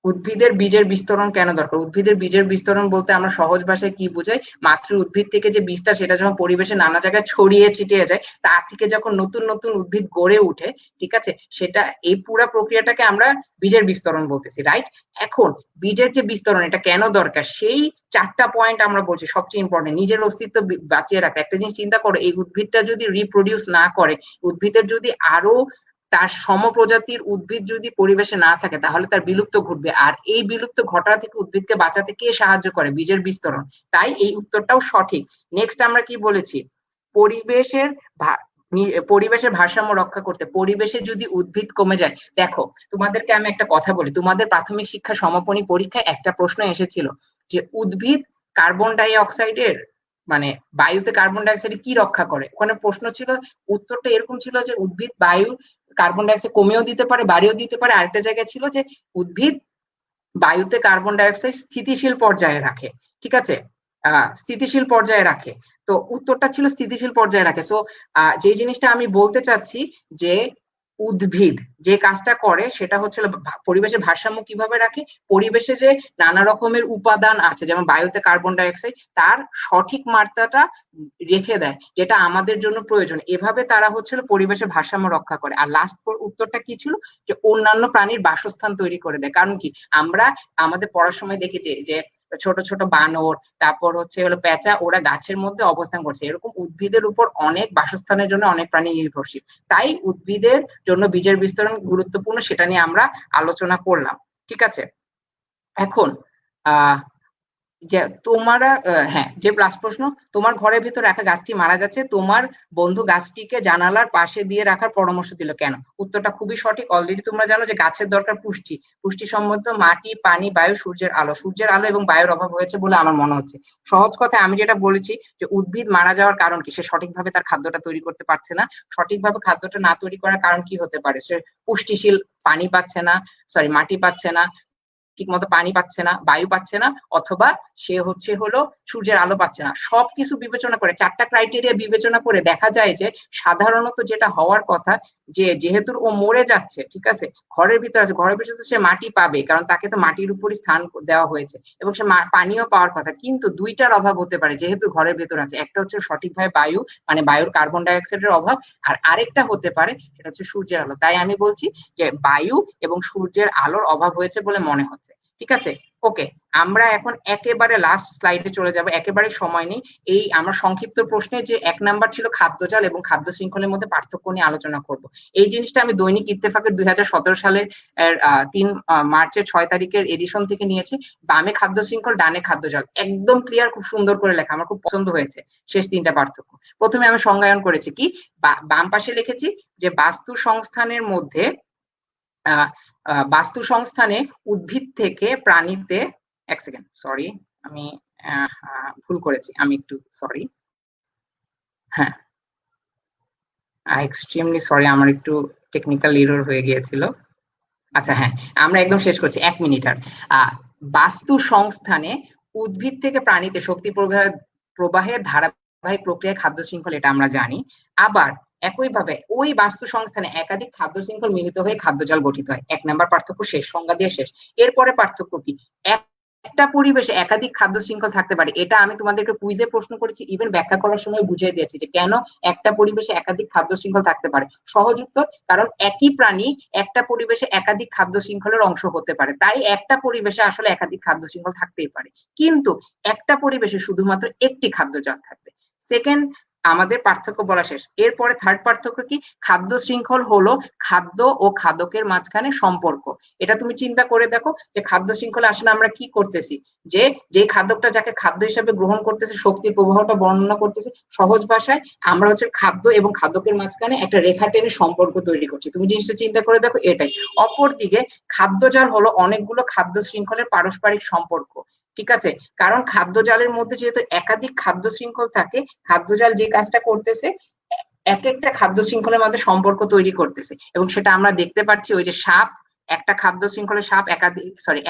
উদ্ভিদের বীজের বিস্তরণ কেন দরকার? উদ্ভিদের বীজের বিস্তরণ বলতে আমরা সহজ ভাষায় কি বুঝাই? মাতৃ উদ্ভিদ থেকে যে বীজটা, সেটা যখন পরিবেশে নানা জায়গায় ছড়িয়ে ছিটিয়ে যায়, তা থেকে যখন নতুন নতুন উদ্ভিদ গড়ে উঠে, ঠিক আছে, সেটা, এই পুরো প্রক্রিয়াটাকে আমরা বীজের বিস্তরণ বলতেছি, রাইট। এখন বীজের যে বিস্তরণ, এটা কেন দরকার, সেই 4টা পয়েন্ট আমরা বলছি সবচেয়ে ইম্পর্টেন্ট। নিজের অস্তিত্ব বাঁচিয়ে রাখা। একটা জিনিস চিন্তা করো, এই উদ্ভিদটা যদি রিপ্রোডিউস না করে, উদ্ভিদের যদি আরো তার সমপ্রজাতির উদ্ভিদ যদি পরিবেশে না থাকে, তাহলে তার বিলুপ্ত ঘটবে। আর এই বিলুপ্ত ঘটা থেকে উদ্ভিদকে বাঁচাতে কে সাহায্য করে? বীজের বিস্তরণ। তাই এই উত্তরটাও সঠিক। নেক্সট আমরা কি বলেছি? পরিবেশের পরিবেশের ভারসাম্য রক্ষা করতে। পরিবেশে যদি উদ্ভিদ কমে যায়, দেখো তোমাদেরকে আমি একটা কথা বলি, তোমাদের প্রাথমিক শিক্ষা সমাপনী পরীক্ষায় একটা প্রশ্ন এসেছিল যে উদ্ভিদ কার্বন ডাই অক্সাইডের, মানে বায়ুতে কার্বন ডাই অক্সাইড কি রক্ষা করে। ওখানে প্রশ্ন ছিল, উত্তরটা এরকম ছিল যে উদ্ভিদ বায়ু কার্বন ডাই অক্সাইড কমেও দিতে পারে, বাড়িয়েও দিতে পারে। আরেকটা জায়গায় ছিল যে উদ্ভিদ বায়ুতে কার্বন ডাই অক্সাইড স্থিতিশীল পর্যায়ে রাখে, ঠিক আছে, স্থিতিশীল পর্যায়ে রাখে। তো উত্তরটা ছিল স্থিতিশীল পর্যায়ে রাখে। সো যে জিনিসটা আমি বলতে চাচ্ছি যে উদ্ভিদ যে কাজটা করে সেটা হচ্ছে পরিবেশের ভারসাম্য কিভাবে রাখে, পরিবেশে যে নানা রকমের উপাদান আছে, যেমন বায়ুতে কার্বন ডাই অক্সাইড, তার সঠিক মাত্রাটা রেখে দেয়, যেটা আমাদের জন্য প্রয়োজন। এভাবে তারা পরিবেশের ভারসাম্য রক্ষা করে। আর লাস্ট উত্তরটা কি ছিল? যে অন্যান্য প্রাণীর বাসস্থান তৈরি করে দেয়। কারণ কি, আমরা আমাদের পড়ার সময় দেখেছি যে ছোট ছোট বানর, তারপর হলো পেঁচা, ওরা গাছের মধ্যে অবস্থান করছে। এরকম উদ্ভিদের উপর অনেক বাসস্থানের জন্য অনেক প্রাণী নির্ভরশীল। তাই উদ্ভিদের জন্য বীজের বিস্তরণ গুরুত্বপূর্ণ, সেটা নিয়ে আমরা আলোচনা করলাম, ঠিক আছে। এখন যে তোমার, হ্যাঁ, যে লাস্ট প্রশ্ন, তোমার ঘরের ভিতর রাখা গাছটি মারা যাচ্ছে, তোমার বন্ধু গাছটিকে জানালার পাশে দিয়ে রাখার পরামর্শ দিল কেন? উত্তরটা খুবই সঠিক। অলরেডি তোমরা জানো যে গাছের দরকার পুষ্টি, পুষ্টি সম্বন্ধ মাটি, পানি, বায়ু, সূর্যের আলো। সূর্যের আলো এবং বায়ুর অভাব হয়েছে বলে আমার মনে হচ্ছে। সহজ কথায় আমি যেটা বলেছি যে উদ্ভিদ মারা যাওয়ার কারণ কি, সে সঠিকভাবে তার খাদ্যটা তৈরি করতে পারছে না। সঠিকভাবে খাদ্যটা না তৈরি করার কারণ কি হতে পারে? সে পুষ্টিশীল পানি পাচ্ছে না, মাটি পাচ্ছে না, ঠিক মতো পানি পাচ্ছে না, বায়ু পাচ্ছে না, অথবা সে সূর্যের আলো পাচ্ছে না। সবকিছু বিবেচনা করে, 4টা ক্রাইটেরিয়া বিবেচনা করে দেখা যায় যে সাধারণত যেটা হওয়ার কথা, যে যেহেতু ও মরে যাচ্ছে, ঠিক আছে, ঘরের ভিতরে আছে, ঘরের ভিতরে সে মাটি পাবে, কারণ তাকে তো মাটির উপরই স্থান দেওয়া হয়েছে, এবং সে পানিও পাওয়ার কথা। কিন্তু দুইটার অভাব হতে পারে যেহেতু ঘরের ভেতর আছে। একটা সঠিকভাবে বায়ু, মানে বায়ুর কার্বন ডাই অক্সাইডের অভাব, আর আরেকটা হতে পারে সেটা সূর্যের আলো। তাই আমি বলছি যে বায়ু এবং সূর্যের আলোর অভাব হয়েছে বলে মনে হচ্ছে, ঠিক আছে। ওকে, আমরা এখন একেবারে লাস্ট স্লাইডে চলে যাব, একেবারে সময় নেই। এই আমার সংক্ষিপ্ত প্রশ্নে যে 1 নাম্বার ছিল খাদ্যজাল এবং খাদ্য শৃঙ্খলের মধ্যে পার্থক্য নিয়ে আলোচনা করব। এই জিনিসটা আমি দৈনিক ইত্তেফাকের 2017 সালের 3 মার্চের 6 তারিখের এডিশন থেকে নিয়েছি। বামে খাদ্য শৃঙ্খল, ডানে খাদ্যজাল, একদম ক্লিয়ার, খুব সুন্দর করে লেখা, আমার খুব পছন্দ হয়েছে শেষ 3টা পার্থক্য। প্রথমে আমি সংজ্ঞায়ন করেছি কি, বাম পাশে লিখেছি যে বাস্তু সংস্থানের মধ্যে বাস্তু সংস্থানে উদ্ভিদ থেকে প্রাণীতে, এক সেকেন্ড সরি আমি ভুল করেছি, আমি একটু সরি, হ্যাঁ এক্সট্রিমলি সরি, আমার একটু টেকনিক্যাল এরর হয়ে গিয়েছিল। আচ্ছা হ্যাঁ, আমরা একদম শেষ করছি, 1 মিনিট আর। বাস্তু সংস্থানে উদ্ভিদ থেকে প্রাণীতে শক্তি প্রবাহের ধারাবাহিক প্রক্রিয়ায় খাদ্য শৃঙ্খল, এটা আমরা জানি। আবার একইভাবে ওই বাস্তু সংস্থানে একাধিক খাদ্য শৃঙ্খল মিলিত হয়ে খাদ্যজাল গঠিত হয়। 1 নম্বর পার্থক্য শেষ, সংজ্ঞা দিয়ে শেষ। এরপরে পার্থক্য কি? একটা পরিবেশে একাধিক খাদ্য শৃঙ্খল থাকতে পারে, এটা আমি তোমাদেরকে কুইজে প্রশ্ন করেছি, ইভেন ব্যাখ্যা করার সময় বুঝিয়ে দিয়েছি যে কেন একটা পরিবেশে একাধিক খাদ্য শৃঙ্খল থাকতে পারে। সহজ উত্তর, কারণ একই প্রাণী একটা পরিবেশে একাধিক খাদ্য শৃঙ্খলের অংশ হতে পারে, তাই একটা পরিবেশে আসলে একাধিক খাদ্য শৃঙ্খল থাকতেই পারে। কিন্তু একটা পরিবেশে শুধুমাত্র একটি খাদ্যজাল থাকবে। সেকেন্ড, আমাদের পার্থক্য বলা শেষ। এরপরে থার্ড পার্থক্য কি? খাদ্য শৃঙ্খল হলো খাদ্য ও খাদকের মাঝখানে সম্পর্ক। এটা তুমি চিন্তা করে দেখো যে খাদ্য শৃঙ্খলে আসলে আমরা কি করতেছি, যে খাদ্যটা যাকে খাদ্য হিসেবে গ্রহণ করতেছে, শক্তির প্রবাহটা বর্ণনা করতেছে, সহজ ভাষায় আমরা হচ্ছে খাদ্য এবং খাদকের মাঝখানে একটা রেখা টেনে সম্পর্ক তৈরি করছি। তুমি জিনিসটা চিন্তা করে দেখো, এটাই। অপরদিকে খাদ্যজাল হলো অনেকগুলো খাদ্য শৃঙ্খলের পারস্পরিক সম্পর্ক, ঠিক আছে? কারণ খাদ্যজালের মধ্যে যেহেতু একাধিক খাদ্য শৃঙ্খল থাকে, খাদ্যজাল যে কাজটা করতেছে এক একটা খাদ্য শৃঙ্খলের মধ্যে সম্পর্ক তৈরি করতেছে, এবং সেটা আমরা দেখতে পাচ্ছি ওই যে সাপ, একটা খাদ্য শৃঙ্খলের সাপ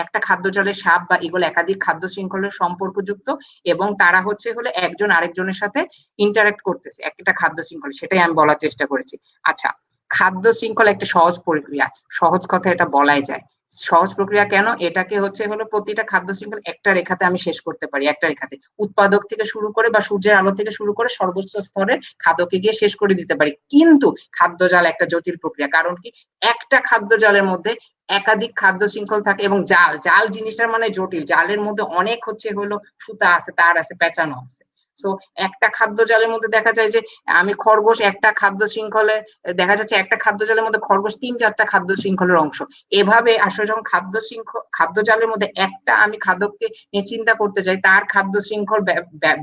একটা খাদ্য জলের সাপ বা ইগল একাধিক খাদ্য শৃঙ্খলের সম্পর্কযুক্ত, এবং তারা হলো একজন আরেকজনের সাথে ইন্টারঅ্যাক্ট করতেছে একটা খাদ্য শৃঙ্খলে, সেটাই আমি বলার চেষ্টা করেছি। আচ্ছা, খাদ্য শৃঙ্খল একটা সহজ প্রক্রিয়া, সহজ কথা এটা বলাই যায়। সহজ প্রক্রিয়া কেন? এটাকে হলো প্রতিটা খাদ্য শৃঙ্খল একটা রেখাতে আমি শেষ করতে পারি, একটা রেখাতে উৎপাদক থেকে শুরু করে বা সূর্যের আলো থেকে শুরু করে সর্বোচ্চ স্তরের খাদ্যকে গিয়ে শেষ করে দিতে পারি। কিন্তু খাদ্যজাল একটা জটিল প্রক্রিয়া, কারণ কি? একটা খাদ্যজালের মধ্যে একাধিক খাদ্য শৃঙ্খল থাকে, এবং জাল জাল জিনিসটার মানে জটিল, জালের মধ্যে অনেক সুতা আছে, তার আছে, পেঁচানো আছে। সো একটা খাদ্য জালের মধ্যে দেখা যায় যে আমি খরগোশ, একটা খাদ্য শৃঙ্খলে দেখা যাচ্ছে একটা খাদ্য জালের মধ্যে খরগোশ 3-4টা খাদ্য শৃঙ্খলের অংশ। এভাবে আসলে যখন খাদ্য জালের মধ্যে একটা আমি খাদ্যকে নিয়ে চিন্তা করতে যাই, তার খাদ্য শৃঙ্খল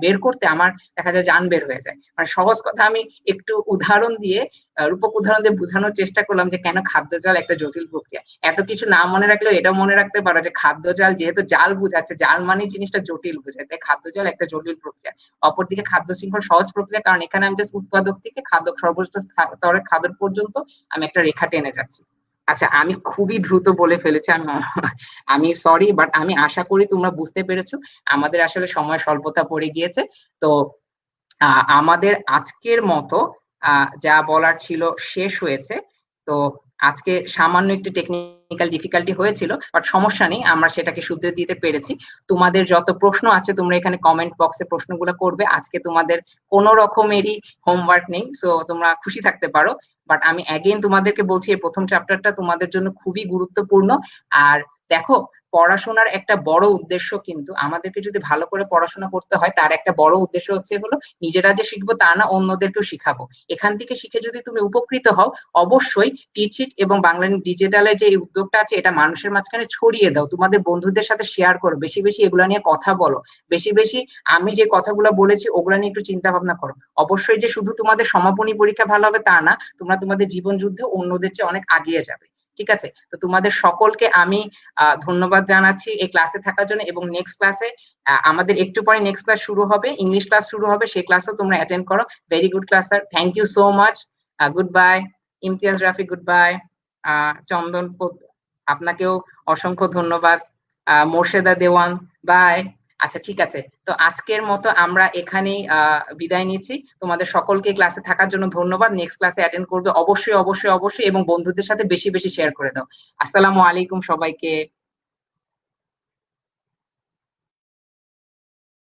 বের করতে আমার দেখা যায় জান বের হয়ে যায়। মানে সহজ কথা আমি একটু উদাহরণ দিয়ে, রূপক উদাহরণ দিয়ে বোঝানোর চেষ্টা করলাম যে কেন খাদ্যজাল একটা জটিল প্রক্রিয়া। এত কিছু না মনে রাখলেও এটাও মনে রাখতে পারো যে খাদ্যজাল যেহেতু জাল বুঝাচ্ছে, জাল মানে জিনিসটা জটিল বোঝায়, তাই খাদ্যজাল একটা জটিল প্রক্রিয়া। অপরদিকে খাদ্য শৃঙ্খল সহজ প্রক্রিয়া, কারণ এখানে আমি জাস্ট উৎপাদক থেকে খাদ্য সর্বোচ্চ স্তরের খাদ্য পর্যন্ত আমি একটা রেখা টেনে যাচ্ছি। আচ্ছা, আমি খুবই দ্রুত বলে ফেলেছি, আমি সরি, বাট আমি আশা করি তোমরা বুঝতে পেরেছো। আমাদের আসলে সময় স্বল্পতা পড়ে গিয়েছে, তো আমাদের আজকের মতো যা বলার ছিল শেষ হয়েছে। তো আজকে সামান্য একটু টেকনিক্যাল ডিফিকাল্টি হয়েছিল, বাট সমস্যা নেই, আমরা সেটাকে শুধরে দিতে পেরেছি। তোমাদের যত প্রশ্ন আছে তোমরা এখানে কমেন্ট বক্সে প্রশ্নগুলো করবে। আজকে তোমাদের কোনো রকমেরই হোমওয়ার্ক নেই, সো তোমরা খুশি থাকতে পারো। বাট আমি অ্যাগেন তোমাদেরকে বলছি, এই প্রথম চ্যাপ্টারটা তোমাদের জন্য খুবই গুরুত্বপূর্ণ। আর দেখো, পড়াশোনার একটা বড় উদ্দেশ্য, কিন্তু আমাদেরকে যদি ভালো করে পড়াশোনা করতে হয়, তার একটা বড় উদ্দেশ্য হলো নিজেরা যে শিখবো তা না, অন্যদেরকেও শিখাবো। এখান থেকে শিখে যদি তুমি উপকৃত হও, অবশ্যই টিচিট এবং বাংলা ডিজিটালের যে উদ্যোগটা আছে, এটা মানুষের মাঝখানে ছড়িয়ে দাও, তোমাদের বন্ধুদের সাথে শেয়ার করো, বেশি বেশি এগুলা নিয়ে কথা বলো, বেশি বেশি আমি যে কথাগুলো বলেছি ওগুলা নিয়ে একটু চিন্তা ভাবনা করো। অবশ্যই যে শুধু তোমাদের সমাপনী পরীক্ষা ভালো হবে তা না, তোমরা তোমাদের জীবন যুদ্ধে অন্যদের চেয়ে অনেক আগিয়ে যাবে, ঠিক আছে? তো তোমাদের সকলকে আমি ধন্যবাদ জানাচ্ছি এই ক্লাসে থাকার জন্য, এবং নেক্সট ক্লাসে আমাদের একটু পরে নেক্সট ক্লাস শুরু হবে, ইংলিশ ক্লাস শুরু হবে, সেই ক্লাসও তোমরা অ্যাটেন্ড করো। Very good class sir, thank you so much, goodbye. Imtiaz Rafi, goodbye. Chandan, আপনাকেও অসংখ্য ধন্যবাদ। মোর্শেদা দেওয়ান, বাই। আচ্ছা ঠিক আছে, তো আজকের মতো আমরা এখানেই বিদায় নিচ্ছি। তোমাদের সকলকে ক্লাসে থাকার জন্য ধন্যবাদ। নেক্সট ক্লাসে অ্যাটেন্ড করবে অবশ্যই অবশ্যই অবশ্যই, এবং বন্ধুদের সাথে বেশি বেশি শেয়ার করে দাও। আসসালামু আলাইকুম সবাইকে।